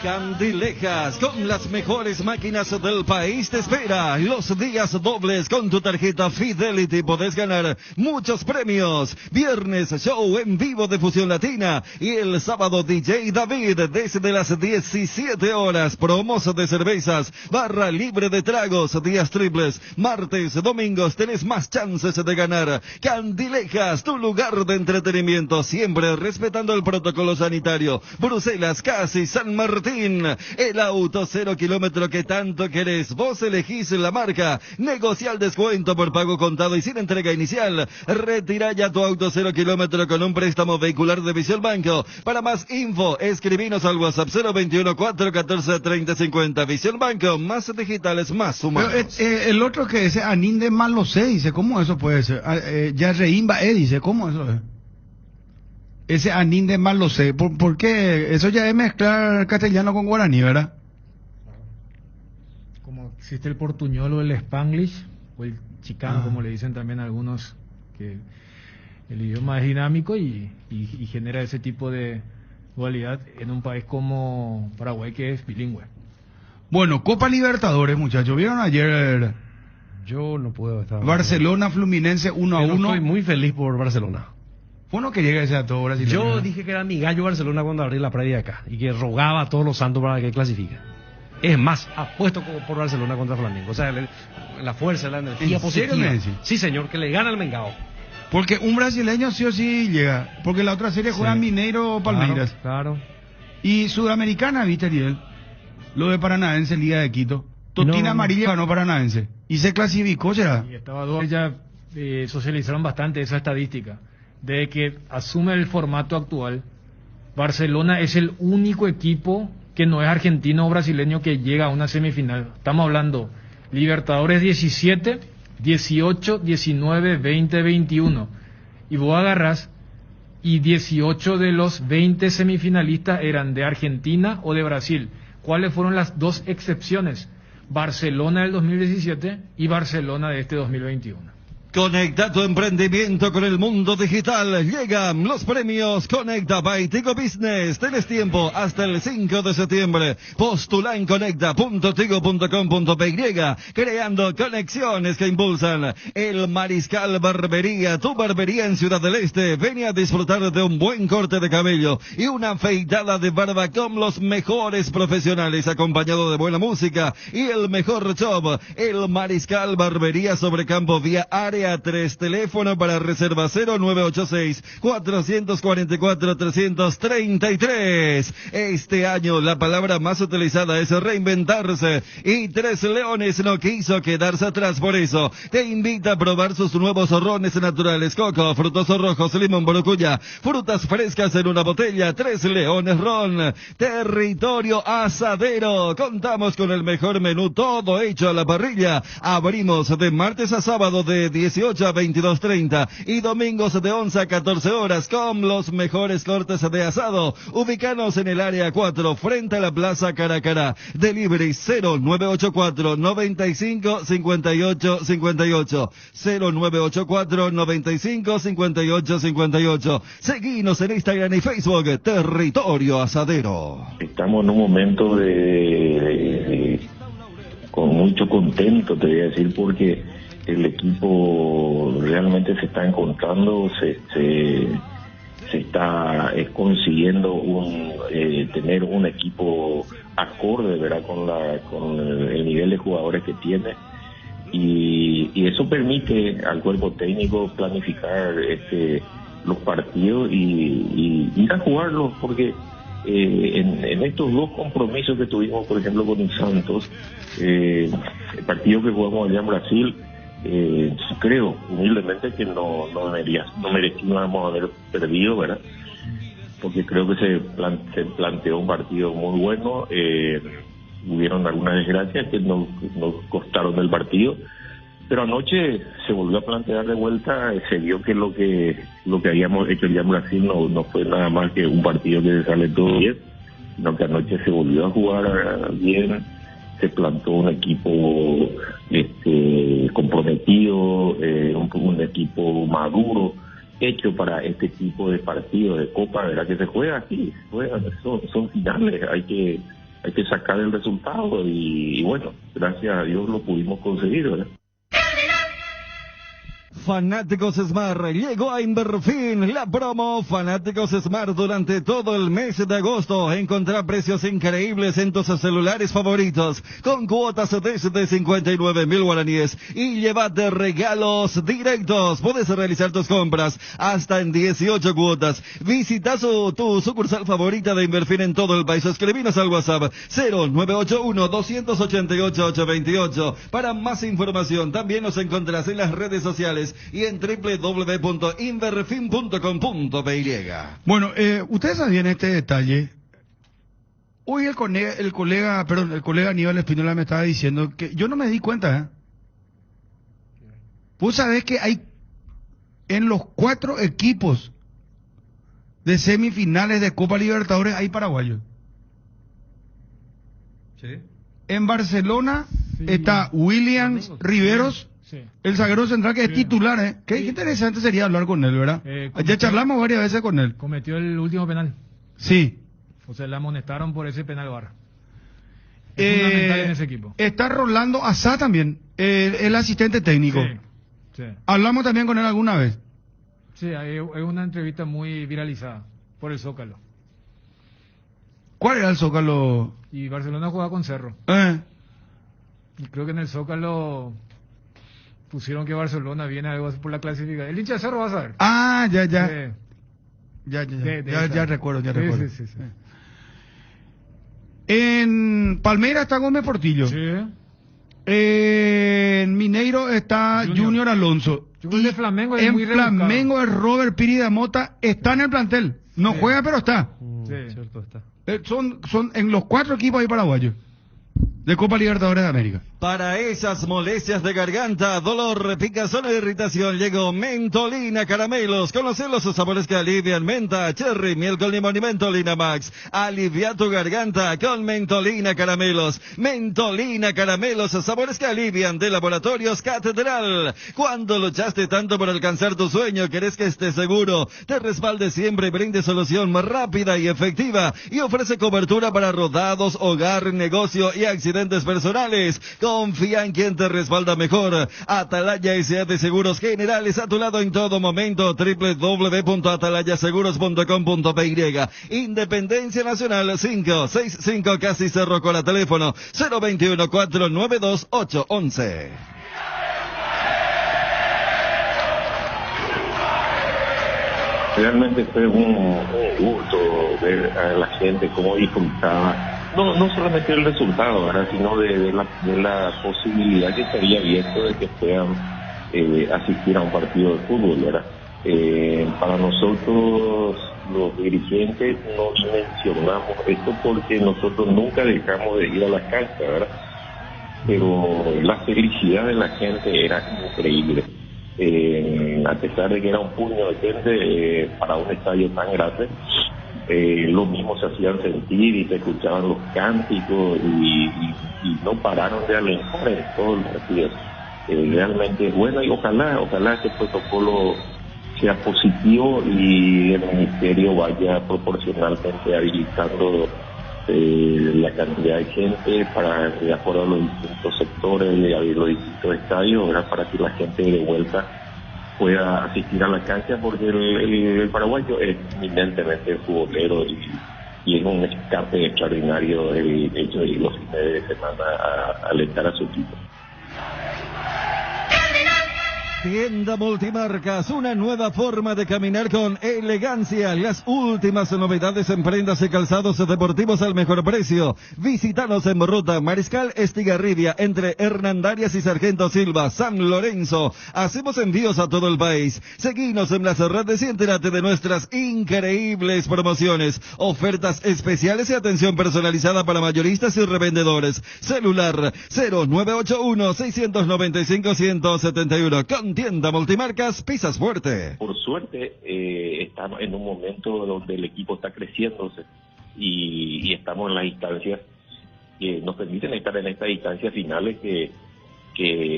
Candilejas, con las mejores máquinas del país, te espera los días dobles con tu tarjeta Fidelity. Podés ganar muchos premios. Viernes, show en vivo de Fusión Latina. Y el sábado, DJ David, desde las 17 horas. Promos de cervezas, barra libre de tragos, días triples. Martes, domingos, tenés más chances de ganar. Candilejas, tu lugar de entretenimiento, siempre respetando el protocolo sanitario. Bruselas, Casi, San Martín. El auto 0 kilómetro que tanto querés. Vos elegís la marca. Negocia el descuento por pago contado y sin entrega inicial. Retira ya tu auto 0 kilómetro con un préstamo vehicular de Visión Banco. Para más info, escribinos al WhatsApp 021-414-3050. Visión Banco, más digitales, más humanos. Pero, el otro que dice Anín de Malosé, dice, ¿cómo eso puede ser? Ya Reimba dice, ¿cómo eso es? Ese Anín de Malosé, ¿por qué? Eso ya es mezclar castellano con guaraní, ¿verdad? Como existe el portuñol o el spanglish, o el chicano, como le dicen también algunos, que el idioma es dinámico y genera ese tipo de dualidad en un país como Paraguay, que es bilingüe. Bueno, Copa Libertadores, muchachos, ¿vieron ayer? Yo no puedo estar. Barcelona Fluminense 1-1. Estoy muy feliz por Barcelona. Uno que llega ese a todo brasileño. Yo dije que era mi gallo Barcelona cuando abrí la previa acá y que rogaba a todos los santos para que clasifique. Es más, apuesto por Barcelona contra Flamengo. O sea, la fuerza, la energía positiva. Sí, señor, que le gana al Mengao. Porque un brasileño sí o sí llega. Porque la otra serie juega Mineiro o Palmeiras. Claro. Y Sudamericana, ¿viste, Ariel? Lo de Paranaense, Liga de Quito. Totina Amarilla ganó Paranaense. Y se clasificó, ¿será? Y estaba dos. Ya socializaron bastante esa estadística. De que asume el formato actual, Barcelona es el único equipo que no es argentino o brasileño que llega a una semifinal. Estamos hablando Libertadores 17, 18, 19, 20, 21. Y vos agarrás y 18 de los 20 semifinalistas eran de Argentina o de Brasil. ¿Cuáles fueron las dos excepciones? Barcelona del 2017 y Barcelona de este 2021. Conecta tu emprendimiento con el mundo digital. Llegan los premios Conecta by Tigo Business. Tienes tiempo hasta el 5 de septiembre. Postula en conecta.tigo.com.py, creando conexiones que impulsan. El Mariscal Barbería, tu barbería en Ciudad del Este. Ven a disfrutar de un buen corte de cabello y una afeitada de barba con los mejores profesionales, acompañado de buena música y el mejor show. El Mariscal Barbería sobre Campo Vía Área área 3. Teléfono para reserva 0986-444-333. Este año la palabra más utilizada es reinventarse y Tres Leones no quiso quedarse atrás, por eso te invita a probar sus nuevos rones naturales, coco, frutos rojos, limón, borocuya, frutas frescas en una botella. Tres Leones Ron, territorio asadero. Contamos con el mejor menú, todo hecho a la parrilla. Abrimos de martes a sábado de 18 a 22:30 y domingos de 11 a 14 horas con los mejores cortes de asado. Ubícanos en el área 4 frente a la Plaza Caracará. Delivery 0984 95 58 58 0984 95 58 58. Seguinos en Instagram y Facebook, Territorio Asadero. Estamos en un momento con mucho contento, te voy a decir, porque el equipo realmente se está encontrando, se está consiguiendo tener un equipo acorde, ¿verdad?, con el nivel de jugadores que tiene, y eso permite al cuerpo técnico planificar los partidos y ir a jugarlos, porque en estos dos compromisos que tuvimos, por ejemplo, con el Santos, el partido que jugamos allá en Brasil, creo humildemente que no merecíamos haber perdido, ¿verdad? Porque creo que se planteó un partido muy bueno. Hubieron algunas desgracias que nos costaron el partido, pero anoche se volvió a plantear de vuelta. Se vio que lo que habíamos hecho ya en Brasil no fue nada más que un partido que se sale todo bien, sino que anoche se volvió a jugar bien. Se plantó un equipo comprometido, un equipo maduro, hecho para este tipo de partidos de Copa, ¿verdad? Que se juega aquí, son finales, hay que sacar el resultado y bueno, gracias a Dios lo pudimos conseguir, ¿verdad? Fanáticos Smart, llegó a Inverfin la promo Fanáticos Smart durante todo el mes de agosto. Encontrá precios increíbles en tus celulares favoritos, con cuotas desde 59.000 guaraníes y llévate regalos directos. Puedes realizar tus compras hasta en 18 cuotas. Visita tu sucursal favorita de Inverfin en todo el país. Escribinos al WhatsApp 0981-288-828. Para más información, también nos encontrarás en las redes sociales y en www.inverfin.com.py. Bueno, ustedes sabían este detalle. Hoy el colega Aníbal Espínola me estaba diciendo que yo no me di cuenta, Vos sabés que hay en los 4 equipos de semifinales de Copa Libertadores hay paraguayos. ¿Sí? En Barcelona está William Riveros, el zaguero central que es titular, Qué interesante sería hablar con él, ¿verdad? Ya charlamos varias veces con él. Cometió el último penal. Sí. O sea, le amonestaron por ese penal VAR. Es fundamental en ese equipo. Está Rolando Azá también, el asistente técnico. Sí. Hablamos también con él alguna vez. Sí, es una entrevista muy viralizada por el Zócalo. ¿Cuál era el Zócalo? Y Barcelona jugaba con Cerro. Y creo que en el Zócalo pusieron que Barcelona viene algo así por la clasificación. El hincha de Cerro va a saber. Ya recuerdo. Sí. En Palmeiras está Gómez Portillo. Sí. En Mineiro está Junior Alonso. Y de Flamengo es muy Flamengo es Robert Piri de Mota. Está en el plantel. No juega, pero está. Cierto está. Son en los 4 equipos ahí paraguayos de Copa Libertadores de América. Para esas molestias de garganta, dolor, picazón e irritación, llegó Mentolina Caramelos. Conocer los sabores que alivian: menta, cherry, miel con limón y Mentolina Max. Alivia tu garganta con Mentolina Caramelos. Mentolina Caramelos, sabores que alivian, de Laboratorios Catedral. Cuando luchaste tanto por alcanzar tu sueño, querés que estés seguro, te respalde siempre y brinde solución más rápida y efectiva, y ofrece cobertura para rodados, hogar, negocio y accidentes personales. Confía en quien te respalda mejor. Atalaya S.A. de Seguros Generales, a tu lado en todo momento. www.atalayaseguros.com.py. Independencia Nacional 565, casi Cerro con la teléfono 021-492-811. Realmente fue un gusto ver a la gente cómo disfrutaba, no solamente el resultado, ¿verdad?, sino de la posibilidad que estaría abierto de que puedan asistir a un partido de fútbol, ¿verdad? Para nosotros los dirigentes no mencionamos esto porque nosotros nunca dejamos de ir a la cancha, ¿verdad? Pero la felicidad de la gente era increíble. A pesar de que era un puño de gente para un estadio tan grande, lo mismo se hacían sentir y se escuchaban los cánticos y no pararon de alentar en todo el partido. Realmente es bueno y ojalá este protocolo sea positivo y el ministerio vaya proporcionalmente habilitando la cantidad de gente para, de acuerdo a los distintos sectores de los distintos estadios, ¿verdad?, para que la gente de vuelta pueda asistir a la cancha, porque el paraguayo es eminentemente futbolero y es un escape extraordinario el hecho de ir los fines de semana a alentar a su equipo. Tienda Multimarcas, una nueva forma de caminar con elegancia. Las últimas novedades en prendas y calzados deportivos al mejor precio. Visítanos en Ruta Mariscal Estigarribia, entre Hernandarias y Sargento Silva, San Lorenzo. Hacemos envíos a todo el país. Seguinos en las redes y entérate de nuestras increíbles promociones, ofertas especiales y atención personalizada para mayoristas y revendedores. Celular 0981-695-171. Con Tienda Multimarcas, pisas fuerte. Por suerte, estamos en un momento donde el equipo está creciéndose y estamos en las instancias que nos permiten estar en estas instancias finales que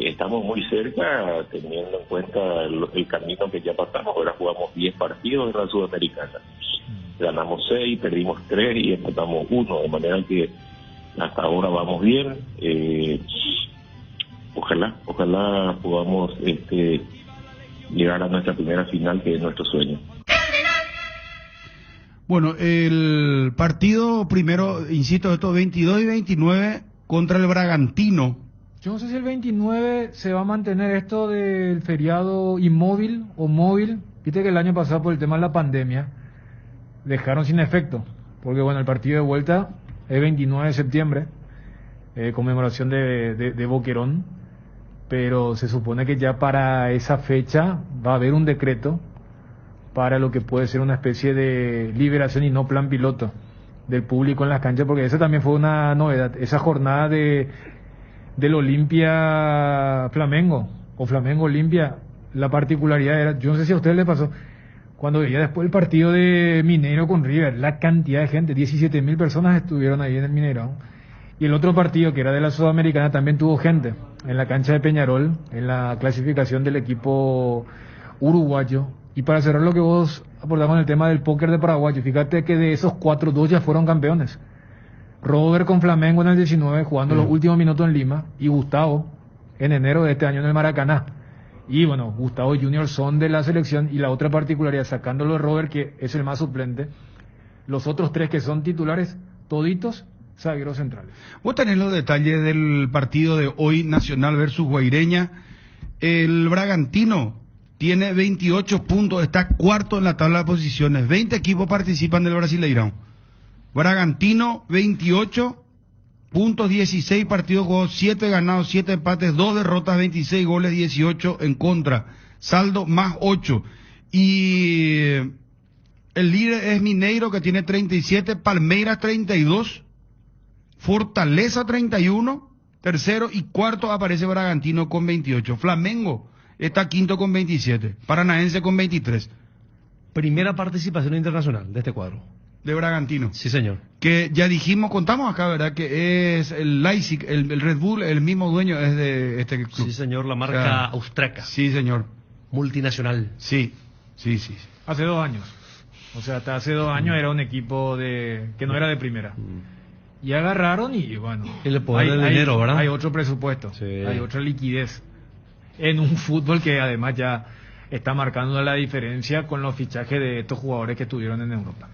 estamos muy cerca, teniendo en cuenta el camino que ya pasamos. Ahora jugamos 10 partidos en la Sudamericana. Ganamos 6, perdimos 3 y empatamos 1, de manera que hasta ahora vamos bien. Ojalá podamos llegar a nuestra primera final, que es nuestro sueño. Bueno, el partido primero, insisto, estos 22 y 29 contra el Bragantino. Yo no sé si el 29 se va a mantener esto del feriado inmóvil o móvil. Viste que el año pasado, por el tema de la pandemia, dejaron sin efecto, porque bueno, el partido de vuelta es 29 de septiembre, conmemoración de Boquerón. Pero se supone que ya para esa fecha va a haber un decreto para lo que puede ser una especie de liberación y no plan piloto del público en las canchas, porque esa también fue una novedad, esa jornada del Olimpia Flamengo, o Flamengo Olimpia. La particularidad era, yo no sé si a ustedes les pasó, cuando veía después el partido de Mineiro con River, la cantidad de gente, 17.000 personas estuvieron ahí en el Mineirão. Y el otro partido, que era de la Sudamericana, también tuvo gente en la cancha de Peñarol, en la clasificación del equipo uruguayo. Y para cerrar lo que vos aportamos en el tema del póker de paraguayo, fíjate que de esos 4, 2 ya fueron campeones. Robert con Flamengo en el 19, jugando los últimos minutos en Lima, y Gustavo en enero de este año en el Maracaná. Y bueno, Gustavo y Junior son de la selección, y la otra particularidad, sacándolo de Robert, que es el más suplente, los otros 3 que son titulares, toditos zagueros centrales. Vos tenés los detalles del partido de hoy, Nacional versus Guaireña. El Bragantino tiene 28 puntos, está cuarto en la tabla de posiciones. 20 equipos participan del Brasileirão. Bragantino, 28 puntos, 16 partidos jugados, 7 ganados, 7 empates, 2 derrotas, 26 goles, 18 en contra. Saldo más 8. Y el líder es Mineiro, que tiene 37, Palmeiras 32, Fortaleza 31, tercero, y cuarto aparece Bragantino con 28. Flamengo está quinto con 27, Paranaense con 23. Primera participación internacional de este cuadro. De Bragantino. Sí, señor. Que ya dijimos, contamos acá, ¿verdad? Que es el Leipzig, el Red Bull, el mismo dueño es de este club. Sí, señor, la marca austriaca. Sí, señor. Multinacional. Sí. Hace 2 años. O sea, hasta hace 2 años era un equipo que no era de primera. Y agarraron y bueno, el poder del dinero, ¿verdad? Hay otro presupuesto, hay otra liquidez en un fútbol que además ya está marcando la diferencia con los fichajes de estos jugadores que estuvieron en Europa.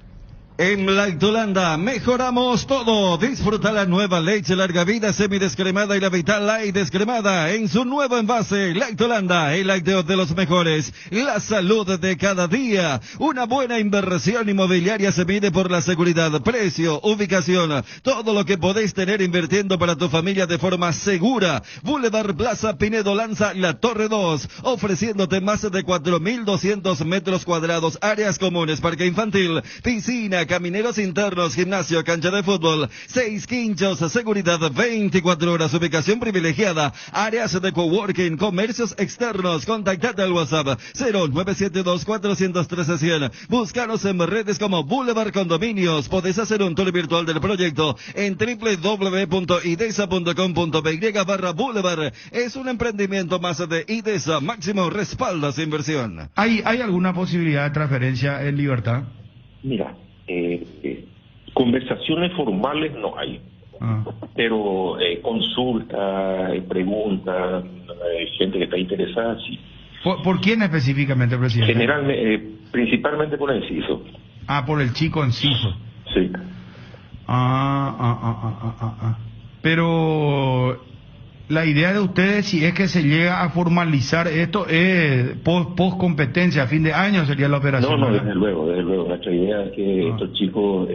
En Lactolanda mejoramos todo. Disfruta la nueva leche larga vida semidescremada y la Vital Light descremada en su nuevo envase. Lactolanda, el lácteo de los mejores. La salud de cada día. Una buena inversión inmobiliaria se mide por la seguridad, precio, ubicación. Todo lo que podéis tener invirtiendo para tu familia de forma segura. Boulevard Plaza Pinedo lanza La Torre 2, ofreciéndote más de 4.200 metros cuadrados, áreas comunes, parque infantil, piscina, camineros internos, gimnasio, cancha de fútbol, 6 quinchos, seguridad 24 horas, ubicación privilegiada, áreas de coworking, comercios externos. Contactate al WhatsApp 0972-413-100. Búscanos en redes como Boulevard Condominios. Podés hacer un tour virtual del proyecto en www.idesa.com.py/Boulevard. Es un emprendimiento más de Idesa. Máximo respalda su inversión. ¿Hay alguna posibilidad de transferencia en libertad? Mira, conversaciones formales no hay, pero consultas, preguntas, gente que está interesada, sí. ¿Por quién específicamente, presidente? Generalmente, principalmente por el CISO. Por el chico en CISO. Sí. Pero la idea de ustedes, si es que se llega a formalizar esto, es post competencia, a fin de año sería la operación. No, desde luego. Nuestra idea es que estos chicos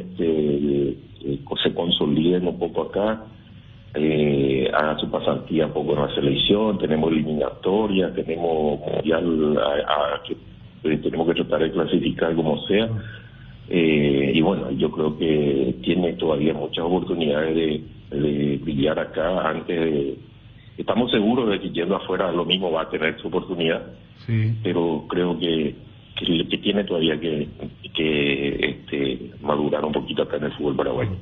se consoliden un poco acá, hagan su pasantía un poco en la selección. Tenemos eliminatoria, tenemos mundial que tenemos que tratar de clasificar como sea. Y bueno, yo creo que tiene todavía muchas oportunidades de brillar acá antes de... Estamos seguros de que yendo afuera lo mismo va a tener su oportunidad, sí, pero creo que tiene todavía que madurar un poquito acá en el fútbol paraguayo.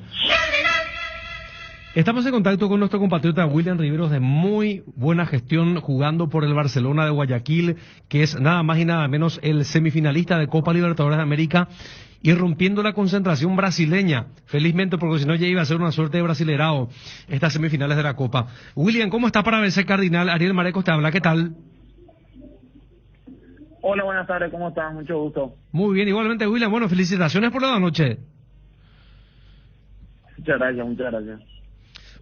Estamos en contacto con nuestro compatriota William Riveros, de muy buena gestión, jugando por el Barcelona de Guayaquil, que es nada más y nada menos el semifinalista de Copa Libertadores de América, y rompiendo la concentración brasileña, felizmente, porque si no ya iba a ser una suerte de brasilerao estas semifinales de la Copa. William, ¿cómo está para BC Cardinal? Ariel Marecos te habla, ¿qué tal? Hola, buenas tardes, ¿cómo estás? Mucho gusto. Muy bien, igualmente, William. Bueno, felicitaciones por la noche. Muchas gracias.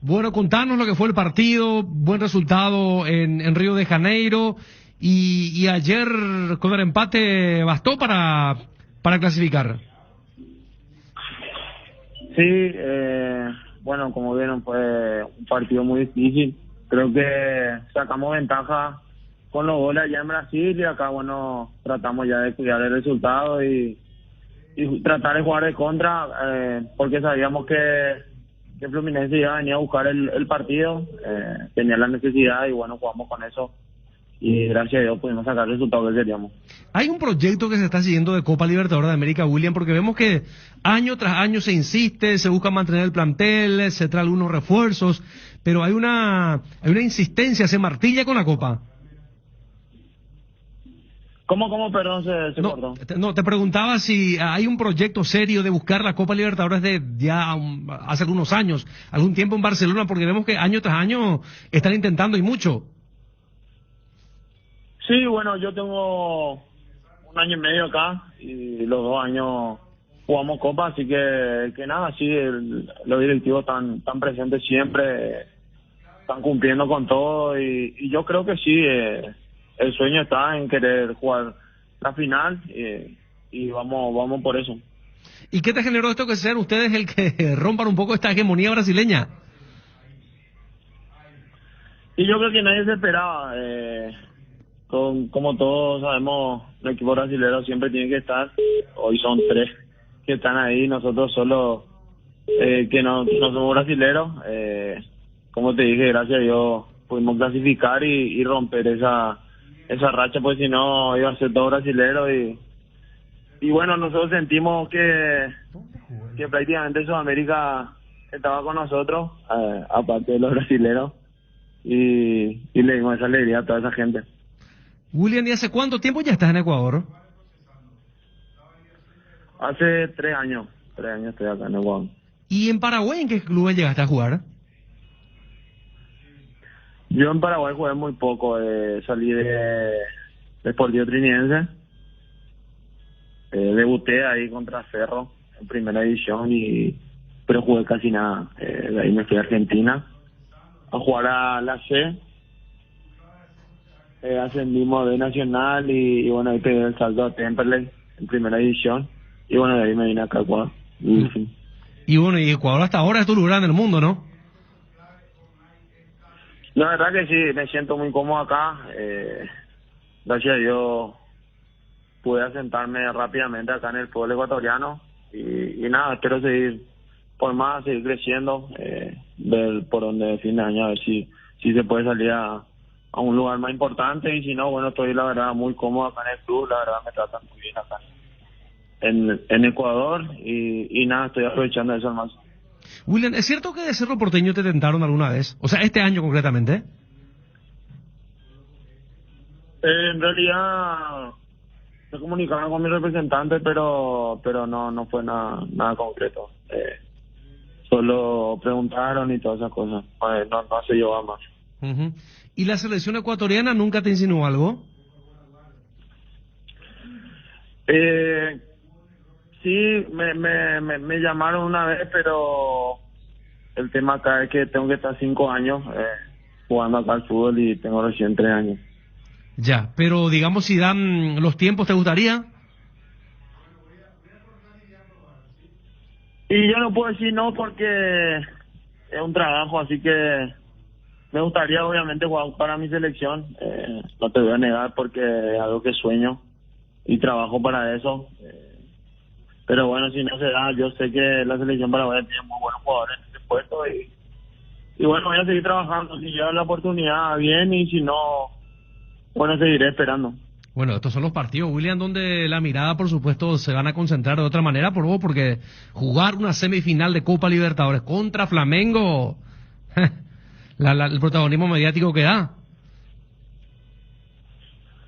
Bueno, contanos lo que fue el partido, buen resultado en Río de Janeiro, y ayer con el empate bastó para clasificar. Sí, bueno, como vieron, fue un partido muy difícil. Creo que sacamos ventaja con los goles allá en Brasil, y acá, bueno, tratamos ya de cuidar el resultado y tratar de jugar de contra, porque sabíamos que Fluminense ya venía a buscar el partido, tenía la necesidad, y bueno, jugamos con eso. Y gracias a Dios pudimos sacar el resultado que queríamos. Hay un proyecto que se está siguiendo de Copa Libertadores de América, William, porque vemos que año tras año se insiste, se busca mantener el plantel, se trae algunos refuerzos, pero hay una insistencia, se martilla con la Copa. ¿Cómo, perdón, se cortó? No, te preguntaba si hay un proyecto serio de buscar la Copa Libertadores de ya hace algunos años, algún tiempo en Barcelona, porque vemos que año tras año están intentando y mucho. Sí, bueno, yo tengo 1 año y medio acá, y los 2 años jugamos Copa, así que nada, sí, los directivos están presentes siempre, están cumpliendo con todo, y yo creo que sí, el sueño está en querer jugar la final, y vamos por eso. ¿Y qué te generó esto que sean ustedes el que rompan un poco esta hegemonía brasileña? Y yo creo que nadie se esperaba, como todos sabemos, el equipo brasileño siempre tiene que estar. Hoy son 3 que están ahí, nosotros solo que no somos brasileños. Como te dije, gracias a Dios pudimos clasificar y romper esa racha, pues si no iba a ser todo brasilero, y bueno, nosotros sentimos que prácticamente Sudamérica estaba con nosotros, aparte de los brasileros, y le dimos esa alegría a toda esa gente. William, ¿y hace cuánto tiempo ya estás en Ecuador? Hace 3 años. 3 años estoy acá en Ecuador. ¿Y en Paraguay en qué clubes llegaste a jugar? Yo en Paraguay jugué muy poco. Salí de Sportivo Trinidense. Debuté ahí contra Cerro primera división, pero jugué casi nada. De ahí me fui a Argentina a jugar a la C. Ascendimos de Nacional y bueno, ahí pegué el salto a Temperley en primera división. Y bueno, de ahí me vine acá a Ecuador. Y bueno, y Ecuador hasta ahora es tu lugar en el mundo, ¿no? La verdad que sí, me siento muy cómodo acá. Gracias a Dios pude asentarme rápidamente acá en el fútbol ecuatoriano. Y nada, espero seguir por más, seguir creciendo, ver por donde fin de año, a ver si se puede salir a un lugar más importante. Y si no, bueno, estoy la verdad muy cómodo acá en el club. La verdad me tratan muy bien acá en Ecuador. Y nada, estoy aprovechando eso al máximo. William, ¿es cierto que de Cerro Porteño te tentaron alguna vez? O sea, este año concretamente. En realidad se comunicaron con mi representante, pero no fue nada concreto. Solo preguntaron y todas esas cosas. No se llevó a más. ¿Y la selección ecuatoriana nunca te insinuó algo? Sí, me llamaron una vez, pero el tema acá es que tengo que estar 5 años jugando acá al fútbol y tengo recién 3 años. Ya, pero digamos si dan los tiempos, ¿te gustaría? Y yo no puedo decir no porque es un trabajo, así que me gustaría obviamente jugar para mi selección. No te voy a negar porque es algo que sueño y trabajo para eso. Pero bueno, si no se da, yo sé que la selección paraguaya tiene muy buenos jugadores en este puesto y bueno, voy a seguir trabajando. Si llega la oportunidad, bien, y si no, bueno, seguiré esperando. Bueno, estos son los partidos, William, donde la mirada, por supuesto, se van a concentrar de otra manera por vos, porque jugar una semifinal de Copa Libertadores contra Flamengo, el protagonismo mediático que da.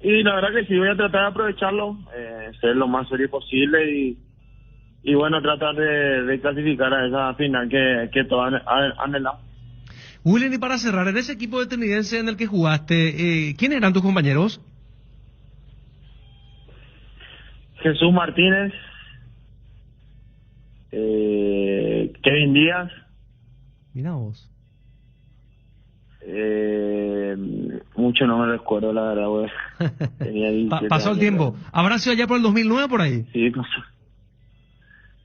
Y la verdad que sí, voy a tratar de aprovecharlo, ser lo más serio posible y bueno, tratar de clasificar a esa final que todos anhelamos. William, y para cerrar, en ese equipo estadounidense en el que jugaste, ¿quiénes eran tus compañeros? Jesús Martínez, Kevin Díaz. Mira vos. Mucho no me recuerdo, la verdad, güey. Tenía 17 pasó el tiempo. ¿Habrá sido allá por el 2009 por ahí? Sí, pasó.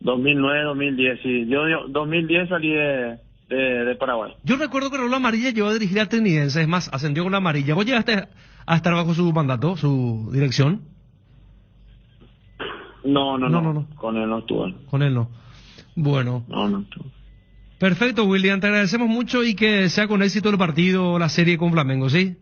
2009, 2010, sí. Yo 2010 salí de Paraguay. Yo recuerdo que Raúl Amarilla llegó a dirigir al Trinidence, es más, ascendió con la Amarilla. ¿Vos llegaste a estar bajo su mandato, su dirección? No. Con él no estuve. Con él no. Bueno. No. Perfecto, William, te agradecemos mucho y que sea con éxito el partido, la serie con Flamengo, ¿sí?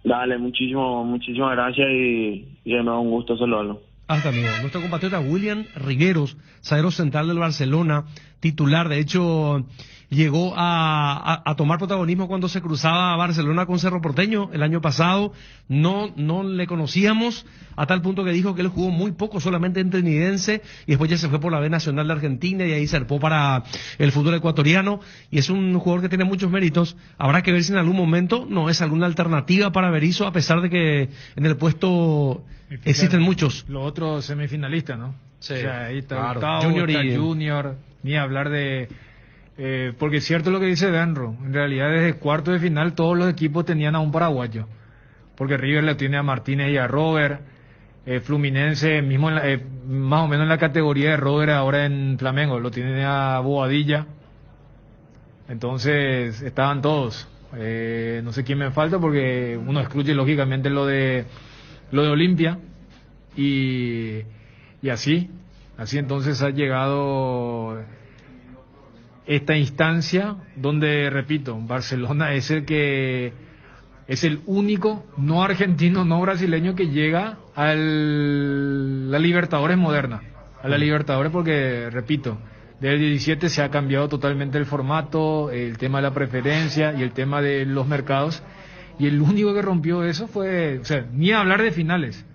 Dale, muchísimas gracias y de nuevo un gusto saludarlo. Hasta luego. Nuestro compatriota William Rigueros, zaguero central del Barcelona, titular, de hecho llegó a tomar protagonismo cuando se cruzaba Barcelona con Cerro Porteño el año pasado. No le conocíamos, a tal punto que dijo que él jugó muy poco, solamente en Trinidence, y después ya se fue por la B Nacional de Argentina y ahí zarpó para el fútbol ecuatoriano, y es un jugador que tiene muchos méritos. Habrá que ver si en algún momento no es alguna alternativa para Berizzo, a pesar de que en el puesto existen muchos. Los otros semifinalistas, ¿no? Sí, o sea, ahí está claro. Gustavo, Junior está Junior, ni hablar de... porque es cierto lo que dice Benro, en realidad desde cuarto de final todos los equipos tenían a un paraguayo, porque River le tiene a Martínez y a Robert, Fluminense mismo más o menos en la categoría de Robert ahora en Flamengo, lo tiene a Boadilla, entonces estaban todos, no sé quién me falta porque uno excluye lógicamente lo de Olimpia y así entonces ha llegado esta instancia donde, repito, Barcelona es el único no argentino, no brasileño que llega a la Libertadores moderna, a la Libertadores, porque, repito, desde el 17 se ha cambiado totalmente el formato, el tema de la preferencia y el tema de los mercados, y el único que rompió eso fue, o sea, ni hablar de finales.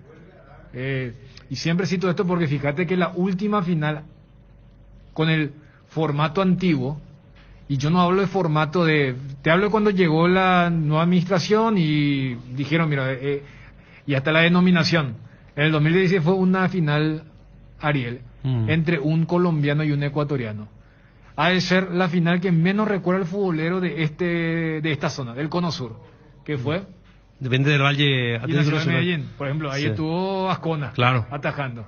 Y siempre cito esto porque fíjate que la última final con el formato antiguo, y yo no hablo de formato te hablo de cuando llegó la nueva administración y dijeron, mira, y hasta la denominación. En el 2016 fue una final Ariel, entre un colombiano y un ecuatoriano. Ha de ser la final que menos recuerda el futbolero de esta zona, del Cono Sur, que fue... Depende del Valle Atlético de Medellín. Por ejemplo, ahí estuvo Ascona, claro, atajando.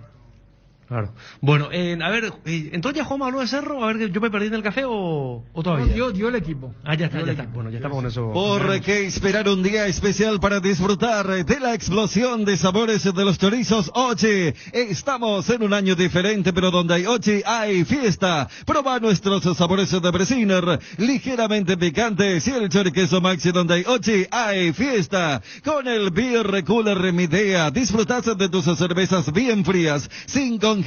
Claro. Bueno, a ver, entonces ya Juanma habló de Cerro, a ver, ¿yo me perdí en el café o todavía? Yo el equipo. Ya está. Bueno, ya estamos con eso. ¿Por qué esperar un día especial para disfrutar de la explosión de sabores de los chorizos Ochi? Estamos en un año diferente, pero donde hay Ochi hay fiesta. Proba nuestros sabores de Bresiner, ligeramente picantes, y el choriqueso Maxi, donde hay Ochi hay fiesta. Con el Beer Cooler Midea, disfrutas de tus cervezas bien frías, sin congelarlas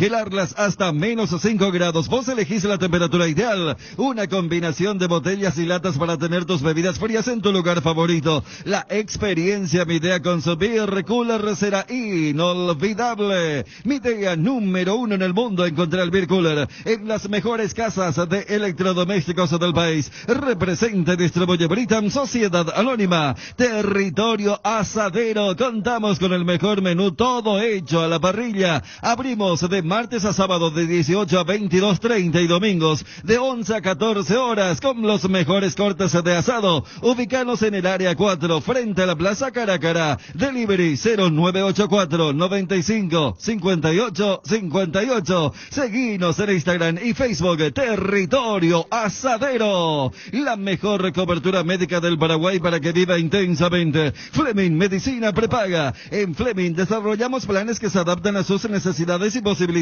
hasta menos 5 grados. Vos elegís la temperatura ideal. Una combinación de botellas y latas para tener tus bebidas frías en tu lugar favorito. La experiencia Midea con su Beer Cooler será inolvidable. Midea número 1 en el mundo. Encontrá el Beer Cooler en las mejores casas de electrodomésticos del país. Representa y distribuye Britam Sociedad Anónima. Territorio Asadero. Contamos con el mejor menú, todo hecho a la parrilla. Abrimos de martes a sábado de 18 a 22:30 y domingos de 11 a 14 horas con los mejores cortes de asado. Ubicanos en el área 4 frente a la Plaza Caracara. Delivery 0984 95 58 58. Seguinos en Instagram y Facebook. Territorio Asadero. La mejor cobertura médica del Paraguay para que viva intensamente. Fleming Medicina Prepaga. En Fleming desarrollamos planes que se adaptan a sus necesidades y posibilidades.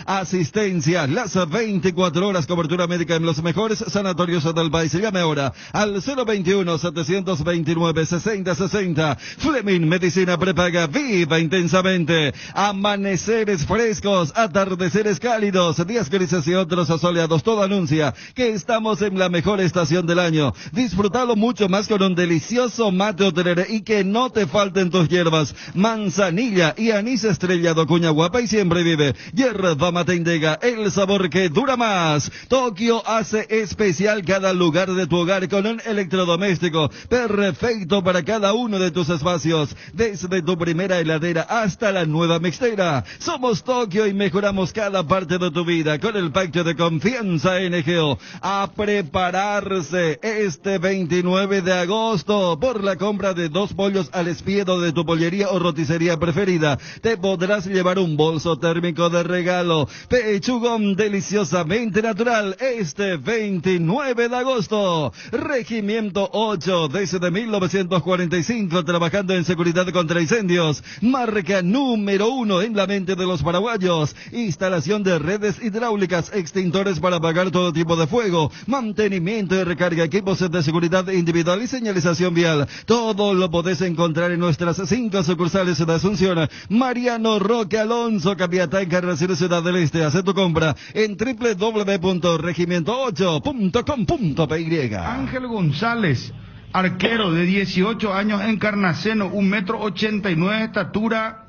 Asistencia las 24 horas, cobertura médica en los mejores sanatorios del país. Llame ahora al 021-729-6060. Fleming Medicina Prepaga. Viva intensamente. Amaneceres frescos, atardeceres cálidos, días grises y otros soleados. Todo anuncia que estamos en la mejor estación del año. Disfrutalo mucho más con un delicioso mate hotelero y que no te falten tus hierbas. Manzanilla y anís estrellado, cuña guapa y siempre vive. Yerba mate Indega, el sabor que dura más. Tokio hace especial cada lugar de tu hogar con un electrodoméstico perfecto para cada uno de tus espacios. Desde tu primera heladera hasta la nueva mixtera. Somos Tokio y mejoramos cada parte de tu vida con el pacto de confianza NGO. A prepararse este 29 de agosto por la compra de 2 pollos al espiedo de tu pollería o roticería preferida. Te podrás llevar un bolso térmico de regalo. Pechugón deliciosamente natural este 29 de agosto. Regimiento 8 desde 1945 trabajando en seguridad contra incendios. Marca número 1 en la mente de los paraguayos. Instalación de redes hidráulicas, extintores para apagar todo tipo de fuego, mantenimiento y recarga, equipos de seguridad individual y señalización vial. Todo lo podés encontrar en nuestras 5 sucursales de Asunción. Mariano Roque Alonso, Capiatá, Encarnación, Ciudad del Este. Haz tu compra en www.regimiento8.com.py. Ángel González, arquero de 18 años, Encarnaceno, 1,89 m de estatura,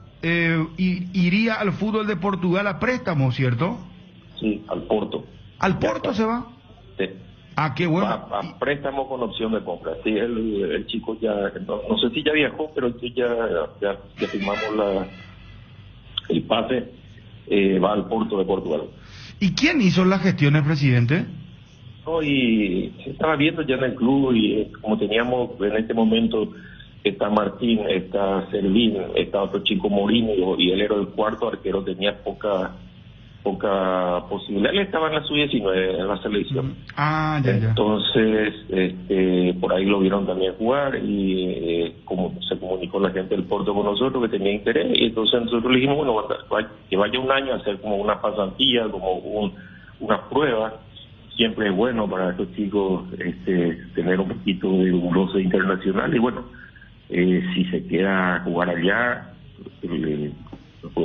iría al fútbol de Portugal a préstamo, ¿cierto? Sí, al Porto. ¿Al Porto se va? Sí. Ah, qué bueno. A préstamo con opción de compra. Sí, el chico ya, no sé si ya viajó, pero sí ya firmamos el pase, va al Porto de Portugal. ¿Y quién hizo las gestiones, presidente? No, y se estaba viendo ya en el club y como teníamos en este momento, está Martín, está Servín, está otro chico Mourinho y él era el cuarto arquero, tenía poca posibilidad. Él estaba en la sub-19, en la selección. Ya. Entonces, por ahí lo vieron también jugar y como se comunicó la gente del Porto con nosotros que tenía interés, y entonces nosotros le dijimos, bueno, que vaya un año a hacer como una pasantía, como una prueba. Siempre es bueno para estos chicos tener un poquito de un roce internacional y bueno, si se queda jugar allá, porque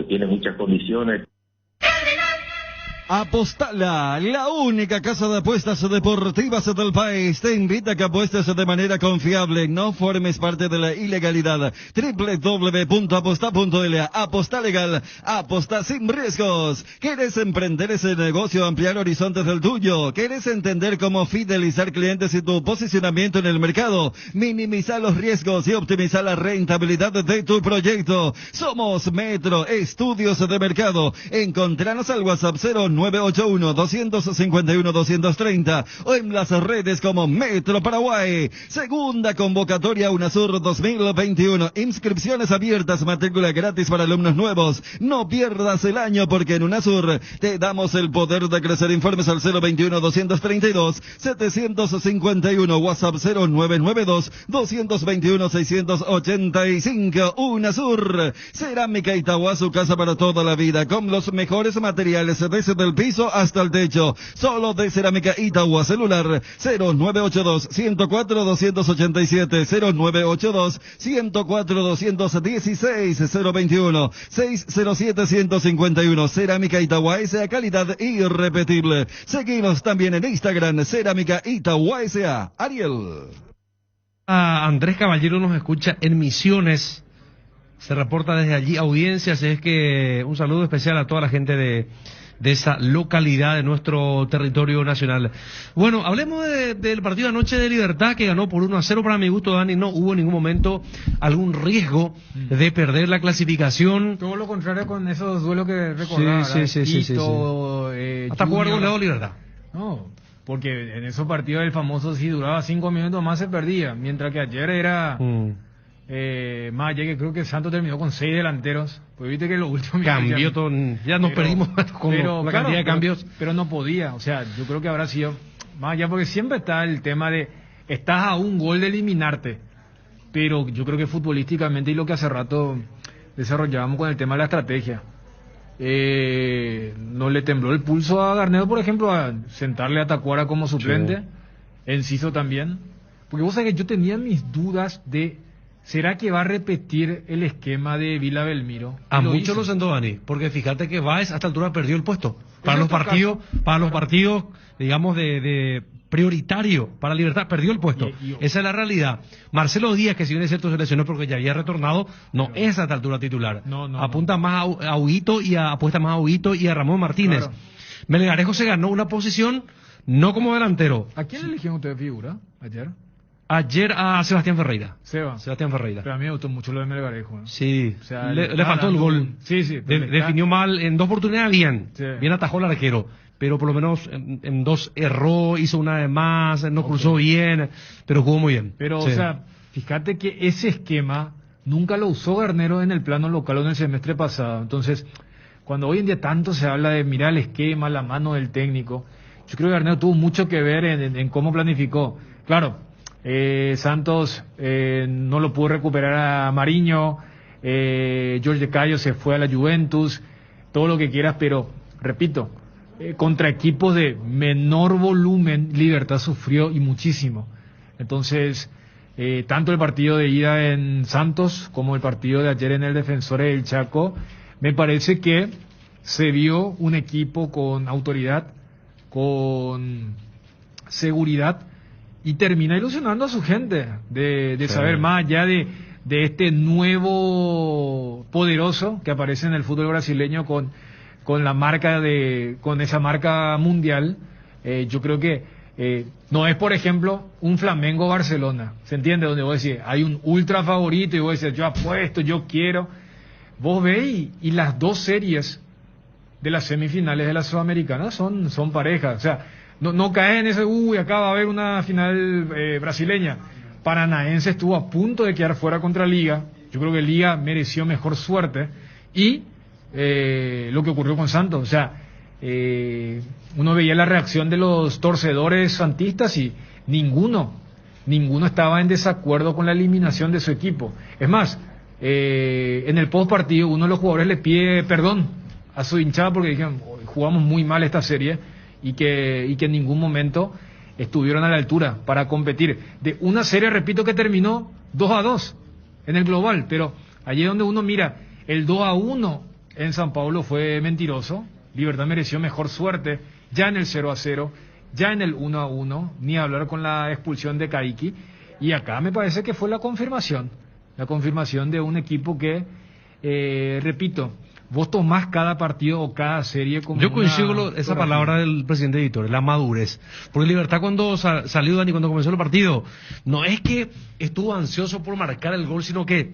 tiene muchas condiciones. Apostala, la única casa de apuestas deportivas del país, te invita a que apuestes de manera confiable, no formes parte de la ilegalidad. www.aposta.l. Aposta legal, aposta sin riesgos. ¿Quieres emprender ese negocio, ampliar horizontes del tuyo? ¿Quieres entender cómo fidelizar clientes y tu posicionamiento en el mercado? Minimizar los riesgos y optimizar la rentabilidad de tu proyecto. Somos Metro Estudios de Mercado. Encontranos al WhatsApp 0981-251-230 o en las redes como Metro Paraguay. Segunda convocatoria UNASUR 2021. Inscripciones abiertas, matrícula gratis para alumnos nuevos. No pierdas el año porque en UNASUR te damos el poder de crecer. Informes al 021-232-751. WhatsApp 0992-221-685. UNASUR. Cerámica Itagua, su casa para toda la vida, con los mejores materiales desde el piso hasta el techo. Solo de Cerámica Itagua. Celular 0982-104-287, 0982-104-216, 021-607-151. Cerámica Itagua, esa calidad irrepetible. Seguimos también en Instagram, Cerámica Itagua S.A. Ariel. Andrés Caballero nos escucha en Misiones. Se reporta desde allí audiencias. Es que un saludo especial a toda la gente de esa localidad de nuestro territorio nacional. Bueno, hablemos del partido de anoche de Libertad, que ganó por 1-0. Para mi gusto, Dani, no hubo en ningún momento algún riesgo de perder la clasificación. Todo lo contrario con esos duelos que recordaba. Sí. Hasta jugar goleado Libertad. No, porque en esos partidos el famoso, si duraba 5 minutos más se perdía, mientras que ayer era... más allá que creo que Santos terminó con 6 delanteros, pues viste que lo último cambió todo, ya nos perdimos con la cantidad de cambios, pero no podía, o sea, yo creo que habrá sido más allá, porque siempre está el tema de estás a un gol de eliminarte, pero yo creo que futbolísticamente, y lo que hace rato desarrollábamos con el tema de la estrategia, no le tembló el pulso a Garnedo, por ejemplo, a sentarle a Tacuara como suplente, Enciso también, porque vos sabés que yo tenía mis dudas de ¿será que va a repetir el esquema de Vila Belmiro? A muchos lo sentó, Dani, porque fíjate que Báez a esta altura perdió el puesto. Para los partidos, digamos, de prioritario para Libertad, perdió el puesto. Esa es la realidad. Marcelo Díaz, que si bien es cierto se lesionó porque ya había retornado, no es a esta altura titular. Apunta más a Huguito y apuesta más a Huguito y a Ramón Martínez. Claro. Melgarejo se ganó una posición no como delantero. ¿A quién eligió usted figura ayer? Ayer a Sebastián Ferreira. Sebastián Ferreira. Pero a mí me gustó mucho lo de Melgarejo. Sí, o sea, le faltó el gol. Definió mal, en 2 oportunidades bien atajó el arquero, pero por lo menos en 2 erró, hizo una de más, no cruzó bien, pero jugó muy bien. Pero, o sea, fíjate que ese esquema nunca lo usó Garnero en el plano local o en el semestre pasado. Entonces, cuando hoy en día tanto se habla de mirar el esquema, la mano del técnico, yo creo que Garnero tuvo mucho que ver en cómo planificó. Claro, Santos no lo pudo recuperar a Mariño, Jorge Cayo se fue a la Juventus, todo lo que quieras, pero repito, contra equipos de menor volumen Libertad sufrió y muchísimo. Entonces, tanto el partido de ida en Santos como el partido de ayer en el Defensores del Chaco, me parece que se vio un equipo con autoridad, con seguridad, y termina ilusionando a su gente de saber más allá de este nuevo poderoso que aparece en el fútbol brasileño con la marca con esa marca mundial. Yo creo que no es, por ejemplo, un Flamengo-Barcelona, ¿se entiende? Donde vos decís, hay un ultra favorito y vos decís, yo apuesto, yo quiero. Vos veis y las 2 series de las semifinales de la Sudamericana son parejas, o sea, no caes en ese, acá va a haber una final brasileña. Paranaense estuvo a punto de quedar fuera contra Liga. Yo creo que Liga mereció mejor suerte. Y lo que ocurrió con Santos. O sea, uno veía la reacción de los torcedores santistas y ninguno estaba en desacuerdo con la eliminación de su equipo. Es más, en el post partido uno de los jugadores le pide perdón a su hinchada porque dijeron, jugamos muy mal esta serie. Y que en ningún momento estuvieron a la altura para competir. De una serie, repito, que terminó 2-2 en el global, pero allí donde uno mira, el 2-1 en San Pablo fue mentiroso, Libertad mereció mejor suerte ya en el 0-0, ya en el 1-1, ni hablar con la expulsión de Caiki. Y acá me parece que fue la confirmación de un equipo que, repito, vos tomás cada partido o cada serie como yo coincido con esa palabra del presidente Víctor, la madurez. Porque Libertad cuando salió Dani, cuando comenzó el partido, no es que estuvo ansioso por marcar el gol, sino que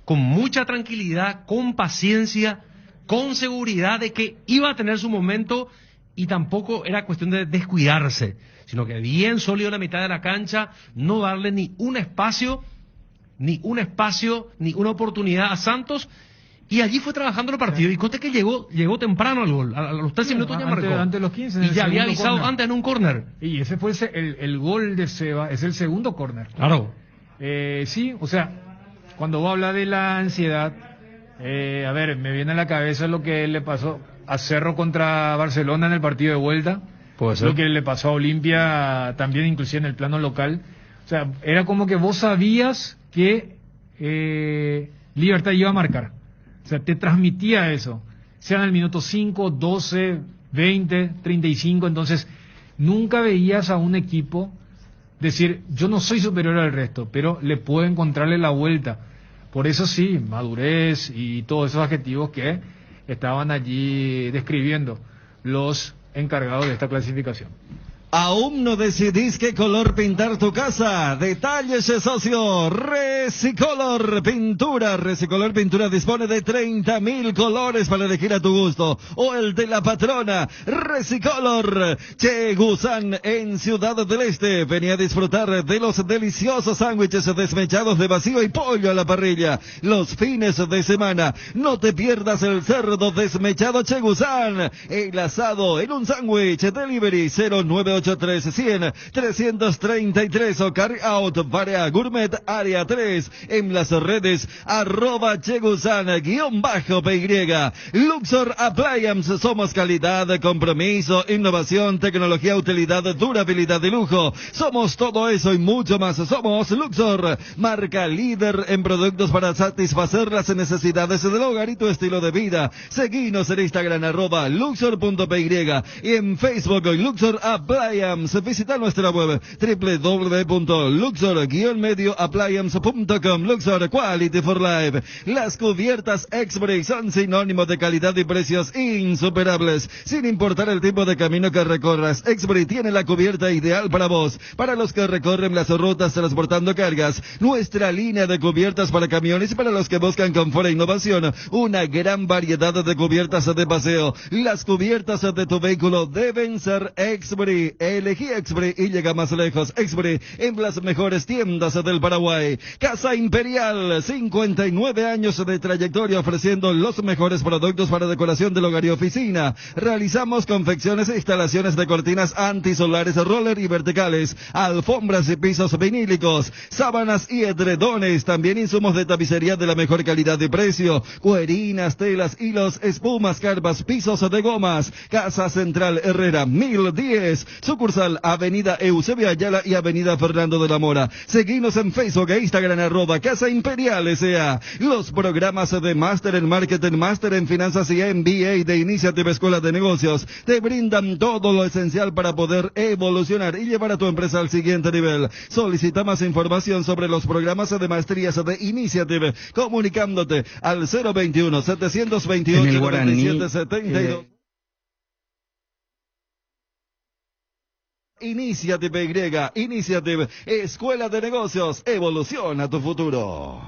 con mucha tranquilidad, con paciencia, con seguridad de que iba a tener su momento y tampoco era cuestión de descuidarse, sino que bien sólido en la mitad de la cancha, no darle ni un espacio, ni una oportunidad a Santos. Y allí fue trabajando el partido. Y conté que llegó temprano al gol. A los 13 minutos ya marcó. Antes de los 15. Y ya había avisado antes en un córner. Y ese fue el gol de Seba, es el segundo córner. Claro. Sí, o sea, cuando vos hablas de la ansiedad, a ver, me viene a la cabeza lo que le pasó a Cerro contra Barcelona en el partido de vuelta. Puede ser. Lo que le pasó a Olimpia también, inclusive en el plano local. O sea, era como que vos sabías que Libertad iba a marcar. O sea, te transmitía eso, sea en el minuto 5, 12, 20, 35, entonces nunca veías a un equipo decir, yo no soy superior al resto, pero le puedo encontrarle la vuelta. Por eso sí, madurez y todos esos adjetivos que estaban allí describiendo los encargados de esta clasificación. ¿Aún no decidís qué color pintar tu casa? Detalles, socio. Resicolor Pintura. Resicolor Pintura dispone de 30.000 colores para elegir a tu gusto. O el de la patrona. Resicolor. Chegusán en Ciudad del Este. Venía a disfrutar de los deliciosos sándwiches desmechados de vacío y pollo a la parrilla. Los fines de semana. No te pierdas el cerdo desmechado Chegusán. El asado en un sándwich. Delivery 0983100-333 o Carry Out Barea Gourmet Área 3 en las redes @Chegusan_PY. Luxor Appliance, somos calidad, compromiso, innovación, tecnología, utilidad, durabilidad y lujo. Somos todo eso y mucho más. Somos Luxor, marca líder en productos para satisfacer las necesidades del hogar y tu estilo de vida. Seguinos en Instagram @Luxor.py y en Facebook Luxor Appliance. Visita nuestra web www.luxor-medioappliance.com. Luxor Quality for Life. Las cubiertas X-Bray son sinónimo de calidad y precios insuperables. Sin importar el tipo de camino que recorras, X-Bray tiene la cubierta ideal para vos. Para los que recorren las rutas transportando cargas, nuestra línea de cubiertas para camiones y para los que buscan confort e innovación, una gran variedad de cubiertas de paseo. Las cubiertas de tu vehículo deben ser X-Bray. Elegí X-Bray y llega más lejos. X-Bray en las mejores tiendas del Paraguay. Casa Imperial, 59 años de trayectoria ofreciendo los mejores productos para decoración del hogar y oficina. Realizamos confecciones e instalaciones de cortinas antisolares, roller y verticales, alfombras y pisos vinílicos, sábanas y edredones. También insumos de tapicería de la mejor calidad y precio. Cuerinas, telas, hilos, espumas, carpas, pisos de gomas. Casa Central Herrera, 1010. Sucursal Avenida Eusebio Ayala y Avenida Fernando de la Mora. Seguinos en Facebook e Instagram @Casa Imperial S.A. Los programas de Máster en Marketing, Máster en Finanzas y MBA de Iniciative Escuela de Negocios te brindan todo lo esencial para poder evolucionar y llevar a tu empresa al siguiente nivel. Solicita más información sobre los programas de maestrías de Iniciative comunicándote al 021-728-9772. Iniciative Y, Iniciative, Escuela de Negocios, evoluciona tu futuro.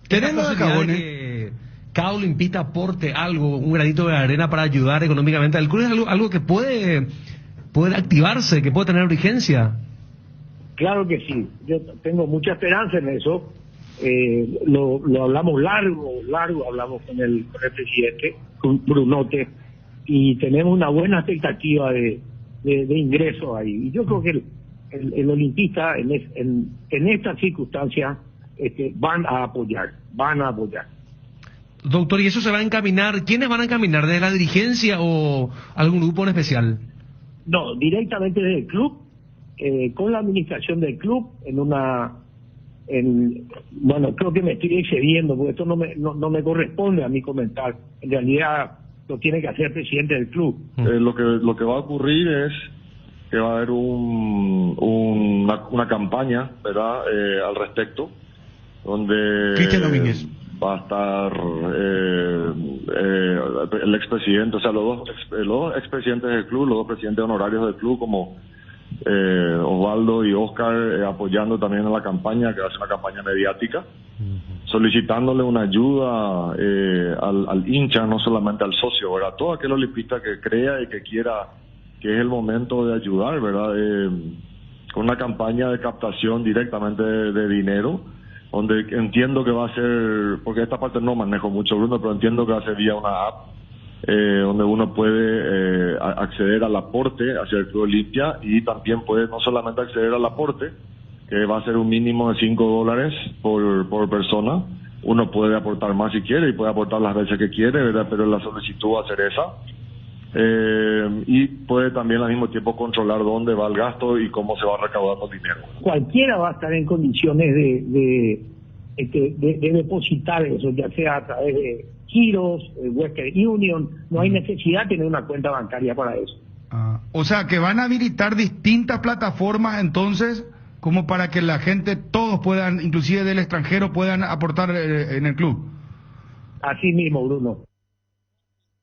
Tenemos que cada olimpista aporte algo, un granito de arena para ayudar económicamente al club. Es algo que puede activarse, que puede tener vigencia. Claro que sí, yo tengo mucha esperanza en eso. Lo hablamos largo, hablamos con el presidente, con Brunote, y tenemos una buena expectativa de ingreso ahí. Y yo creo que el olimpista en esta circunstancia van a apoyar. Doctor, ¿y eso se va a encaminar? ¿Quiénes van a encaminar? ¿Desde la dirigencia o algún grupo en especial? No, directamente desde el club, con la administración del club, en una bueno, creo que me estoy excediendo, porque esto no me corresponde a mí comentar. En realidad lo tiene que hacer el presidente del club. Lo que va a ocurrir es que va a haber una campaña, ¿verdad?, al respecto, donde va a estar el expresidente, o sea, los dos expresidentes del club, los dos presidentes honorarios del club, como Osvaldo y Oscar, apoyando también a la campaña, que va a ser una campaña mediática, solicitándole una ayuda al hincha, no solamente al socio, ¿verdad? Todo aquel olimpista que crea y que quiera que es el momento de ayudar, ¿verdad? Con una campaña de captación directamente de dinero, donde entiendo que va a ser, porque esta parte no manejo mucho, Bruno, pero entiendo que va a ser vía una app, donde uno puede acceder al aporte hacia el Club Olimpia, y también puede no solamente acceder al aporte, que va a ser un mínimo de $5 por persona. Uno puede aportar más si quiere y puede aportar las veces que quiere, ¿verdad? Pero la solicitud va a ser esa. Y puede también al mismo tiempo controlar dónde va el gasto y cómo se va recaudando el dinero. Cualquiera va a estar en condiciones de depositar eso, ya sea a través de giros, Western Union. No hay necesidad de tener una cuenta bancaria para eso. O sea, que van a habilitar distintas plataformas entonces, como para que la gente, todos puedan, inclusive del extranjero, puedan aportar en el club. Así mismo, Bruno.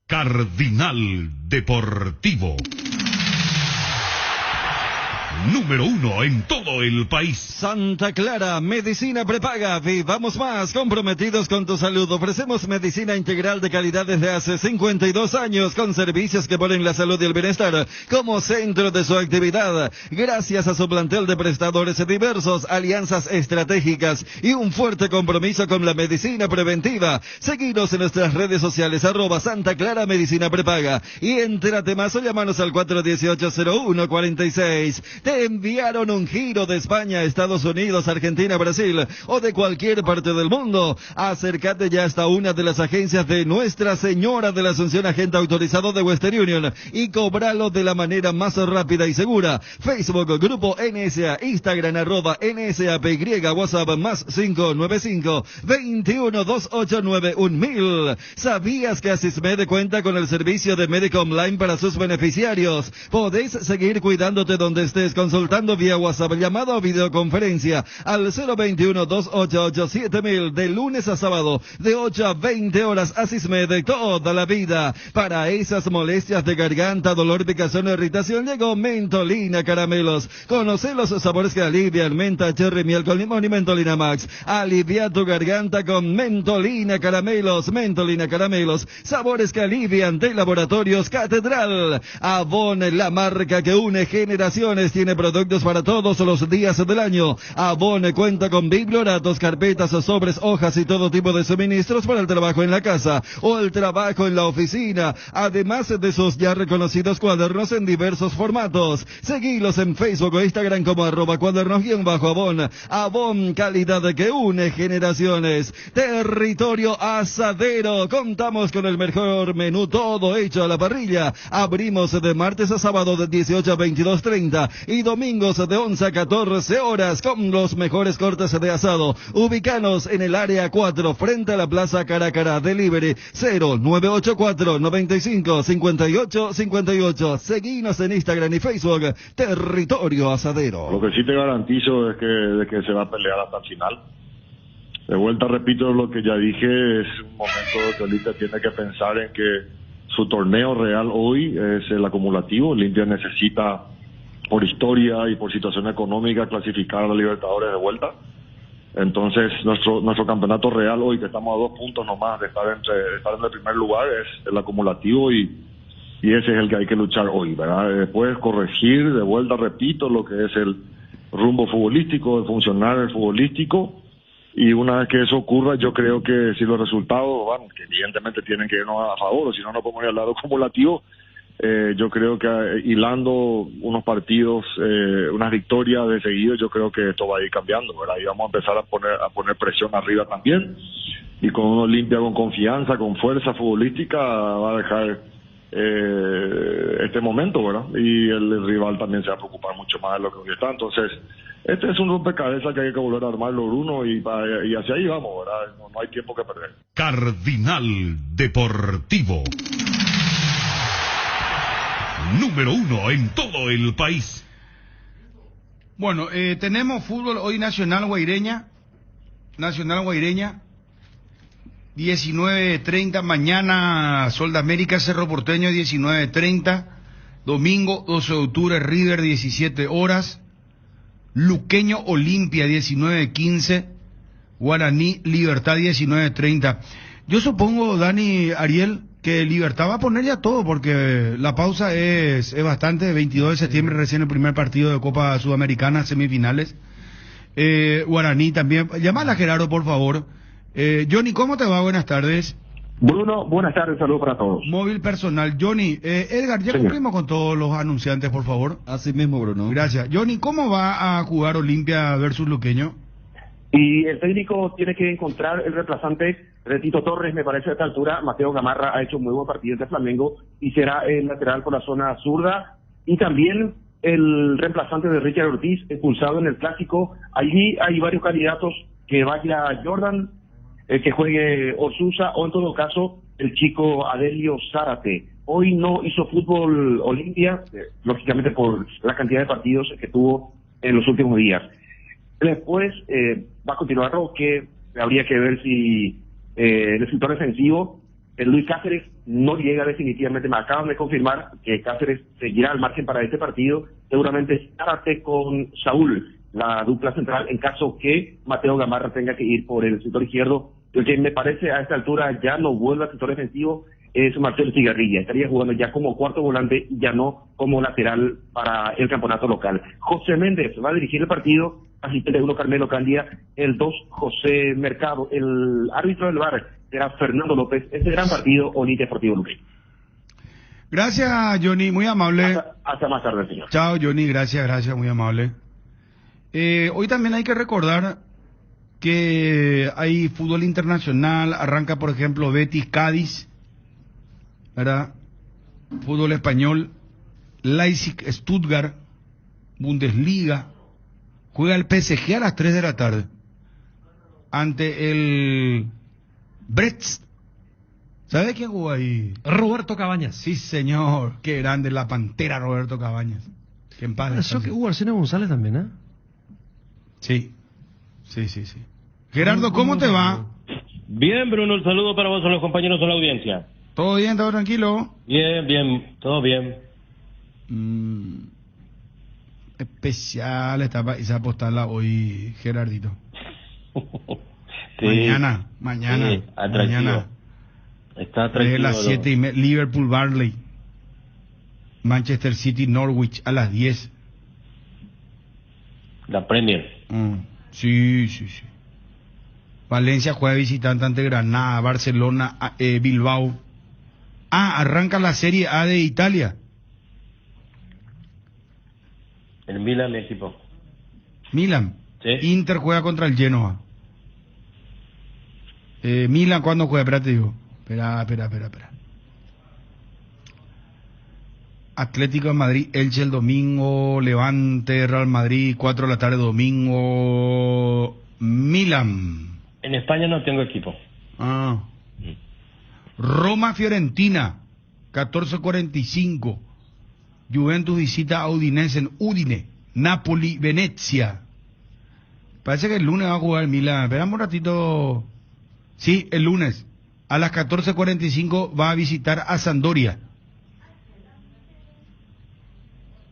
Cardinal Deportivo. Número 1 en todo el país. Santa Clara, Medicina Prepaga. Vivamos más, comprometidos con tu salud. Ofrecemos medicina integral de calidad desde hace 52 años, con servicios que ponen la salud y el bienestar como centro de su actividad. Gracias a su plantel de prestadores diversos, alianzas estratégicas y un fuerte compromiso con la medicina preventiva. Seguinos en nuestras redes sociales, @Santa Clara Medicina Prepaga. Y entrate más o llámanos al 418-0146. Te enviaron un giro de España, Estados Unidos, Argentina, Brasil o de cualquier parte del mundo. Acércate ya hasta una de las agencias de Nuestra Señora de la Asunción, agente autorizado de Western Union, y cobralo de la manera más rápida y segura. Facebook, Grupo NSA, Instagram, @NSAPY, WhatsApp +595 21 289 1000. ¿Sabías que Asismed cuenta con el servicio de médico online para sus beneficiarios? Podés seguir cuidándote donde estés, consultando vía WhatsApp, llamada o videoconferencia al 021-288-7000 de lunes a sábado de 8 a 20 horas. Asismed de toda la vida. Para esas molestias de garganta, dolor, picazón o irritación, llegó Mentolina Caramelos. Conoce los sabores que alivian: menta, cherry, miel con limón y Mentolina Max. Alivia tu garganta con Mentolina Caramelos. Mentolina Caramelos, sabores que alivian, de Laboratorios Catedral. Avon, la marca que une generaciones, tiene productos para todos los días del año. Avon cuenta con biblioratos, carpetas, sobres, hojas y todo tipo de suministros para el trabajo en la casa o el trabajo en la oficina, además de sus ya reconocidos cuadernos en diversos formatos. Seguilos en Facebook o Instagram como @cuadernos_Avon. Avon, calidad que une generaciones. Territorio Asadero, contamos con el mejor menú, todo hecho a la parrilla. Abrimos de martes a sábado de 18 a 22:30 y domingos de 11 a 14 horas con los mejores cortes de asado. Ubicanos en el área 4 frente a la Plaza Caracara. Delivery 0984-95-5858. Seguinos en Instagram y Facebook, Territorio Asadero. Lo que sí te garantizo es de que se va a pelear hasta el final. De vuelta repito lo que ya dije, es un momento que Olimpia tiene que pensar en que su torneo real hoy es el acumulativo. Olimpia necesita, por historia y por situación económica, clasificar a la Libertadores de vuelta. Entonces nuestro campeonato real hoy, que estamos a 2 puntos nomás de estar en el primer lugar, es el acumulativo, y ese es el que hay que luchar hoy, ¿verdad? Después corregir, de vuelta repito, lo que es el rumbo futbolístico, el funcionar futbolístico. Y una vez que eso ocurra, yo creo que si los resultados van, que evidentemente tienen que irnos a favor, o si no, no podemos ir al lado acumulativo, yo creo que hilando unos partidos, unas victorias de seguido, yo creo que esto va a ir cambiando, ¿verdad? Y vamos a empezar a poner presión arriba también, y con un Olimpia con confianza, con fuerza futbolística, va a dejar este momento, ¿verdad? Y el rival también se va a preocupar mucho más de lo que hoy está. Entonces, este es un rompecabezas que hay que volver a armarlo, Bruno, y hacia ahí vamos, ¿verdad? No hay tiempo que perder. Cardinal Deportivo. Número 1 en todo el país. Bueno, tenemos fútbol hoy Nacional Guaireña. 19:30, mañana Sol de América, Cerro Porteño, 19:30, domingo 12 de octubre, River, 17 horas, Luqueño Olimpia, 19:15, Guaraní Libertad, 19:30. Yo supongo, Dani, Ariel, que Libertad va a poner ya todo, porque la pausa es bastante, 22 de septiembre recién el primer partido de Copa Sudamericana, semifinales. Guaraní también. Llámala a Gerardo, por favor. Johnny, ¿cómo te va? Buenas tardes. Bruno, buenas tardes, saludos para todos. Móvil personal. Johnny, Edgar, ya cumplimos con todos los anunciantes, por favor. Así mismo, Bruno. Gracias. Johnny, ¿cómo va a jugar Olimpia versus Luqueño? Y el técnico tiene que encontrar el reemplazante de Tito Torres, me parece a esta altura. Mateo Gamarra ha hecho un muy buen partido de Flamengo y será el lateral por la zona zurda. Y también el reemplazante de Richard Ortiz, expulsado en el Clásico. Allí hay varios candidatos, que vaya Jordan, que juegue Orsusa, o en todo caso el chico Adelio Zárate. Hoy no hizo fútbol Olimpia, lógicamente por la cantidad de partidos que tuvo en los últimos días. Después va a continuar Roque, habría que ver si el sector defensivo, Luis Cáceres no llega definitivamente. Me acaban de confirmar que Cáceres seguirá al margen para este partido. Seguramente Zárate con Saúl, la dupla central, en caso que Mateo Gamarra tenga que ir por el sector izquierdo. Lo que me parece a esta altura ya no vuelve al sector defensivo es Marcelo Cigarrilla. Estaría jugando ya como cuarto volante y ya no como lateral para el campeonato local. José Méndez va a dirigir el partido, asistente 1 Carmelo Candia, el 2 José Mercado, el árbitro del VAR será Fernando López. Este gran partido, Olimpia Deportivo Luque. Gracias, Johnny, muy amable. Hasta más tarde, señor. Chao, Johnny, gracias, muy amable. Hoy también hay que recordar que hay fútbol internacional. Arranca, por ejemplo, Betis Cádiz, ¿verdad? Fútbol español, Leipzig Stuttgart, Bundesliga. Juega el PSG a las 3 de la tarde ante el Brest. ¿Sabe quién jugó ahí? Roberto Cabañas. Sí, señor. Qué grande la pantera Roberto Cabañas. Que en paz. Eso que hubo Arsenio González también, ¿eh? Sí. Gerardo, ¿cómo te va? Bien, Bruno, el saludo para vos, a los compañeros de la audiencia. ¿Todo bien? ¿Todo tranquilo? Bien, todo bien. Especial esta esa postal hoy, Gerardito. Sí. Mañana. Sí, mañana. Está tranquilo. A las 7:30, Liverpool Burnley. Manchester City Norwich a las 10. La Premier. Sí. Valencia juega visitante ante Granada, Barcelona, Bilbao. Arranca la Serie A de Italia. El Milan, equipo. Milan. Sí. Inter juega contra el Genoa. Milan, ¿cuándo juega? Espérate, digo. Espera. Atlético de Madrid, Elche el domingo, Levante, Real Madrid, 4 de la tarde domingo, Milan. En España no tengo equipo. Roma, Fiorentina, 14:45. Juventus visita a Udinese en Udine. Napoli, Venecia. Parece que el lunes va a jugar el Milan. Esperamos un ratito. Sí, el lunes. A las 14:45 va a visitar a Sampdoria.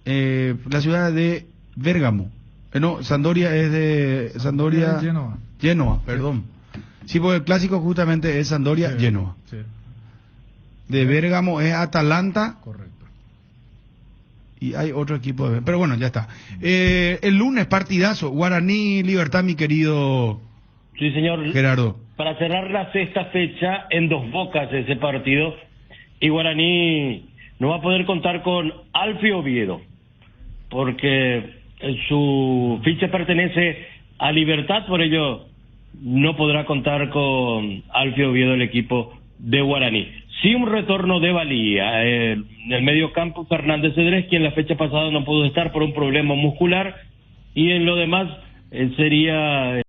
La ciudad de Bérgamo. No, Sampdoria es de... Sampdoria... Genoa, perdón. Sí, porque el clásico justamente es Sampdoria, Genoa. Sí. De Bérgamo es Atalanta. Correcto. Y hay otro equipo de... Pero bueno, ya está. El lunes, partidazo. Guaraní, Libertad, mi querido... Sí, señor. Gerardo. Para cerrar la sexta fecha, en Dos Bocas ese partido, y Guaraní no va a poder contar con Alfio Oviedo, porque su ficha pertenece a Libertad, por ello no podrá contar con Alfio Oviedo el equipo de Guaraní. Sí, un retorno de valía. En el medio campo, Fernández Cedrés, quien la fecha pasada no pudo estar por un problema muscular, y en lo demás sería...